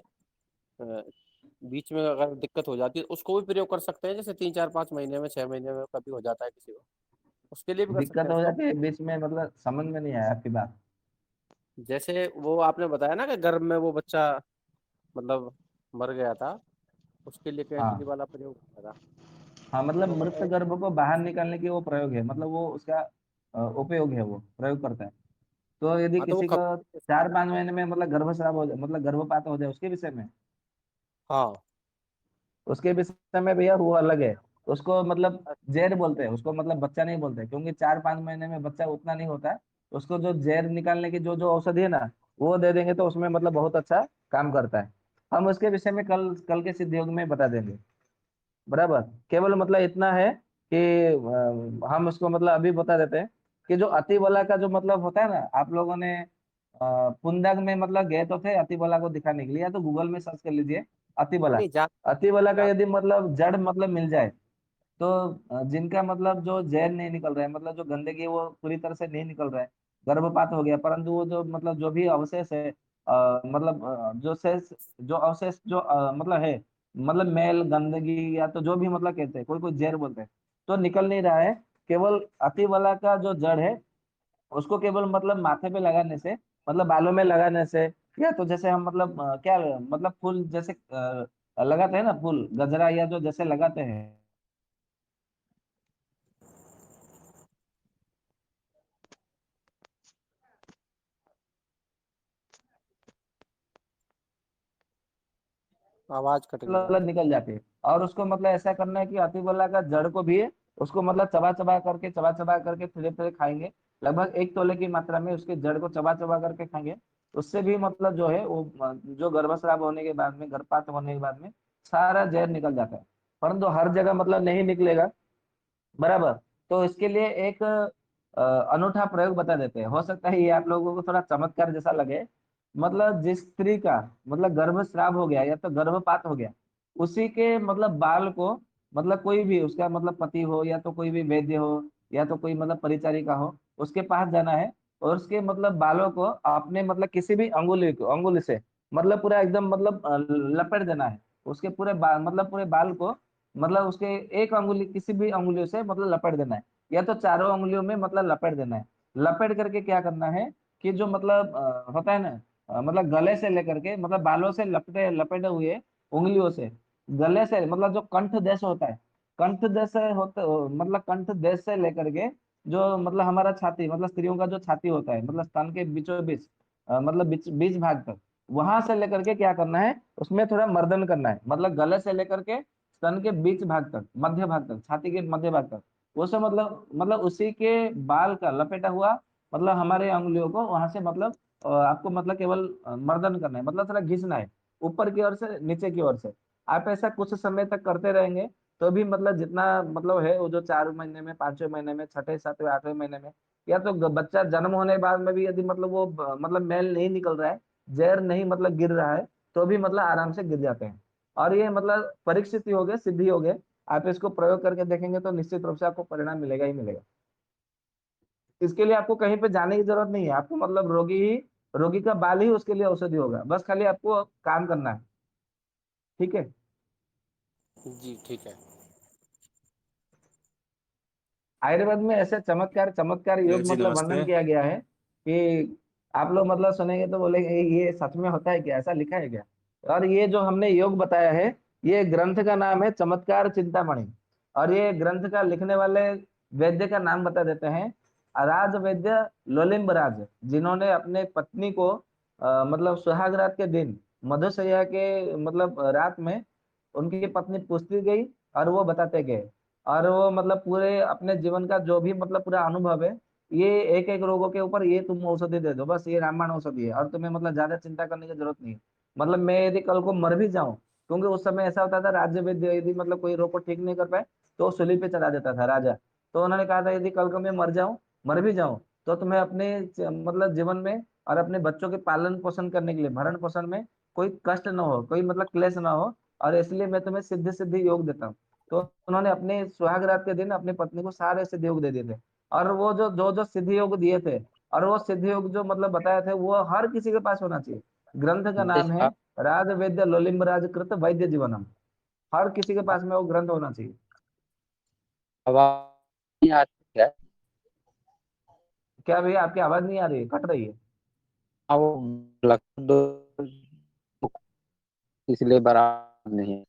बीच में अगर दिक्कत हो जाती है, उसको भी प्रयोग कर सकते हैं, जैसे 3 4 5 महीने में 6 महीने में कभी हो जाता है किसी को, उसके लिए भी कर सकते
दिक्कत
हैं
हो
उसको।
जाती है बीच में, मतलब समझ में नहीं आया आपकी बात।
जैसे वो आपने बताया ना कि गर्भ में वो बच्चा मतलब मर गया था, उसके लिए कैंचुली
हाँ,
वाला प्रयोग किया था।
हाँ, मतलब
तो
मृत गर्भ को बाहर निकालने की वो प्रयोग है, मतलब वो उसका उपयोग है, वो प्रयोग करता है। तो यदि
हाँ तो वो
किसी को
खबर।
4 5 महीने में मतलब गर्भस्राव हो जाए, मतलब गर्भपात हो जाए, उसके विषय में,
हाँ।
उसके विषय में भैया वो अलग है। उसको मतलब जहर बोलते हैं उसको, मतलब बच्चा नहीं बोलते, क्योंकि 4 5 महीने में बच्चा उतना नहीं होता है। उसको जो जहर निकालने की जो जो औषधि है ना, वो दे देंगे तो उसमें मतलब बहुत अच्छा काम करता है। हम उसके विषय में कल कल के सिद्ध योग में बता देंगे। बराबर, केवल मतलब इतना है कि हम उसको मतलब अभी बता देते हैं कि जो अति बला का जो मतलब होता है ना, आप लोगों ने पुंदक में मतलब गए तो थे अति बला को दिखाने के लिए, या तो गूगल में सर्च कर लीजिए अति
नहीं
बला।
नहीं, जान
अति बला का
जान
यदि मतलब जड़ मतलब मिल जाए, तो जिनका मतलब जो जहर नहीं निकल रहा है, मतलब जो गंदगी है वो पूरी तरह से नहीं निकल रहा है, गर्भपात हो गया, परंतु वो जो मतलब जो भी अवशेष है, मतलब जो शेष जो अवशेष जो मतलब है, मतलब मैल गंदगी या तो जो भी मतलब कहते हैं, कोई कोई जहर बोलते हैं, तो निकल नहीं रहा है। केवल अति वाला का जो जड़ है, उसको केवल मतलब माथे पे लगाने से, मतलब बालों में लगाने से, या तो जैसे हम मतलब क्या मतलब फूल जैसे लगाते हैं ना, फूल गजरा या जो जैसे लगाते हैं।
आवाज कट गई
अलग
आपकी।
निकल जाती है। और उसको मतलब ऐसा करना है कि अतिबला का जड़ को भी उसको मतलब चबा चबा करके धीरे धीरे खाएंगे, लगभग 1 तोले की मात्रा में उसके जड़ को चबा चबा करके खाएंगे, उससे भी मतलब जो है वो जो गर्भस्राव होने के बाद में, गर्भपात होने के बाद में सारा जहर निकल जाता है। परंतु हर जगह मतलब नहीं निकलेगा, बराबर। तो इसके लिए एक अनूठा प्रयोग बता देते हैं। हो सकता है ये आप लोगों को थोड़ा चमत्कार जैसा लगे। मतलब जिस स्त्री का मतलब गर्भस्राव हो गया या तो गर्भपात हो गया, उसी के मतलब बाल को, मतलब कोई भी उसका मतलब पति हो या तो कोई भी वैद्य हो या तो कोई मतलब परिचारिका हो, उसके पास जाना है और उसके मतलब बालों को अपने मतलब किसी भी अंगुली से मतलब पूरा एकदम मतलब लपेट देना है। उसके पूरे बाल मतलब पूरे बाल को मतलब उसके एक अंगुली किसी भी अंगुलियों से मतलब लपेट देना है, या तो चारों अंगुलियों में मतलब लपेट देना है। लपेट करके क्या करना है कि जो मतलब होता है ना, मतलब गले से लेकर के मतलब बालों से लपटे लपेटे हुए उंगलियों से गले से मतलब जो कंठ देश होता है, कंठ देश से होता मतलब कंठ देश से लेकर के जो मतलब हमारा छाती मतलब स्त्रियों का जो छाती होता है मतलब स्तन के बीचों बीच मतलब बीच बीच भाग तक, वहां से लेकर के क्या करना है उसमें थोड़ा मर्दन करना है। मतलब गले से लेकर के स्तन के बीच भाग तक, मध्य भाग तक, छाती के मध्य भाग तक, वो सब मतलब उसी के बाल का लपेटा हुआ मतलब हमारे अंगुलियों को वहां से मतलब आपको मतलब केवल मर्दन करना है, मतलब थोड़ा घिसना है ऊपर की ओर से नीचे की ओर से। आप ऐसा कुछ समय तक करते रहेंगे तो भी मतलब जितना मतलब है वो जो 4 महीने में, 5वें महीने में, छठे, 7वें, 8वें महीने में, या तो बच्चा जन्म होने के बाद में भी यदि मतलब वो मतलब मेल नहीं निकल रहा है, जहर नहीं मतलब गिर रहा है, तो भी मतलब आराम से गिर जाते हैं। और ये मतलब परीक्षित ही हो गए, सिद्धि हो गए। आप इसको प्रयोग करके देखेंगे तो निश्चित रूप से आपको परिणाम मिलेगा ही मिलेगा। इसके लिए आपको कहीं पे जाने की जरूरत नहीं है। आपको मतलब रोगी का बाल ही उसके लिए औषधि होगा, बस खाली आपको काम करना है। ठीक है।
जी ठीक है।
आयुर्वेद में ऐसे चमत्कार चमत्कार योग
जी
मतलब वर्णन
नमस्ते।
किया गया है कि आप लोग मतलब सुनेंगे तो बोलेंगे ये सच में होता है क्या, ऐसा लिखा है क्या?" और ये जो हमने योग बताया है, ये ग्रंथ का नाम है चमत्कार चिंतामणि। और ये ग्रंथ का लिखने वाले वैद्य का नाम बता देते हैं, राज वैद्य लोलिम्ब राज, जिन्होंने अपने पत्नी को मतलब सुहाग रात के दिन मधुशैया के मतलब रात में उनकी पत्नी पूछती गई और वो बताते गए। और वो मतलब पूरे अपने जीवन का जो भी मतलब पूरा अनुभव है, ये एक एक रोगों के ऊपर ये तुम औषधि दे दो, बस ये रामबाण औषधि है और तुम्हें मतलब ज्यादा चिंता करने की जरूरत नहीं है। मतलब मैं यदि कल को मर भी जाऊं, क्योंकि उस समय ऐसा होता था राज्य वैद्य यदि मतलब कोई रोग को ठीक नहीं कर पाए तो वो सूली पे चढ़ा देता था राजा। तो उन्होंने कहा था यदि कल को मैं मर जाऊं, मर भी जाऊं, तो तुम्हें अपने मतलब जीवन में और अपने बच्चों के पालन पोषण करने के लिए, भरण पोषण में कोई कष्ट ना हो, कोई मतलब क्लेश ना हो, और इसलिए मैं तुम्हें सिद्धि सिद्धि योग देता हूँ। तो उन्होंने अपने सुहाग रात के दिन अपनी पत्नी को सारे सिद्ध योग दे दिए थे। और वो जो जो जो सिद्ध योग दिए थे और वो सिद्ध योग जो मतलब बताए थे, वो हर किसी के पास होना चाहिए। ग्रंथ का नाम है
जैसे
राज वैद्य लोलिम्ब राज कृत वैद्य जीवनम। हर किसी के पास में वो ग्रंथ होना चाहिए।
आवाज नहीं आती है।
क्या भैया आपकी आवाज नहीं आ रही है, कट रही है।
हाँ, वो इसलिए बराबर नहीं।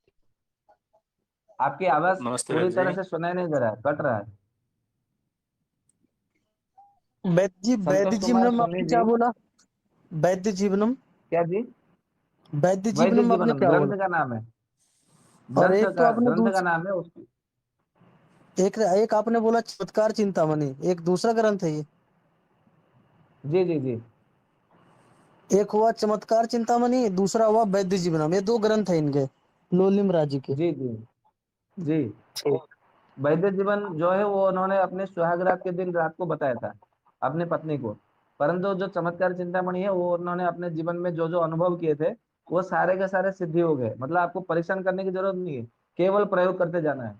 आपकी आवाज
नमस्ते
पूरी
वैद्य
तरह
जी।
से सुनाई नहीं दे रहा है, कट रहा है।
वैद्य
संतोष कुमार
जीवनम
सोनी
आपने
जी।
क्या बोला? वैद्य जीवनम,
क्या जी?
वैद्य
वैदिक
जीवनम आपने
जीवनम
क्या बोला?
ग्रंथ का नाम है।
और एक तो आपने
ग्रंथ का नाम है उसकी।
एक एक आपने बोला चमत्कार चिंतामणि, एक दूसरा ग्रंथ है ये।
जी जी जी।
एक हुआ चमत्कार चिंतामणि, दूसरा हुआ वैद्य जीवनम, ये दो ग्रंथ है इनके, लोलिम राजी के।
जी जी जी।
ठीक।
वैद्य जीवन जो है वो उन्होंने अपने सुहाग रात के दिन रात को बताया था अपनी पत्नी को। परंतु जो चमत्कार चिंतामणि है वो उन्होंने अपने जीवन में जो जो अनुभव किए थे, वो सारे के सारे सिद्धि हो गए। मतलब आपको परीक्षण करने की जरूरत नहीं है, केवल प्रयोग करते जाना है।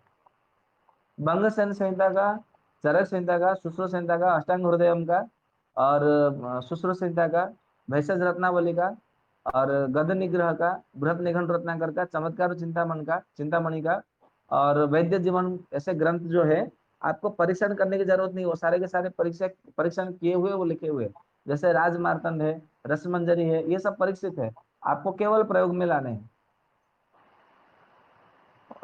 भंग सन संहिता का, चरक संहिता का, सुश्रुत संहिता का, अष्टांग हृदयम का, और सुश्रुत संहिता का, भैषज रत्नावली का, और गद निग्रह का, बृहत निघंट रत्नाकर का, चमत्कार चिंतामणि का, और वैद्य जीवन, ऐसे ग्रंथ जो है आपको परीक्षण करने की जरूरत नहीं। वो सारे के सारे परीक्षण किए हुए वो लिखे हुए हैं। जैसे राज मार्तंड है, रसमंजरी है, ये सब परीक्षित है। आपको केवल प्रयोग में लाने हैं।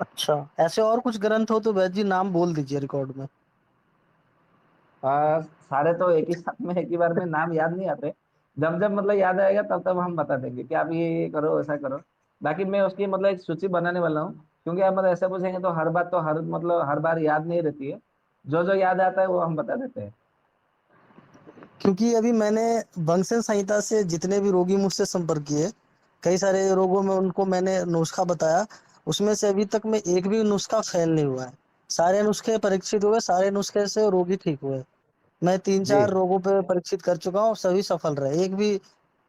अच्छा, ऐसे और कुछ ग्रंथ हो तो वैद्य जी नाम बोल दीजिए रिकॉर्ड में।
सारे तो एक ही साथ में एक ही बार में नाम याद नहीं आते। जब जब मतलब याद आएगा तब तब हम बता देंगे कि आप ये करो, ऐसा करो। बाकी मैं उसकी मतलब एक सूची बनाने वाला हूँ, क्योंकि आप मतलब ऐसे पूछेंगे तो हर बात तो हर मतलब हर बार याद नहीं रहती है। जो जो याद आता है वो हम बता देते हैं।
क्योंकि अभी मैंने वंशज संहिता से जितने भी रोगी मुझसे संपर्क किए, कई सारे रोगों में उनको मैंने नुस्खा बताया, उसमें से अभी तक में एक भी नुस्खा फेल नहीं हुआ है। सारे नुस्खे परीक्षित हुए, सारे नुस्खे से रोगी ठीक हुए। मैं तीन
जी
चार रोगों पे परीक्षित कर चुका हूँ, सभी सफल रहे।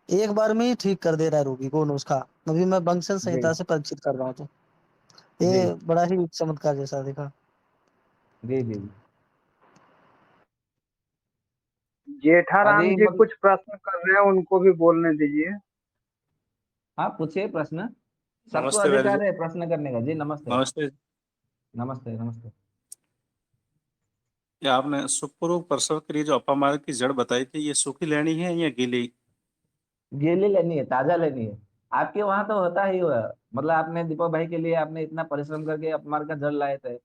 एक बार में ही ठीक कर दे रहा है रोगी को नुस्खा। अभी मैं वंशज
जी
संहिता से परीक्षित कर रहा हूँ, तो
जी
ये बड़ा ही चमत्कार जैसा दिखा।
जी जी। हाँ
जेठाराम
जी
जी कुछ प्रश्न कर रहे हैं, उनको भी बोलने दीजिए।
हाँ पूछिए प्रश्न, सबको
नमस्ते वैद्य जी।
अधिकार है प्रश्न करने का। जी नमस्ते।
नमस्ते।
नमस्ते नमस्ते।
ये आपने सुखपूर्वक प्रसव के लिए जो अपामार्ग की जड़ बताई थी, ये सूखी लेनी है या गीली?
गीली लेनी है, ताजा लेनी है। आपके वहां तो होता ही हुआ, मतलब आपने दीपक भाई के लिए आपने इतना परिश्रम करके अपमार का जड़ लाए थे,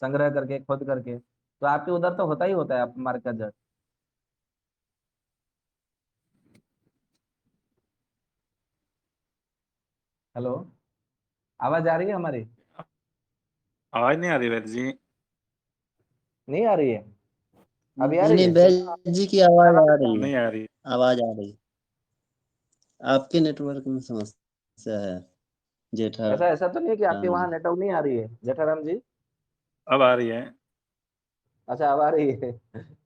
संग्रह करके खोद करके, तो आपके उधर तो होता ही होता है अपमार का जड़। हेलो, आवाज आ रही है हमारी?
आवाज नहीं आ रही वैद्य जी।
नहीं आ रही है? अभी आ
नहीं
रही
नहीं,
है?
बैज जी की आवाज आ रही है।
नहीं आ रही।
आवाज आ रही है। आपके नेटवर्क में समस्या है
ऐसा ऐसा तो नहीं है कि आपके
जेठाराम
वहां
जी।
नेटवर्क नहीं आ रही है जेठाराम जी?
अब आ रही है।
अच्छा अब आ रही है।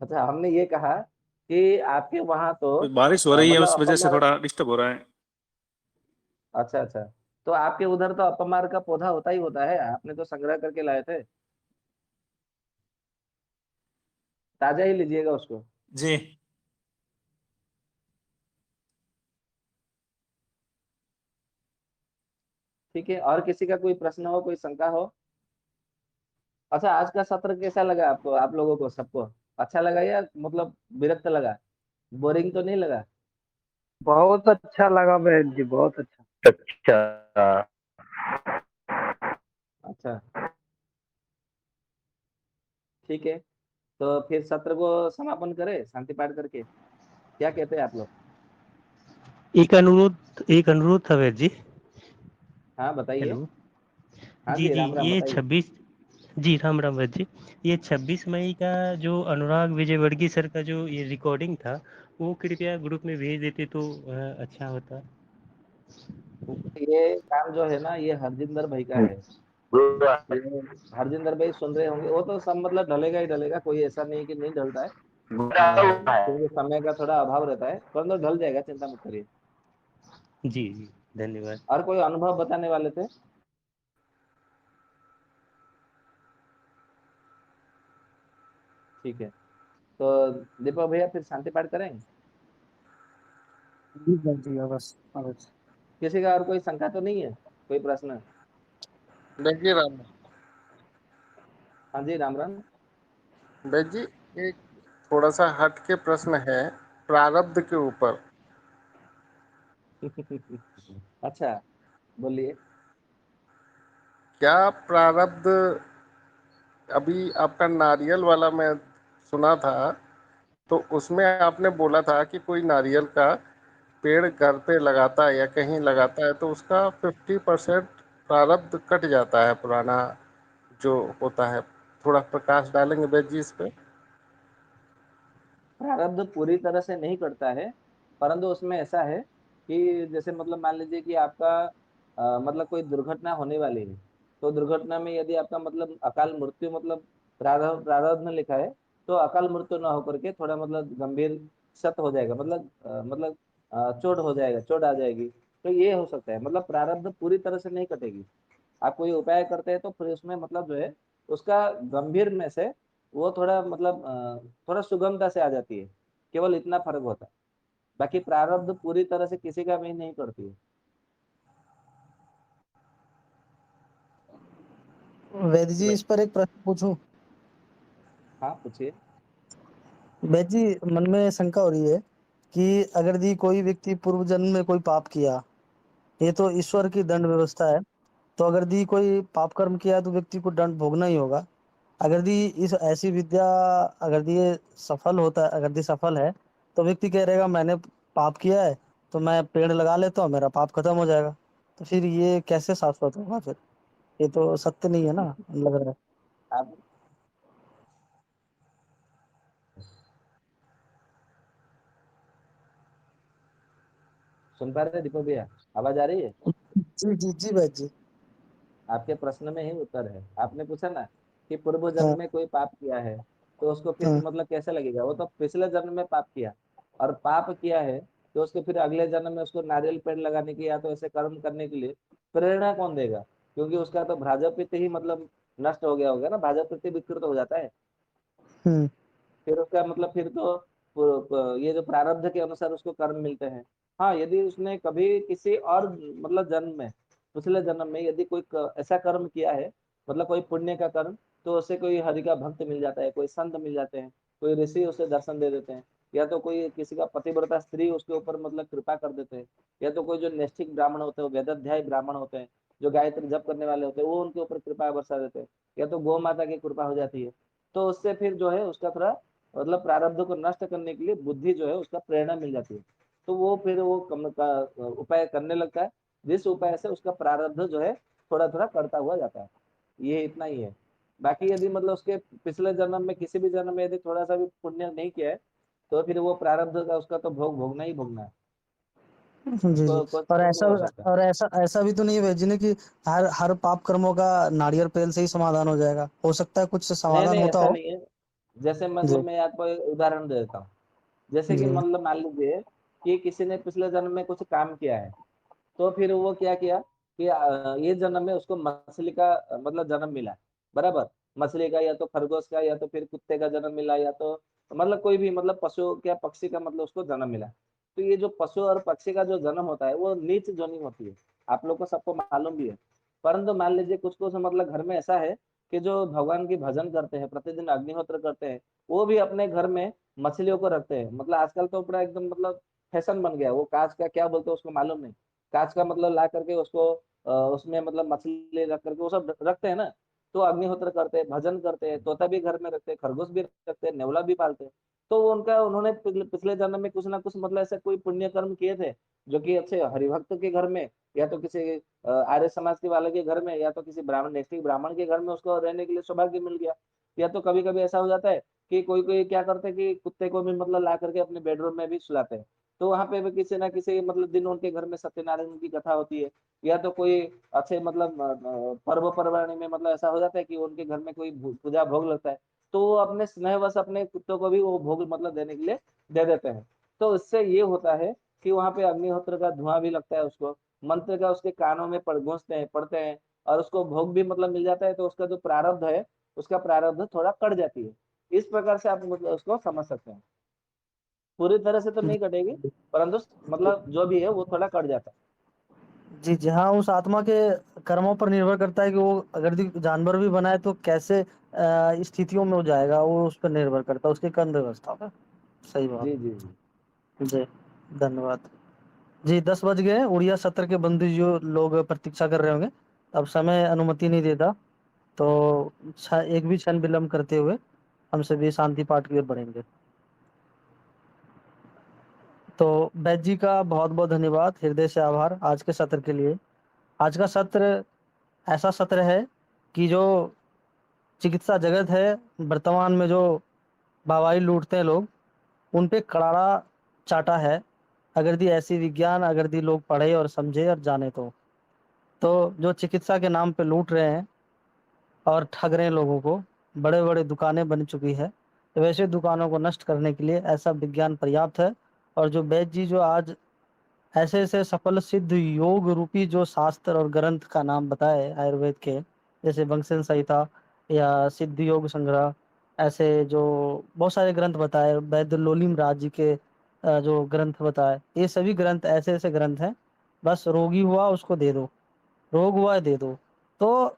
अच्छा, हमने ये कहा कि आपके वहां तो
कोई बारिश हो रही है,
मतलब
उस वजह से
अपमार।
थोड़ा डिस्टर्ब हो रहा है।
अच्छा अच्छा, तो आपके उधर तो अपमार का पौधा होता ही होता है, आपने तो संग्रह करके लाए थे, ताजा ही लीजिएगा उसको।
जी।
ठीक है, और किसी का कोई प्रश्न हो, कोई शंका हो? अच्छा, आज का सत्र कैसा लगा आपको, आप लोगों को सबको? अच्छा लगा या मतलब विरक्त लगा, बोरिंग तो नहीं लगा?
बहुत अच्छा लगा बहन जी, बहुत अच्छा। अच्छा।
अच्छा ठीक है, तो फिर सत्र को समापन करें शांति पाठ करके, क्या कहते हैं आप लोग?
एक अनुरोध था वैद्य जी।
हाँ बताइए।
हेलो।
हाँ
जी
जी,
जी,
राम राम
ये
बताइए।
26, जी राम राम वैद्य जी। ये 26 मई का जो अनुराग विजयवर्गीय सर का जो ये रिकॉर्डिंग था, वो कृपया ग्रुप में भेज देते तो अच्छा होता।
ये काम जो है ना, ये हरजिंदर भाई का है। ये हरजिंदर भाई सुन रहे होंगे, वो तो सब मतलब ढलेगा ही ढलेगा, कोई ऐसा नहीं कि नहीं ढलता है। क्योंकि समय का थोड़ा अभाव रहता है, परंतु ढल जाएगा, चिंता मत करिए।
जी जी, धन्यवाद।
और कोई अनुभव बताने वाले थे? ठीक है, तो दीपक भैया फिर शांति पाठ करें।
जी बस जी, बस बस।
किसी का और कोई शंका तो नहीं है, कोई प्रश्न?
देखिए राम
हाँ जी राम राम।
बेद जी, एक थोड़ा सा हट के प्रश्न है प्रारब्ध के ऊपर।
अच्छा, बोलिए।
क्या प्रारब्ध, अभी आपका नारियल वाला मैं सुना था, तो उसमें आपने बोला था कि कोई नारियल का पेड़ घर पे लगाता है या कहीं लगाता है तो उसका 50% प्रारब्ध कट जाता है पुराना जो होता है। थोड़ा प्रकाश डालेंगे बेद जी इस पे?
प्रारब्ध पूरी तरह से नहीं करता है, परंतु उसमें ऐसा है कि जैसे मतलब मान लीजिए कि आपका मतलब कोई दुर्घटना होने वाली है, तो दुर्घटना में यदि आपका मतलब अकाल मृत्यु मतलब प्रारब्ध प्रारब्ध में लिखा है, तो अकाल मृत्यु ना होकर के थोड़ा मतलब गंभीर क्षत हो जाएगा, मतलब चोट हो जाएगा, चोट आ जाएगी, तो ये हो सकता है। मतलब प्रारब्ध पूरी तरह से नहीं कटेगी। आप कोई उपाय करते हैं तो फिर उसमें मतलब जो है उसका गंभीर में से वो थोड़ा मतलब थोड़ा सुगमता से आ जाती है, केवल इतना फर्क होता है। बाकी प्रारब्ध पूरी तरह से किसी का भी नहीं करती है।
वैद्य जी, इस पर एक प्रश्न पूछूं?
हाँ पूछिए।
वैद्य जी, मन में शंका हो रही है कि अगर दी कोई व्यक्ति पूर्व जन्म में कोई पाप किया, ये तो ईश्वर की दंड व्यवस्था है, तो अगर दी कोई पाप कर्म किया तो व्यक्ति को दंड भोगना ही होगा। अगर दी इस ऐसी विद्या, अगर दी ये सफल होता है, अगर दी सफल है, तो व्यक्ति कह रहेगा मैंने पाप किया है, तो मैं पेड़ लगा लेता हूँ, मेरा पाप खत्म हो जाएगा। तो फिर ये कैसे शाश्वत होगा? फिर ये तो सत्य नहीं है ना, लग रहा है।
आप सुन पा रहे हैं दीपक भैया? आवाज आ रही है?
जी जी जी वैद्य जी।
आपके प्रश्न में ही उत्तर है। आपने पूछा ना कि पूर्व
हाँ
जन्म में कोई पाप किया है तो उसको फिर
हाँ
मतलब कैसे लगेगा? वो तो पिछले जन्म में पाप किया, और पाप किया है तो उसके फिर अगले जन्म में उसको नारियल पेड़ लगाने की या तो ऐसे कर्म करने के लिए प्रेरणा कौन देगा? क्योंकि उसका तो भाजपा ही मतलब नष्ट हो गया होगा ना, भाजपा विकृत हो जाता है।
हम्म
फिर उसका मतलब फिर तो ये जो प्रारब्ध के अनुसार उसको कर्म मिलते हैं। हाँ, यदि उसने कभी किसी और मतलब जन्म में, पिछले जन्म में यदि कोई ऐसा कर्म किया है, मतलब कोई पुण्य का कर्म, तो उसे कोई हरि का भक्त मिल जाता है, कोई संत मिल जाते हैं, कोई ऋषि उसे दर्शन दे देते हैं, या तो कोई किसी का पतिव्रता स्त्री उसके ऊपर मतलब कृपा कर देते हैं, या तो कोई जो नैष्ठिक ब्राह्मण होते हैं, वेदाध्यायी ब्राह्मण होते हैं, जो गायत्री जप करने वाले होते हैं, वो उनके ऊपर कृपा बरसा देते हैं, या तो गौ माता की कृपा हो जाती है। तो उससे फिर जो है उसका थोड़ा मतलब प्रारब्ध को नष्ट करने के लिए बुद्धि जो है उसका प्रेरणा मिल जाती है। तो वो फिर वो कम का उपाय करने लगता है, जिस उपाय से उसका प्रारब्ध जो है थोड़ा थोड़ा करता हुआ जाता है। ये इतना ही है। बाकी यदि मतलब उसके पिछले जन्म में किसी भी जन्म में यदि थोड़ा सा भी पुण्य नहीं किया है, तो फिर वो प्रारब्ध का उसका तो भोग भोगना ही भोगना है।
जी जी। और
कुछ
ऐसा
नहीं हो सकता।
और ऐसा ऐसा भी तो नहीं है वैद्य जी ने कि हर हर पाप कर्मों का नारियल तेल से ही समाधान हो जाएगा, हो सकता है कुछ
नहीं
समाधान
नहीं,
होता
ऐसा
हो।
नहीं है। जैसे
जी
मतलब मैं आपको एक उदाहरण दे देता हूँ। जैसे कि
जी
मतलब मान लीजिए कि किसी ने पिछले जन्म में कुछ काम किया है, तो फिर वो क्या किया कि ये जन्म में उसको मछली का मतलब जन्म मिला, बराबर। मछली का या तो खरगोश का या तो फिर कुत्ते का जन्म मिला, या तो मतलब कोई भी मतलब पशु क्या पक्षी का मतलब उसको जन्म मिला। तो ये जो पशु और पक्षी का जो जन्म होता है वो नीच जोनी होती है, आप लोग को सबको मालूम भी है। परंतु मान लीजिए कुछ कुछ मतलब घर में ऐसा है कि जो भगवान की भजन करते हैं, प्रतिदिन अग्निहोत्र करते हैं, वो भी अपने घर में मछलियों को रखते हैं। मतलब आजकल तो पूरा एकदम मतलब फैशन बन गया, वो कांच का क्या बोलते हैं उसको मालूम नहीं, कांच का मतलब ला करके उसको उसमें मतलब मछली रख करके वो सब रखते हैं ना। तो अग्निहोत्र करते हैं, भजन करते हैं, तोता भी घर में रखते हैं, खरगोश भी रखते हैं, नेवला भी पालते हैं। तो वो उनका उन्होंने पिछले जन्म में कुछ ना कुछ मतलब ऐसे कोई पुण्य कर्म किए थे, जो कि अच्छे हरिभक्त के घर में, या तो किसी आर्य समाज के वाले के घर में, या तो किसी ब्राह्मण नैष्ठिक ब्राह्मण के घर में उसको रहने के लिए सौभाग्य मिल गया। या तो कभी कभी ऐसा हो जाता है कि कोई कोई क्या करते हैं कि कुत्ते को भी मतलब ला करके अपने बेडरूम में भी सुलाते हैं। तो वहां पे भी किसी ना किसी मतलब दिन उनके घर में सत्यनारायण की कथा होती है, या तो कोई अच्छे मतलब पर्व पर्वाणी में मतलब ऐसा हो जाता है कि उनके घर में कोई पूजा भोग लगता है। तो वो अपने स्नेहवश अपने कुत्तों को भी वो भोग मतलब देने के लिए दे देते हैं। तो इससे ये होता है कि वहां पे अग्निहोत्र का धुआं भी लगता है उसको, मंत्र का उसके कानों में गूंजते हैं, पढ़ते हैं, और उसको भोग भी मतलब मिल जाता है। तो उसका जो प्रारब्ध है, उसका प्रारब्ध थोड़ा कट जाती है। इस प्रकार से आप मतलब उसको समझ सकते हैं। पूरी तरह से तो नहीं कटेगी, परंतु मतलब जो भी है वो थोड़ा कट जाता है।
जी जी। हाँ, उस आत्मा के कर्मों पर निर्भर करता है कि वो अगर जानवर भी बनाए तो कैसे स्थितियों में हो जाएगा, वो उस पर निर्भर करता है, उसके कर्म व्यवस्था पर। सही बात।
जी जी जी।
जी, धन्यवाद। जी 10 बज गए, उड़िया सत्र के बंधु जो लोग प्रतीक्षा कर रहे होंगे, अब समय अनुमति नहीं देता, तो एक भी क्षण विलम्ब करते हुए हम सभी शांति पाठ की ओर बढ़ेंगे। तो वैद्य जी का बहुत बहुत धन्यवाद, हृदय से आभार आज के सत्र के लिए। आज का सत्र ऐसा सत्र है कि जो चिकित्सा जगत है वर्तमान में, जो वाहवाही लूटते हैं लोग, उन पे करारा चाटा है। अगर दी ऐसी विज्ञान, अगर दी लोग पढ़े और समझे और जाने तो जो चिकित्सा के नाम पे लूट रहे हैं और ठग रहे हैं लोगों को, बड़े बड़े दुकानें बन चुकी है, तो वैसे दुकानों को नष्ट करने के लिए ऐसा विज्ञान पर्याप्त है। और जो वैद्य जी जो आज ऐसे ऐसे सफल सिद्ध योग रूपी जो शास्त्र और ग्रंथ का नाम बताए आयुर्वेद के, जैसे वंशन संहिता या सिद्ध योग संग्रह, ऐसे जो बहुत सारे ग्रंथ बताए, वैद्य लोलिम राज जी के जो ग्रंथ बताए, ये सभी ग्रंथ ऐसे ऐसे ग्रंथ हैं। बस रोगी हुआ उसको दे दो, रोग हुआ है दे दो। तो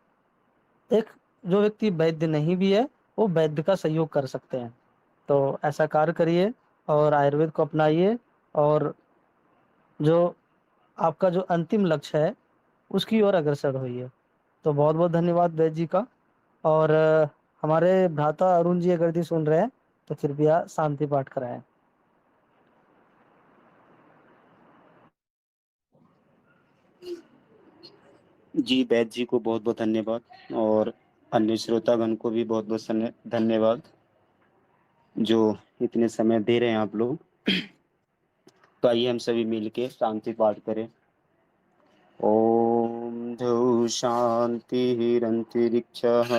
एक जो व्यक्ति वैद्य नहीं भी है, वो वैद्य का सहयोग कर सकते हैं। तो ऐसा कार्य करिए और आयुर्वेद को अपनाइए, और जो आपका जो अंतिम लक्ष्य है उसकी ओर अग्रसर होइए। तो बहुत बहुत धन्यवाद वैद्य जी का। और हमारे भ्राता अरुण जी अगर यदि सुन रहे हैं तो कृपया शांति पाठ कराएं।
जी वैद्य जी को बहुत बहुत धन्यवाद, और अन्य श्रोतागण को भी बहुत बहुत धन्यवाद जो इतने समय दे रहे हैं आप लोग। तो आइए हम सभी मिलके शांति पाठ करें। ओम द्यौः शान्तिरन्तरिक्षः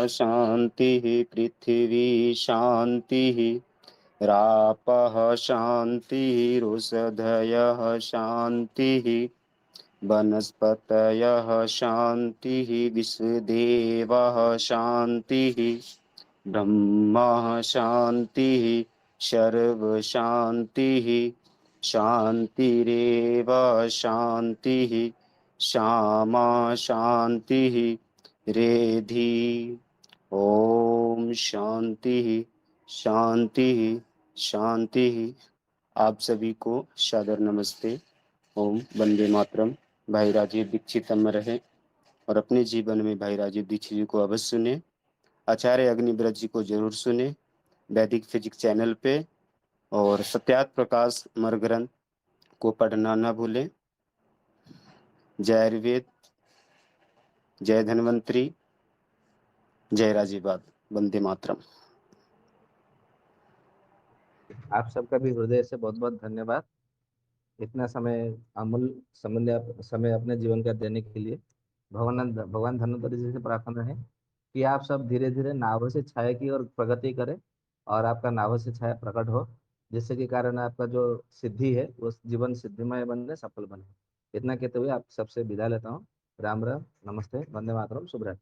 शान्तिः पृथिवी शान्तिः रापः शान्तिरुषधयः शान्तिः वनस्पतयः शान्तिः विश्वदेवः शान्तिः ब्रह्मा शान्तिः सर्वशान्तिः शान्तिरेव शान्तिः श्यामा शान्तिः रेधि। ओम शांति शांति शांति। आप सभी को सादर नमस्ते। ओम वंदे मातरम। भाई राजीव दीक्षित अमर रहे और अपने जीवन में भाई राजीव दीक्षित जी को अवश्य सुने। आचार्य अग्निव्रत जी को जरूर सुने वैदिक फिजिक्स चैनल पे, और सत्यार्थ प्रकाश अमर ग्रंथ को पढ़ना ना भूलें। जय आयुर्वेद, जय धन्वंतरी, जय राजीवाद, वंदे मातरम।
आप सबका भी हृदय से बहुत बहुत धन्यवाद, इतना समय अमूल्य समय अपने जीवन का देने के लिए। भगवान धन्वंतरि जी से प्रार्थना है कि आप सब धीरे धीरे नाभ से छाया की ओर प्रगति करें और आपका नाभ से छाया प्रकट हो, जिससे कि कारण आपका जो सिद्धि है वो जीवन सिद्धिमय बनने सफल बने। इतना कहते हुए आप सबसे विदा लेता हूँ। राम राम, नमस्ते, वंदे मातरम, शुभ रात्रि।